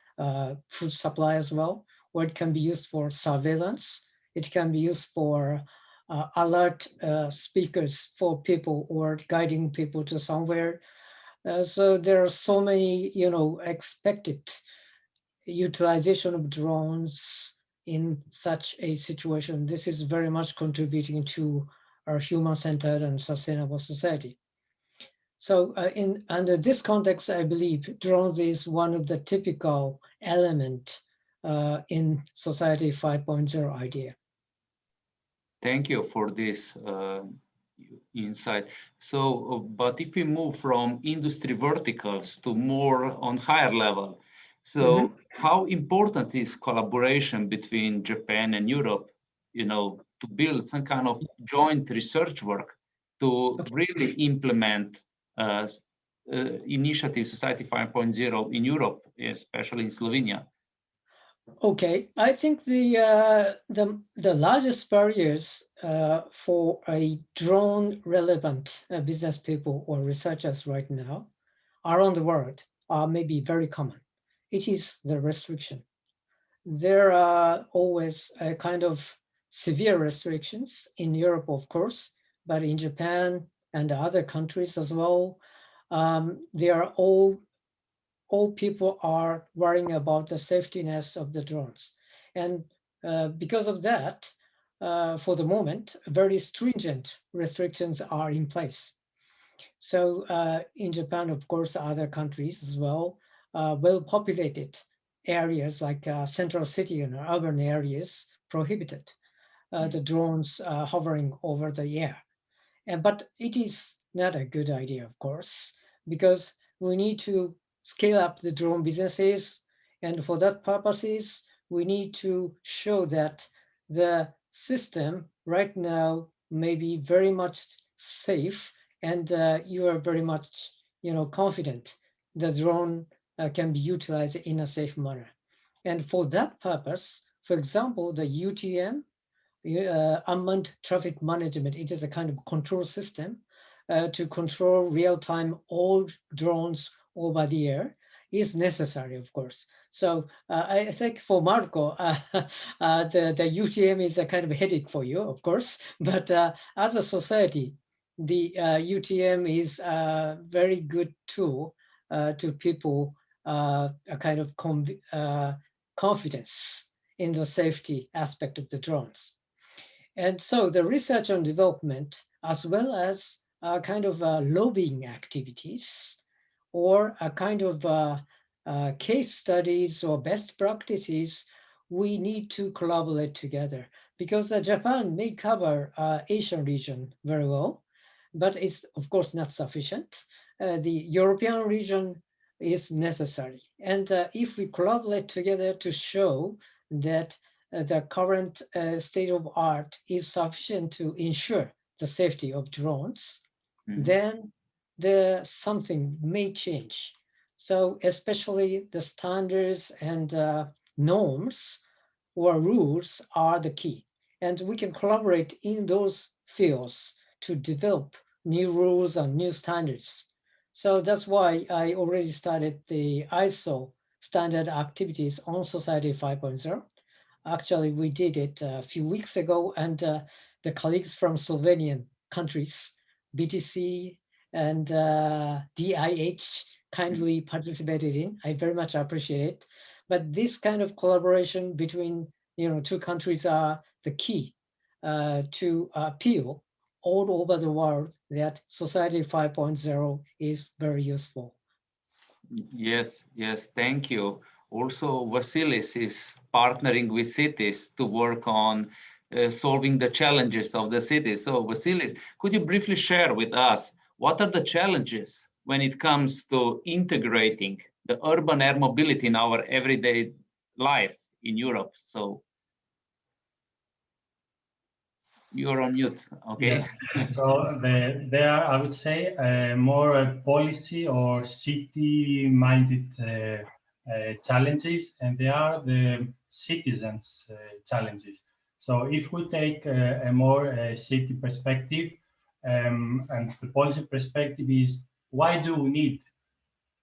food supply as well, or it can be used for surveillance. It can be used for alert speakers for people or guiding people to somewhere. So there are so many, expected utilization of drones in such a situation. This is very much contributing to our human-centered and sustainable society. So under this context, I believe drones is one of the typical element in Society 5.0 idea. Thank you for this insight. So, but if we move from industry verticals to more on higher level, so how important is collaboration between Japan and Europe, to build some kind of joint research work to really implement initiative Society 5.0 in Europe, especially in Slovenia? Okay, I think the largest barriers for a drone relevant business people or researchers right now around the world are maybe very common. It is the restriction. There are always a kind of severe restrictions in Europe, of course, but in Japan and other countries as well. They are all people are worrying about the safetiness of the drones. And because of that, for the moment, very stringent restrictions are in place. So in Japan, of course, other countries as well, well-populated areas like central city and urban areas prohibited the drones hovering over the air. But it is not a good idea, of course, because we need to scale up the drone businesses. And for that purposes, we need to show that the system right now may be very much safe, and you are very much, confident the drone can be utilized in a safe manner. And for that purpose, for example, the UTM unmanned traffic management. It is a kind of control system to control real-time all drones over the air is necessary, of course. So I think for Marco, the UTM is a kind of headache for you, of course. But as a society, the UTM is a very good tool to people, a kind of confidence in the safety aspect of the drones. And so the research and development, as well as kind of lobbying activities, or a kind of case studies or best practices, we need to collaborate together, because Japan may cover Asian region very well, but it's of course not sufficient. The European region is necessary. And if we collaborate together to show that the current state of art is sufficient to ensure the safety of drones, then something may change. So especially the standards and norms or rules are the key. And we can collaborate in those fields to develop new rules and new standards. So that's why I already started the ISO standard activities on Society 5.0. Actually, we did it a few weeks ago, and the colleagues from Slovenian countries, BTC and DIH, kindly participated in. I very much appreciate it. But this kind of collaboration between two countries are the key to appeal all over the world that Society 5.0 is very useful. Yes, thank you. Also, Vasilis is partnering with cities to work on solving the challenges of the cities. So Vasilis, could you briefly share with us what are the challenges when it comes to integrating the urban air mobility in our everyday life in Europe? So you're on mute, okay? Yes. So there are, I would say, more policy or city-minded challenges, and they are the citizens' challenges. So if we take a more city perspective, and the policy perspective is, why do we need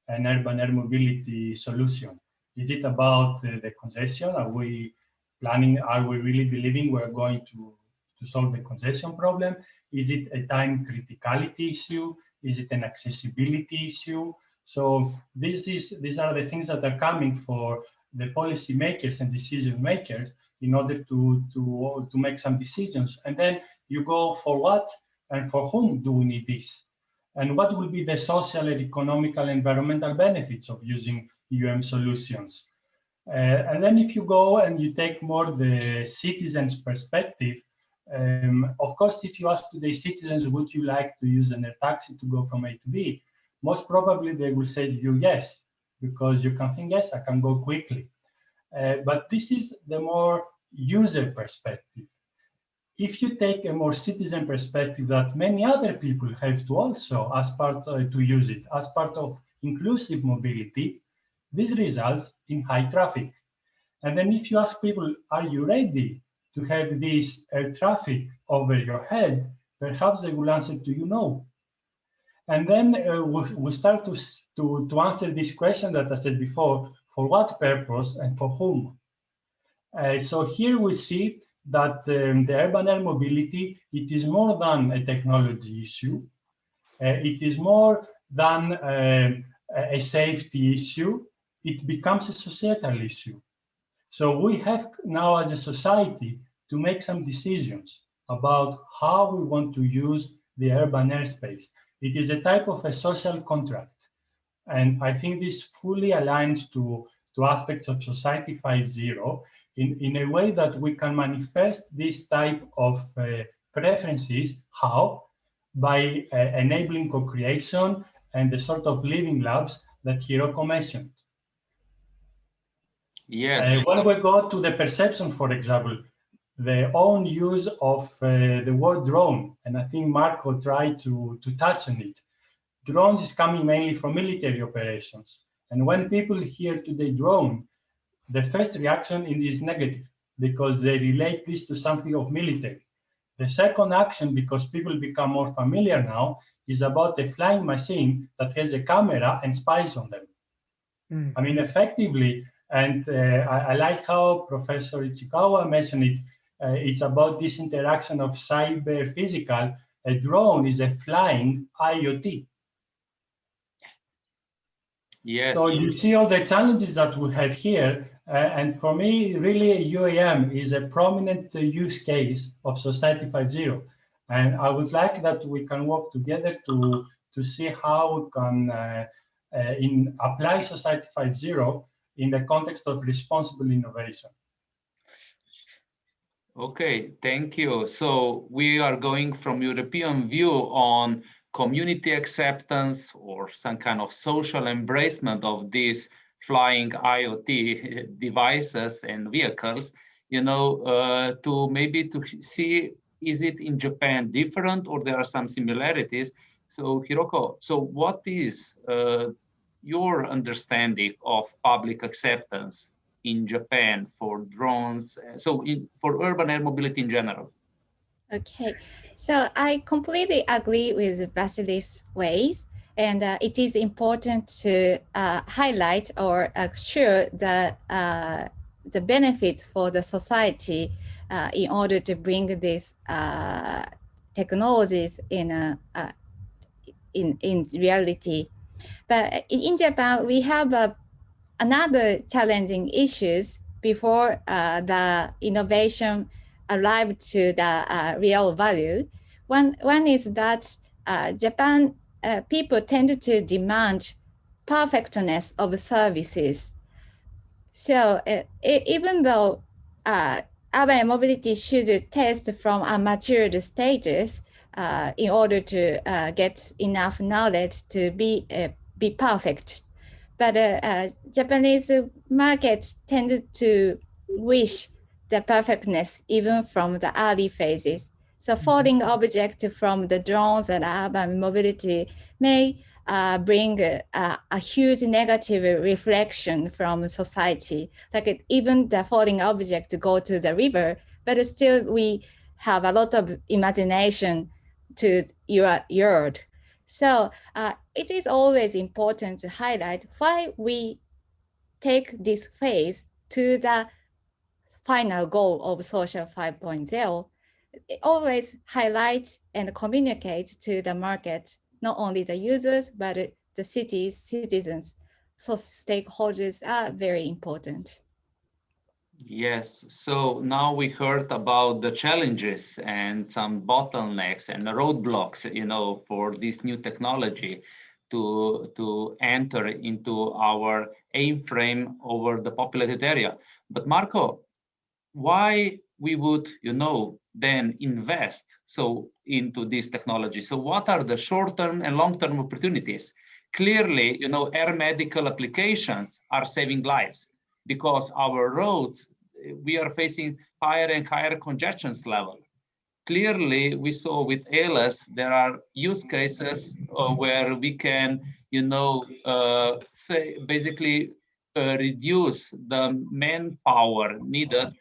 an urban air mobility solution? Is it about the congestion? Are we really believing we're going to solve the congestion problem? Is it a time criticality issue? Is it an accessibility issue? So these are the things that are coming for the policy makers and decision makers in order to make some decisions. And then you go, for what and for whom do we need this? And what will be the social and economical environmental benefits of using UM solutions? And then if you go and you take more the citizens' perspective, of course, if you ask today citizens, would you like to use an air taxi to go from A to B? Most probably they will say to you, yes, because you can think, yes, I can go quickly. But this is the more user perspective. If you take a more citizen perspective that many other people have to also, as part to use it, as part of inclusive mobility, this results in high traffic. And then if you ask people, are you ready to have this air traffic over your head? Perhaps they will answer to you, no. And then we start to answer this question that I said before, for what purpose and for whom? So here we see that the urban air mobility, it is more than a technology issue. It is more than a safety issue. It becomes a societal issue. So we have now as a society to make some decisions about how we want to use the urban airspace. It is a type of a social contract. And I think this fully aligns to aspects of Society 5.0 in a way that we can manifest this type of preferences. How? By enabling co-creation and the sort of living labs that Hiroko mentioned. Yes. When we go to the perception, for example, the own use of the word drone, and I think Marco tried to touch on it. Drones is coming mainly from military operations. And when people hear today drone, the first reaction is negative. because they relate this to something of military. The second action, because people become more familiar now, is about a flying machine that has a camera and spies on them. I mean, effectively, and I like how Professor Ichikawa mentioned it, it's about this interaction of cyber physical. A drone is a flying IoT. Yes. So you see all the challenges that we have here. And for me, really, UAM is a prominent use case of Society 5.0. And I would like that we can work together to see how we can apply Society 5.0 in the context of responsible innovation. Okay, thank you. So we are going from European view on community acceptance or some kind of social embracement of these flying IoT devices and vehicles, you know, to maybe to see, is it in Japan different or there are some similarities? So Hiroko, so what is your understanding of public acceptance in Japan for drones, so for urban air mobility in general? Okay, so I completely agree with Vasilis' ways, and it is important to highlight or assure the benefits for the society in order to bring these technologies in reality. But in Japan, we have another challenging issues before the innovation arrived to the real value. One is that Japan people tend to demand perfectness of services. So even though urban mobility should test from a matured status in order to get enough knowledge to be perfect, but Japanese markets tend to wish the perfectness even from the early phases. So falling object from the drones and urban mobility may bring a huge negative reflection from society. Like even the falling object go to the river, but still we have a lot of imagination to your yard. So it is always important to highlight why we take this phase to the final goal of Social 5.0. It always highlight and communicate to the market, not only the users, but the cities, citizens. So stakeholders are very important. Yes, so now we heard about the challenges and some bottlenecks and the roadblocks, you know, for this new technology to enter into our A-frame over the populated area. But Marco, why we would, you know, then invest so into this technology? So what are the short-term and long-term opportunities? Clearly, you know, air medical applications are saving lives because our roads, we are facing higher and higher congestions level. Clearly, we saw with ALS, there are use cases where we can, you know, say basically reduce the manpower needed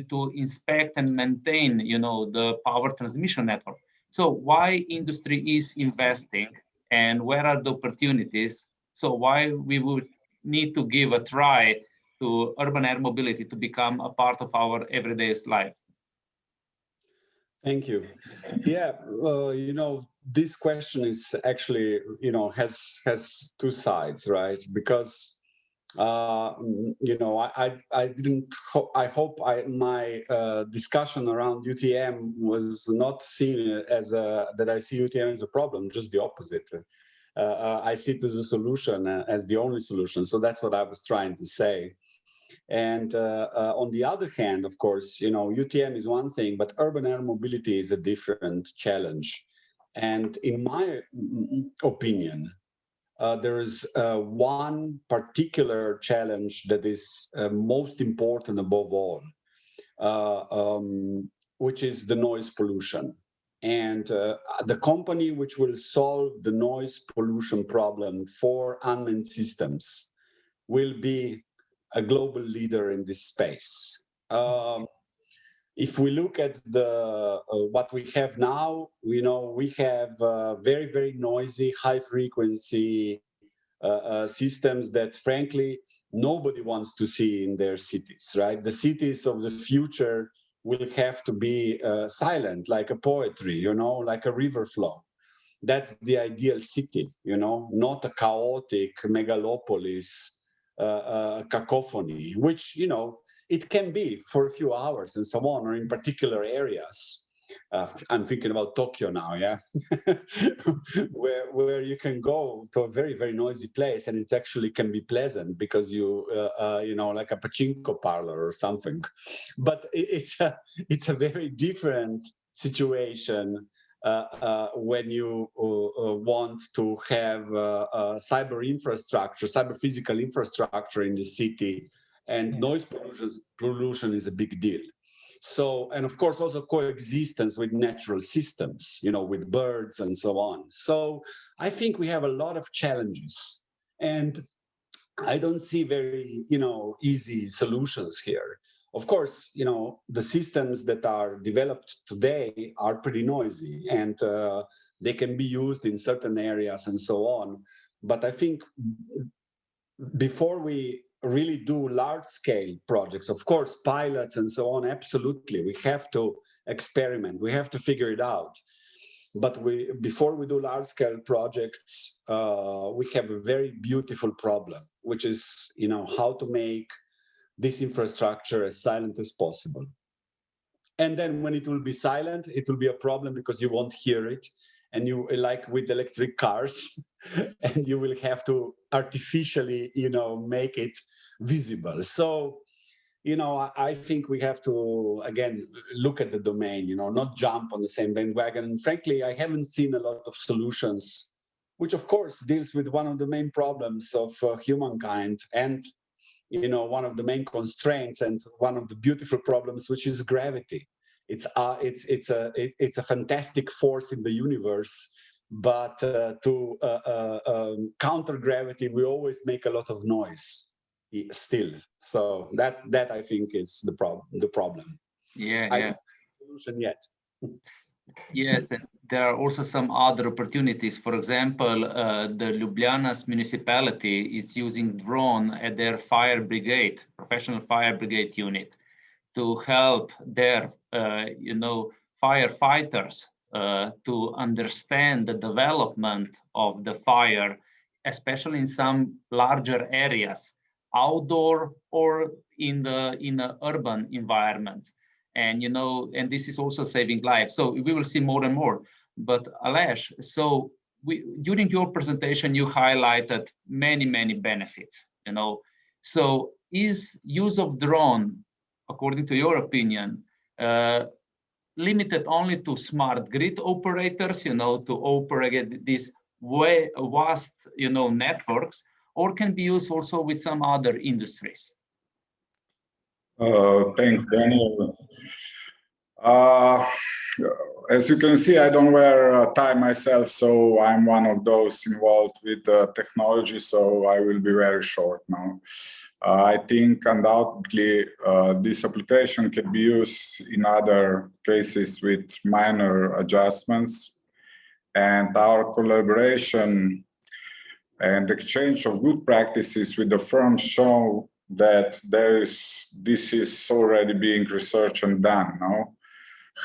to inspect and maintain, you know, the power transmission network. So why industry is investing and where are the opportunities? So why we would need to give a try to urban air mobility to become a part of our everyday life? Thank you. Yeah, you know, this question is actually, you know, has two sides, right? Because you know, I hope my discussion around UTM was not seen as that I see UTM as a problem, just the opposite. I see it as a solution, as the only solution. So that's what I was trying to say. And on the other hand, of course, you know, UTM is one thing, but urban air mobility is a different challenge. And in my opinion, there is one particular challenge that is most important above all, which is the noise pollution. And the company which will solve the noise pollution problem for unmanned systems will be a global leader in this space. if we look at the what we have now, we have very, very noisy, high frequency systems that frankly nobody wants to see in their cities, right? The cities of the future will have to be silent, like a poetry, like a river flow. That's the ideal city, not a chaotic megalopolis cacophony, which it can be for a few hours and so on, or in particular areas. I'm thinking about Tokyo now, yeah, where you can go to a very, very noisy place and it actually can be pleasant because like a pachinko parlor or something. But it's a very different situation when you want to have cyber infrastructure, cyber physical infrastructure in the city, and noise pollution is a big deal. So, and of course, also coexistence with natural systems, with birds and so on. So I think we have a lot of challenges, and I don't see very, easy solutions here. Of course, the systems that are developed today are pretty noisy, and they can be used in certain areas and so on. But I think before we really do large-scale projects, of course, pilots and so on, absolutely, we have to experiment, we have to figure it out. But before we do large-scale projects, we have a very beautiful problem, which is, how to make this infrastructure as silent as possible. And then when it will be silent, it will be a problem because you won't hear it. And you, like with electric cars, and you will have to artificially, make it visible. So, I think we have to, again, look at the domain, not jump on the same bandwagon. And frankly, I haven't seen a lot of solutions, which of course deals with one of the main problems of humankind, and one of the main constraints and one of the beautiful problems, which is gravity. It's a fantastic force in the universe, but to counter gravity, we always make a lot of noise still. So that I think is the problem. Yeah, I yeah. don't have a solution yet. Yes, and there are also some other opportunities. For example, the Ljubljanas municipality is using drone at their fire brigade, professional fire brigade unit, to help their, firefighters to understand the development of the fire, especially in some larger areas, outdoor or in the urban environment. And and this is also saving lives. So we will see more and more. But Aleš, so during your presentation, you highlighted many benefits. So is use of drone, according to your opinion, limited only to smart grid operators, to operate these vast, networks, or can be used also with some other industries? Thanks, Daniel. As you can see, I don't wear a tie myself, so I'm one of those involved with technology, so I will be very short now. I think undoubtedly this application can be used in other cases with minor adjustments, and our collaboration and exchange of good practices with the firms show that this is already being researched and done now.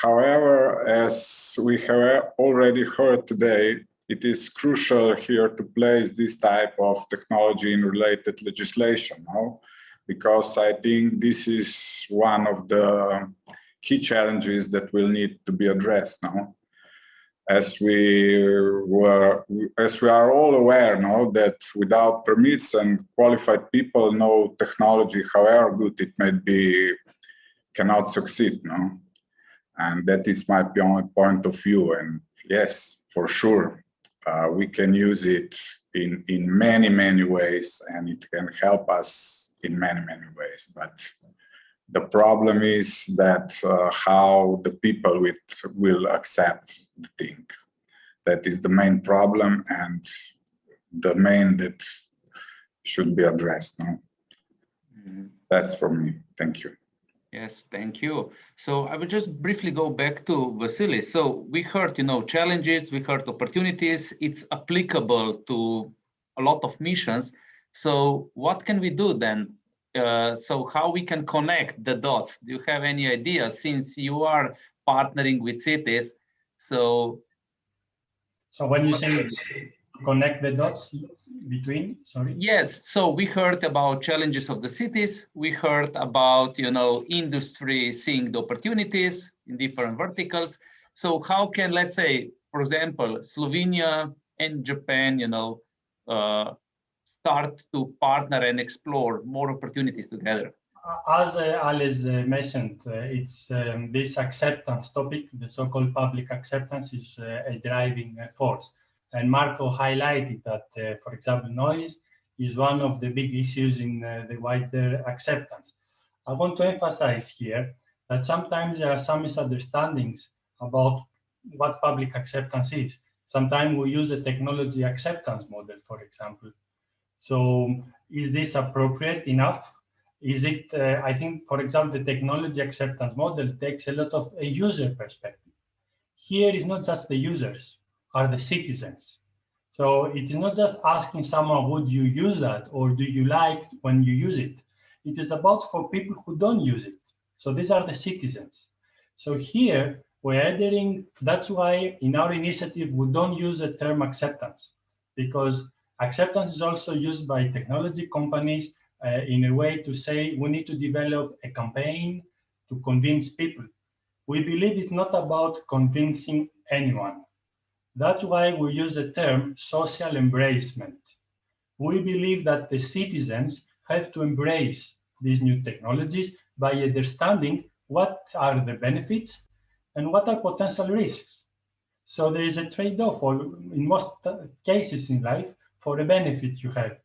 However, as we have already heard today, it is crucial here to place this type of technology in related legislation now, because I think this is one of the key challenges that will need to be addressed now. As we are all aware now that without permits and qualified people, no technology, however good it may be, cannot succeed now. And that is my point of view. And yes, for sure, we can use it in many ways, and it can help us in many ways. But the problem is that how the people will accept the thing. That is the main problem, and the main that should be addressed now. That's for me. Thank you. Yes, thank you. So I will just briefly go back to Vasilis. So we heard, challenges, we heard opportunities. It's applicable to a lot of missions. So what can we do then? So how we can connect the dots? Do you have any idea since you are partnering with cities? So when you say connect the dots between, sorry? Yes, so we heard about challenges of the cities. We heard about, industry seeing the opportunities in different verticals. So how can, let's say, for example, Slovenia and Japan, start to partner and explore more opportunities together? As Ales mentioned, it's this acceptance topic, the so-called public acceptance, is a driving force. And Marco highlighted that, for example, noise is one of the big issues in the wider acceptance. I want to emphasize here that sometimes there are some misunderstandings about what public acceptance is. Sometimes we use a technology acceptance model, for example. So is this appropriate enough? Is it, I think, for example, the technology acceptance model takes a lot of a user perspective. Here is not just the users, are the citizens. So it is not just asking someone, would you use that or do you like when you use it? It is about for people who don't use it. So these are the citizens. So here we're adding, that's why in our initiative, we don't use the term acceptance, because acceptance is also used by technology companies in a way to say we need to develop a campaign to convince people. We believe it's not about convincing anyone. That's why we use the term social embracement. We believe that the citizens have to embrace these new technologies by understanding what are the benefits and what are potential risks. So there is a trade-off in most cases in life for the benefit you have.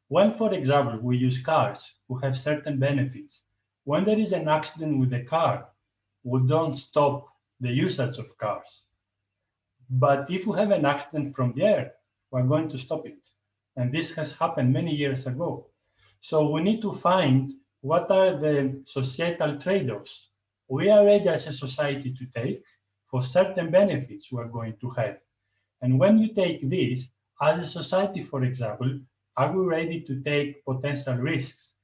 When, for example, we use cars, we have certain benefits. When there is an accident with a car, we don't stop the usage of cars. But if we have an accident from the air, we're going to stop it. And this has happened many years ago. So we need to find what are the societal trade-offs we are ready as a society to take for certain benefits we are going to have. And when you take this, as a society, for example, are we ready to take potential risks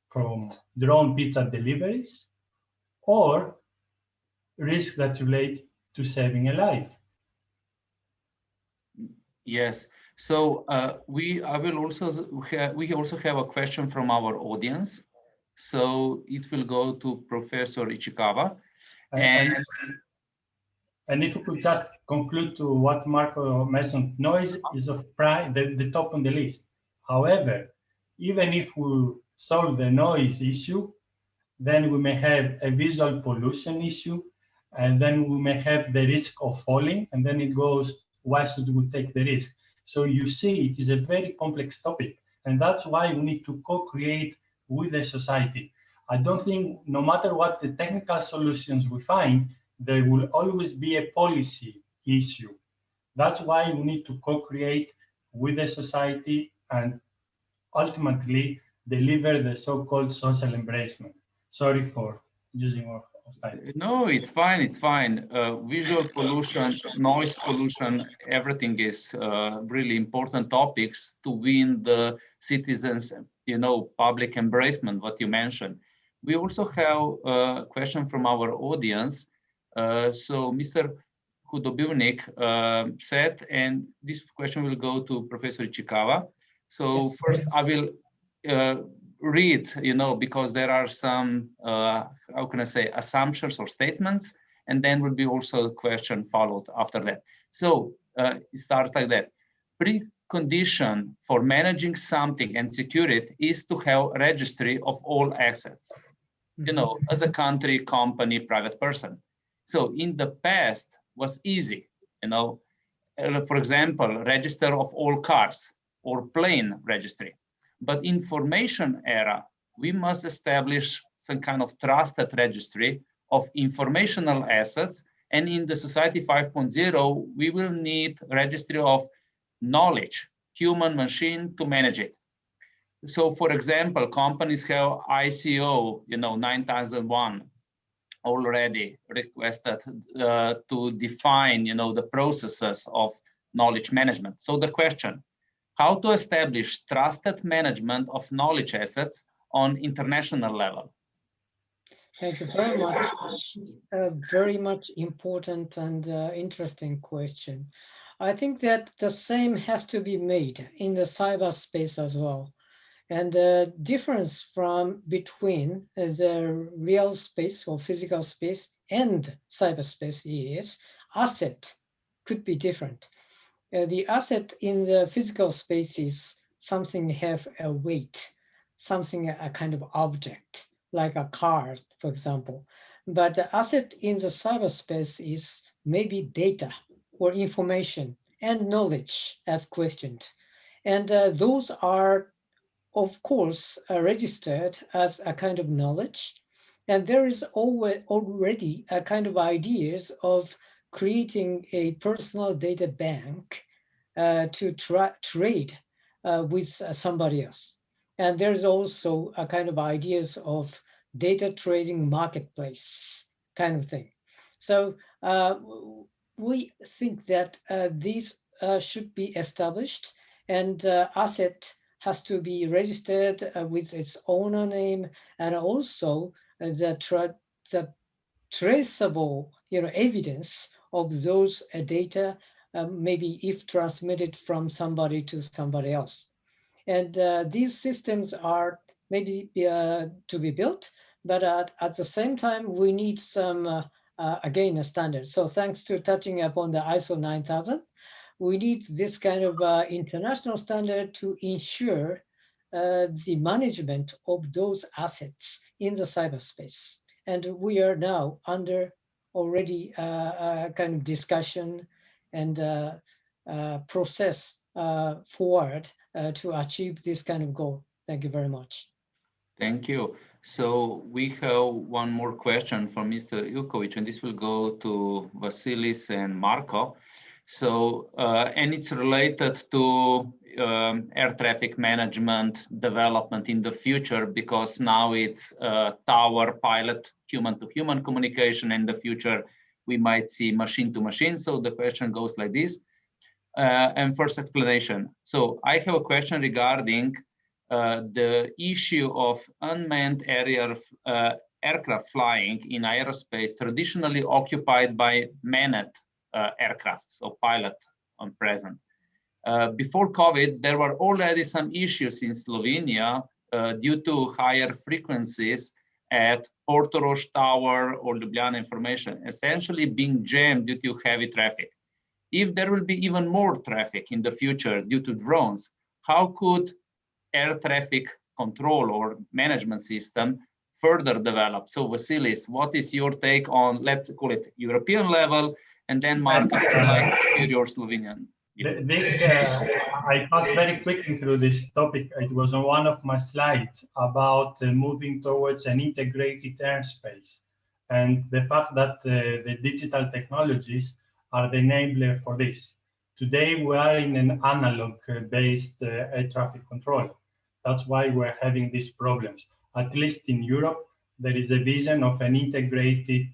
from drone pizza deliveries or risks that relate to saving a life? Yes. So we also have a question from our audience. So it will go to Professor Ichikawa. And if we could just conclude to what Marco mentioned, noise is of the top on the list. However, even if we solve the noise issue, then we may have a visual pollution issue, and then we may have the risk of falling, and then it goes, why should we take the risk? So you see, it is a very complex topic, and that's why we need to co-create with the society. I don't think, no matter what the technical solutions we find, there will always be a policy issue. That's why we need to co-create with the society and ultimately deliver the so-called social embracement. Sorry for using more of time. No, it's fine. It's fine. Visual pollution, noise pollution, everything is really important topics to win the citizens, public embracement, what you mentioned. We also have a question from our audience. So Mr. Hudobivnik said, and this question will go to Professor Ichikawa. So yes, first I will read, because there are some, how can I say, assumptions or statements, and then will be also a question followed after that. So it starts like that. Precondition for managing something and secure it is to have a registry of all assets, as a country, company, private person. So in the past was easy, for example, register of all cars or plane registry. But information era, we must establish some kind of trusted registry of informational assets. And in the Society 5.0, we will need registry of knowledge, human machine to manage it. So for example, companies have ICO, 9001 already requested to define, the processes of knowledge management. So the question, how to establish trusted management of knowledge assets on international level? Thank you very much. A very much important and interesting question. I think that the same has to be made in the cyberspace as well. And the difference between the real space or physical space and cyberspace is asset could be different. The asset in the physical space is something have a weight, something a kind of object, like a car, for example. But the asset in the cyberspace is maybe data or information and knowledge as questioned. And those are, of course, registered as a kind of knowledge. And there is already a kind of ideas of creating a personal data bank to trade with somebody else. And there's also a kind of ideas of data trading marketplace kind of thing. So we think that these should be established, and asset has to be registered with its owner name, and also the traceable evidence of those data, maybe if transmitted from somebody to somebody else. And these systems are maybe to be built, but at the same time, we need some, again, a standard. So thanks to touching upon the ISO 9000, we need this kind of international standard to ensure the management of those assets in the cyberspace. And we are now under already a kind of discussion and process forward to achieve this kind of goal. Thank you very much. Thank you. So we have one more question from Mr. Ilkovic, and this will go to Vasilis and Marco. So, and it's related to air traffic management development in the future, because now it's tower pilot human-to-human communication. In the future, we might see machine-to-machine. So the question goes like this. And first explanation. So I have a question regarding the issue of unmanned aircraft flying in aerospace, traditionally occupied by manned aircraft, so pilot on present. Before COVID, there were already some issues in Slovenia due to higher frequencies at Portorož Tower or Ljubljana Information, essentially being jammed due to heavy traffic. If there will be even more traffic in the future due to drones, how could air traffic control or management system further develop? So Vasilis, what is your take on, let's call it European level, and then Marco, I'd like to hear your Slovenian. I passed very quickly through this topic. It was on one of my slides about moving towards an integrated airspace, and the fact that the digital technologies are the enabler for this. Today, we are in an analog-based air traffic control. That's why we're having these problems. At least in Europe, there is a vision of an integrated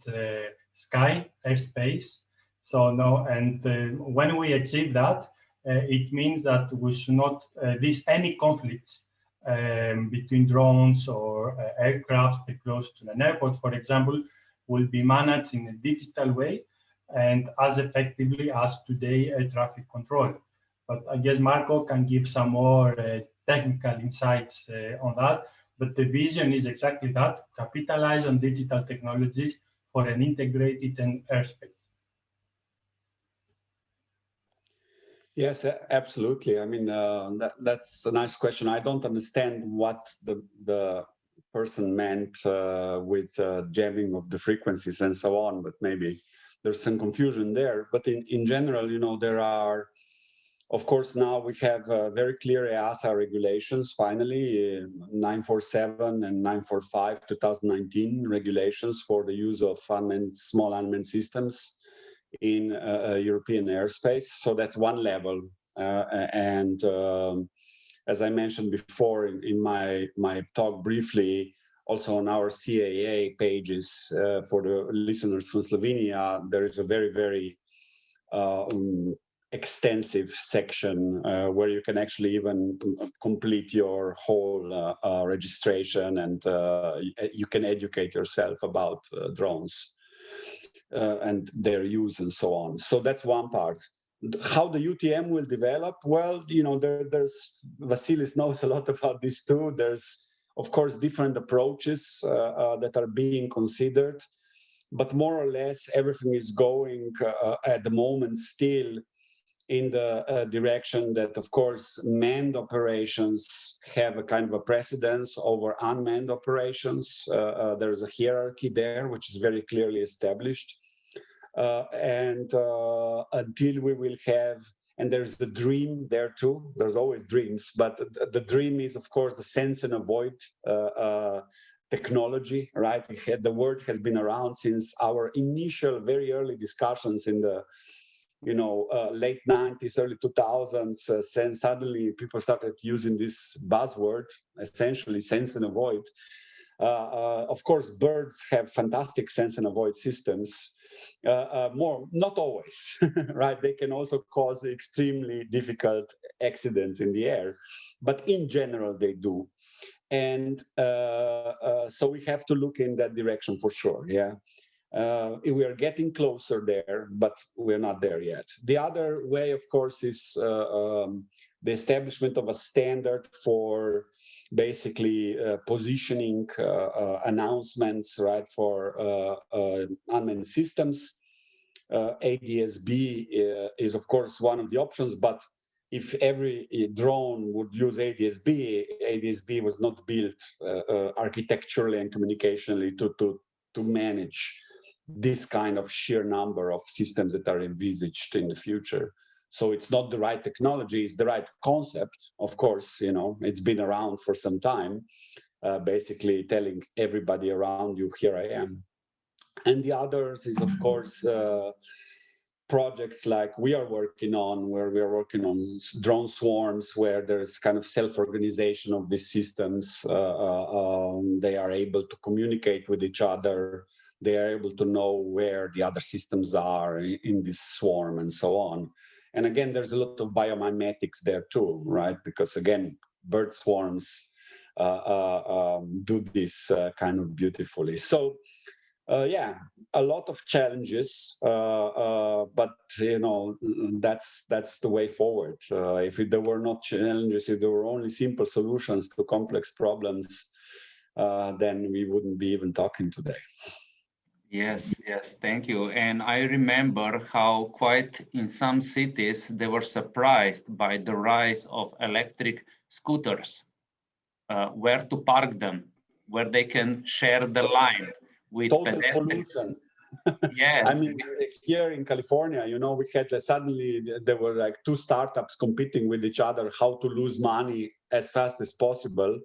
sky airspace. So no, and when we achieve that, it means that we should not any conflicts between drones or aircraft close to an airport, for example, will be managed in a digital way and as effectively as today air traffic control. But I guess Marco can give some more technical insights on that. But the vision is exactly that: capitalize on digital technologies for an integrated airspace. Yes, absolutely. I mean, that's a nice question. I don't understand what the person meant with jamming of the frequencies and so on, but maybe there's some confusion there. But in general, you know, there are, of course, now we have very clear EASA regulations, finally, 947 and 945 2019 regulations for the use of small unmanned systems in European airspace. So that's one level. And as I mentioned before in my talk briefly, also on our CAA pages for the listeners from Slovenia, there is a very, very extensive section where you can actually even complete your whole registration, and you can educate yourself about drones and their use and so on. So that's one part. How the UTM will develop? Well, you know, there's Vasilis knows a lot about this too. There's, of course, different approaches that are being considered, but more or less everything is going at the moment still in the direction that, of course, manned operations have a kind of a precedence over unmanned operations. There's a hierarchy there, which is very clearly established. And until we will have, and there's the dream there too, there's always dreams, but the dream is, of course, the sense and avoid technology, right? The word has been around since our initial, very early discussions in the late 90s, early 2000s, then suddenly people started using this buzzword, essentially sense and avoid. Of course, birds have fantastic sense and avoid systems. Not always, right? They can also cause extremely difficult accidents in the air, but in general, they do. And so we have to look in that direction for sure, yeah. We are getting closer there, but we're not there yet. The other way, of course, is the establishment of a standard for basically positioning announcements, right, for unmanned systems. ADS-B is, of course, one of the options, but if every drone would use ADS-B, ADS-B was not built architecturally and communicationally to manage this kind of sheer number of systems that are envisaged in the future. So it's not the right technology, it's the right concept. Of course, you know, it's been around for some time, basically telling everybody around you, here I am. And the others is, of course, projects like we are working on, where we are working on drone swarms, where there's kind of self-organization of these systems. They are able to communicate with each other. They are able to know where the other systems are in this swarm and so on. And again, there's a lot of biomimetics there too, right? Because again, bird swarms do this kind of beautifully. So yeah, a lot of challenges, but you know, that's the way forward. If there were not challenges, if there were only simple solutions to complex problems, then we wouldn't be even talking today. Yes, thank you. And I remember how quite in some cities, they were surprised by the rise of electric scooters, where to park them, where they can share the line with pedestrians. Pollution. Yes. I mean, here in California, you know, we had suddenly there were like two startups competing with each other, how to lose money as fast as possible.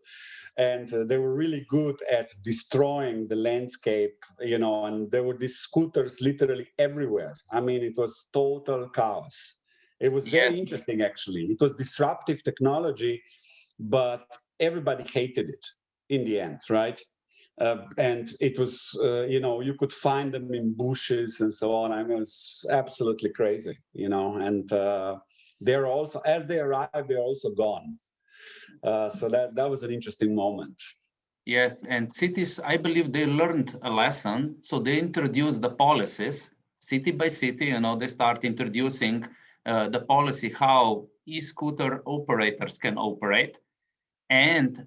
And they were really good at destroying the landscape, you know, and there were these scooters literally everywhere. I mean, it was total chaos. It was very interesting, actually. It was disruptive technology, but everybody hated it in the end, right? And it was, you know, you could find them in bushes and so on. I mean, it's absolutely crazy, you know, and they're also, as they arrived, they're also gone. So that was an interesting moment. Yes, and cities, I believe they learned a lesson. So they introduced the policies, city by city, you know, they start introducing the policy, how e-scooter operators can operate. And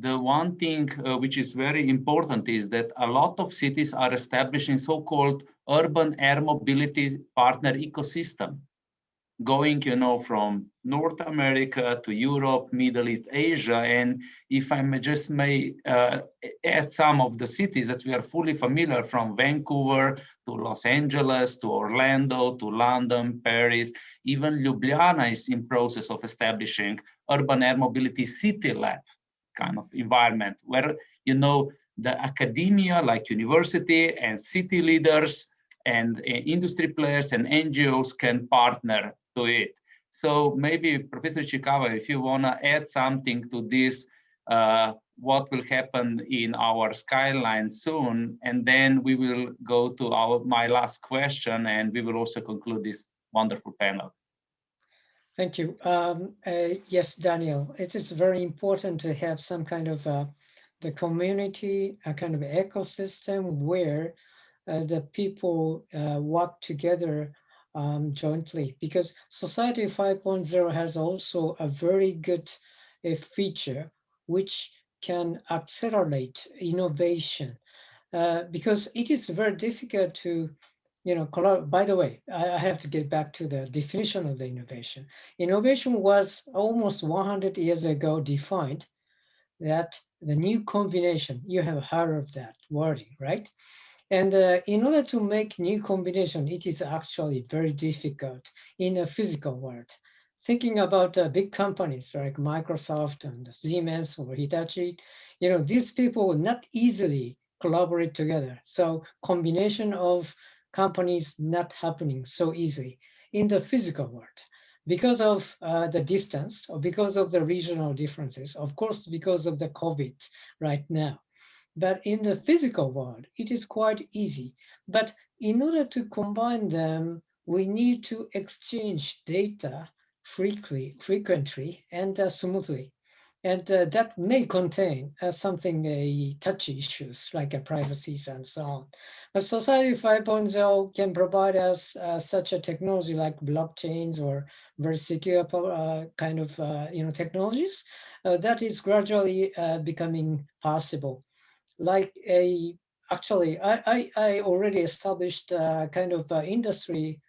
the one thing which is very important is that a lot of cities are establishing so-called urban air mobility partner ecosystem, going, you know, from North America to Europe, Middle East, Asia. And if I may add some of the cities that we are fully familiar, from Vancouver to Los Angeles, to Orlando, to London, Paris, even Ljubljana is in process of establishing urban air mobility city lab kind of environment, where, you know, the academia, like university and city leaders and industry players and NGOs can partner to it. So maybe Professor Tsuchiya, if you want to add something to this what will happen in our skyline soon, and then we will go to my last question, and we will also conclude this wonderful panel. Thank you. Yes, Daniel, it is very important to have some kind of the community, a kind of ecosystem where the people work together jointly, because Society 5.0 has also a very good feature which can accelerate innovation, because it is very difficult to, by the way, I have to get back to the definition of the innovation. Innovation was almost 100 years ago defined that the new combination, you have heard of that wording, right? And in order to make new combination, it is actually very difficult in a physical world. Thinking about big companies like Microsoft and Siemens or Hitachi, these people will not easily collaborate together. So combination of companies not happening so easily in the physical world because of the distance or because of the regional differences, of course, because of the COVID right now. But in the physical world, it is quite easy. But in order to combine them, we need to exchange data frequently and smoothly. And that may contain something touchy issues like privacy and so on. But Society 5.0 can provide us such a technology like blockchains or very secure kind of technologies that is gradually becoming possible. Like actually, I already established kind of not industry,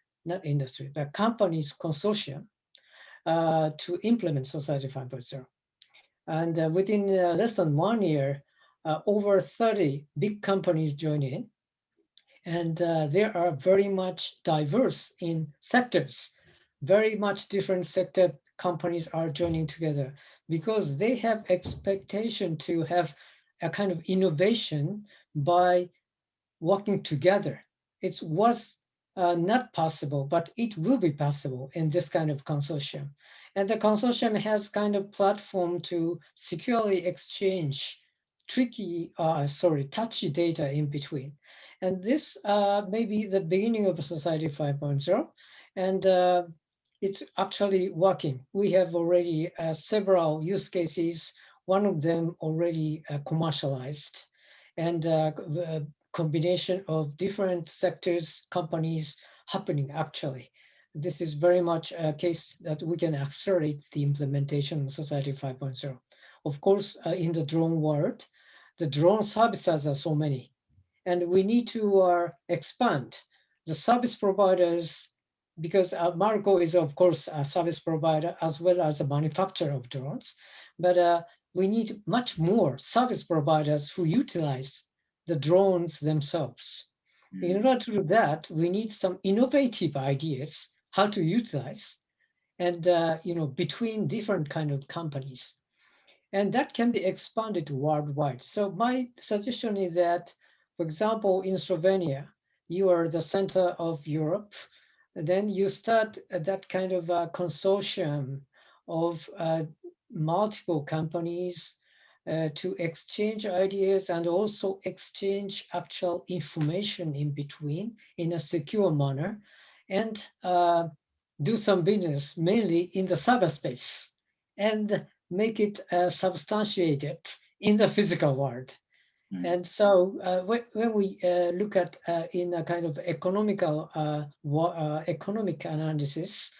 but companies consortium to implement Society 5.0. And within less than 1 year, over 30 big companies join in. And they are very much diverse in sectors. Very much different sector companies are joining together because they have expectation to have a kind of innovation by working together. It was not possible, but it will be possible in this kind of consortium. And the consortium has kind of platform to securely exchange touchy data in between. And this may be the beginning of Society 5.0. And it's actually working. We have already several use cases, one of them already commercialized. And the combination of different sectors, companies happening actually. This is very much a case that we can accelerate the implementation of Society 5.0. Of course, in the drone world, the drone services are so many, and we need to expand the service providers, because Marco is of course a service provider as well as a manufacturer of drones, but we need much more service providers who utilize the drones themselves. In order to do that, we need some innovative ideas how to utilize, and between different kind of companies, and that can be expanded worldwide. So my suggestion is that, for example, in Slovenia, you are the center of Europe, then you start that kind of a consortium of multiple companies to exchange ideas and also exchange actual information in between in a secure manner, and do some business mainly in the cyberspace and make it substantiated in the physical world. And so when we look at in a kind of economic analysis,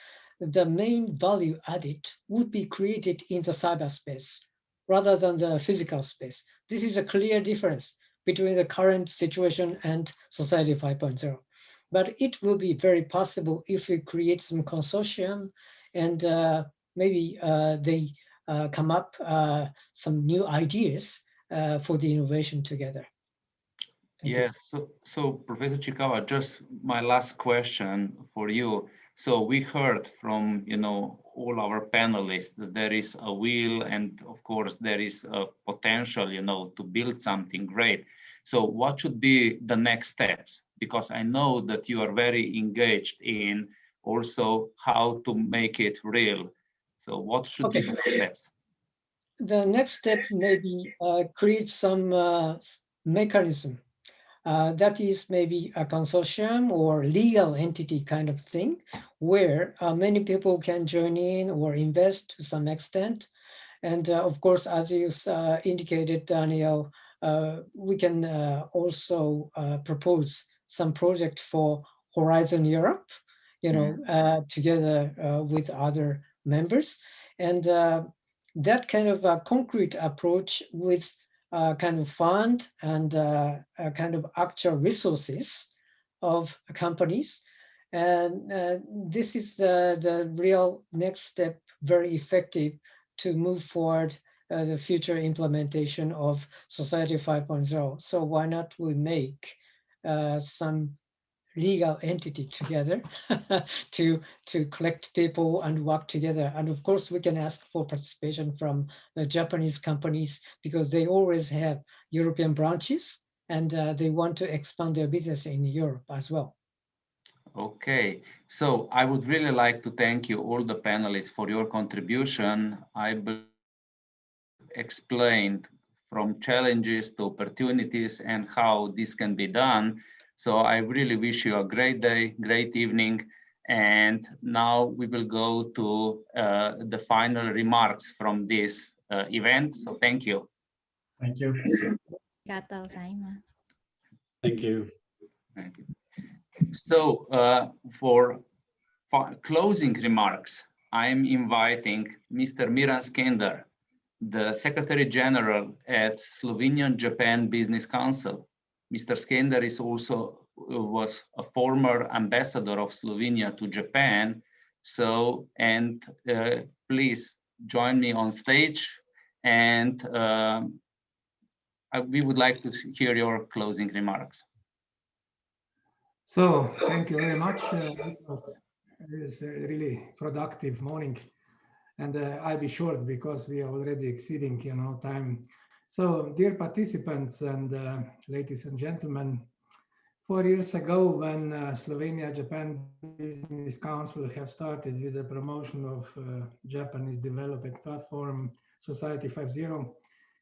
the main value added would be created in the cyberspace rather than the physical space. This is a clear difference between the current situation and Society 5.0. But it will be very possible if we create some consortium and maybe they come up some new ideas for the innovation together. Yes, so Professor Chikawa, just my last question for you. So we heard from all our panelists that there is a will, and of course there is a potential to build something great. So what should be the next steps? Because I know that you are very engaged in also how to make it real. So what should be the next steps? the next step maybe create some mechanism that is maybe a consortium or legal entity kind of thing, where many people can join in or invest to some extent. And of course, as you indicated, Daniel, we can also propose some project for Horizon Europe, together with other members. And that kind of a concrete approach with kind of fund and a kind of actual resources of companies. And this is the real next step, very effective to move forward the future implementation of Society 5.0. So why not we make some legal entity together to collect people and work together. And of course, we can ask for participation from the Japanese companies because they always have European branches and they want to expand their business in Europe as well. Okay, so I would really like to thank you, all the panelists, for your contribution. I explained from challenges to opportunities and how this can be done. So I really wish you a great day, great evening. And now we will go to the final remarks from this event. So thank you. Thank you. Thank you. Thank you. So for closing remarks, I'm inviting Mr. Miran Skender, the Secretary General at Slovenia-Japan Business Council. Mr. Skender was a former ambassador of Slovenia to Japan. So, and please join me on stage, and we would like to hear your closing remarks. So thank you very much. It was a really productive morning, and I'll be short because we are already exceeding time. So dear participants and ladies and gentlemen, 4 years ago, when Slovenia-Japan Business Council have started with the promotion of Japanese development platform Society 5.0,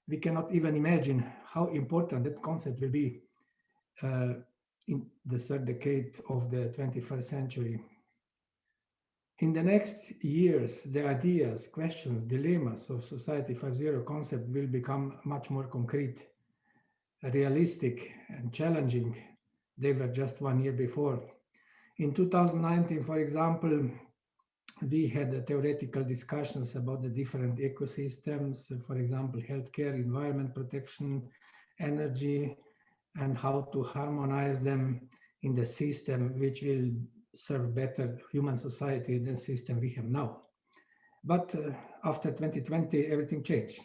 we cannot even imagine how important that concept will be in the third decade of the 21st century. In the next years, the ideas, questions, dilemmas of Society 5.0 concept will become much more concrete, realistic, and challenging. They were just 1 year before. In 2019, for example, we had theoretical discussions about the different ecosystems, for example, healthcare, environment protection, energy, and how to harmonize them in the system which will serve better human society than the system we have now. But after 2020, everything changed.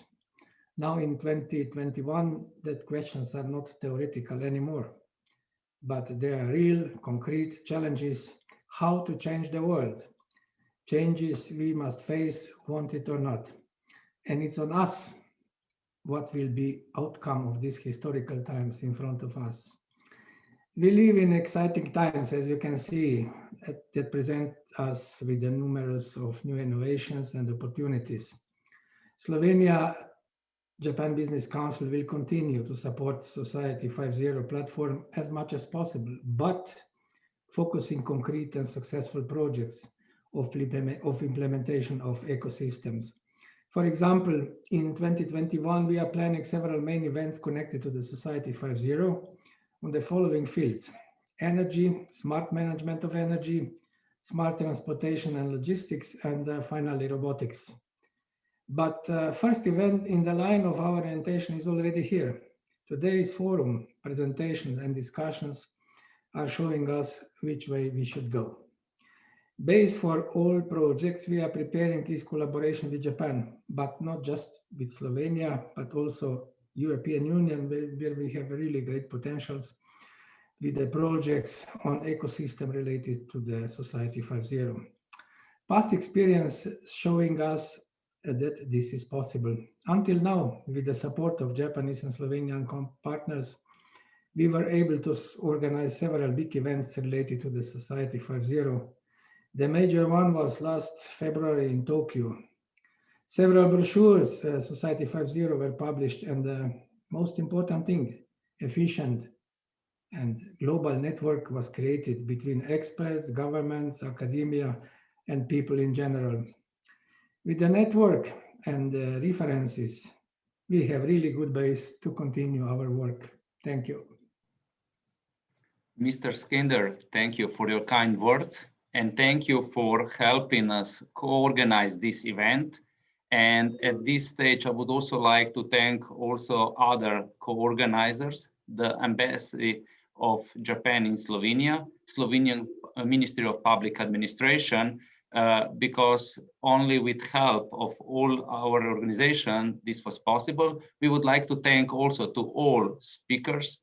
Now in 2021, that questions are not theoretical anymore, but they are real, concrete challenges, how to change the world. Changes we must face, want it or not. And it's on us what will be outcome of these historical times in front of us. We live in exciting times, as you can see, that present us with the numerous of new innovations and opportunities. Slovenia-Japan Business Council will continue to support Society 5.0 platform as much as possible, but focusing concrete and successful projects of implementation of ecosystems. For example, in 2021, we are planning several main events connected to the Society 5.0 on the following fields: energy, smart management of energy, smart transportation and logistics, and finally robotics. But first event in the line of our orientation is already here. Today's forum, presentations and discussions are showing us which way we should go. Base for all projects we are preparing is collaboration with Japan, but not just with Slovenia, but also European Union, where we have really great potentials with the projects on ecosystem related to the Society 5.0. Past experience showing us that this is possible. Until now, with the support of Japanese and Slovenian partners, we were able to organize several big events related to the Society 5.0. The major one was last February in Tokyo. Several brochures, Society 5.0, were published, and the most important thing, efficient and global network was created between experts, governments, academia, and people in general. With the network and references, we have really good base to continue our work. Thank you. Mr. Skinder, thank you for your kind words, and thank you for helping us co-organize this event. And at this stage, I would also like to thank also other co-organizers, the Embassy of Japan in Slovenia, Slovenian Ministry of Public Administration, because only with help of all our organization, this was possible. We would like to thank also to all speakers,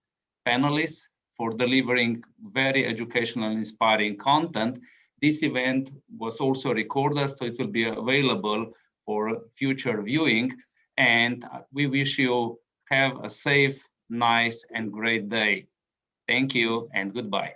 panelists, for delivering very educational and inspiring content. This event was also recorded, so it will be available for future viewing. And we wish you have a safe, nice, and great day. Thank you and goodbye.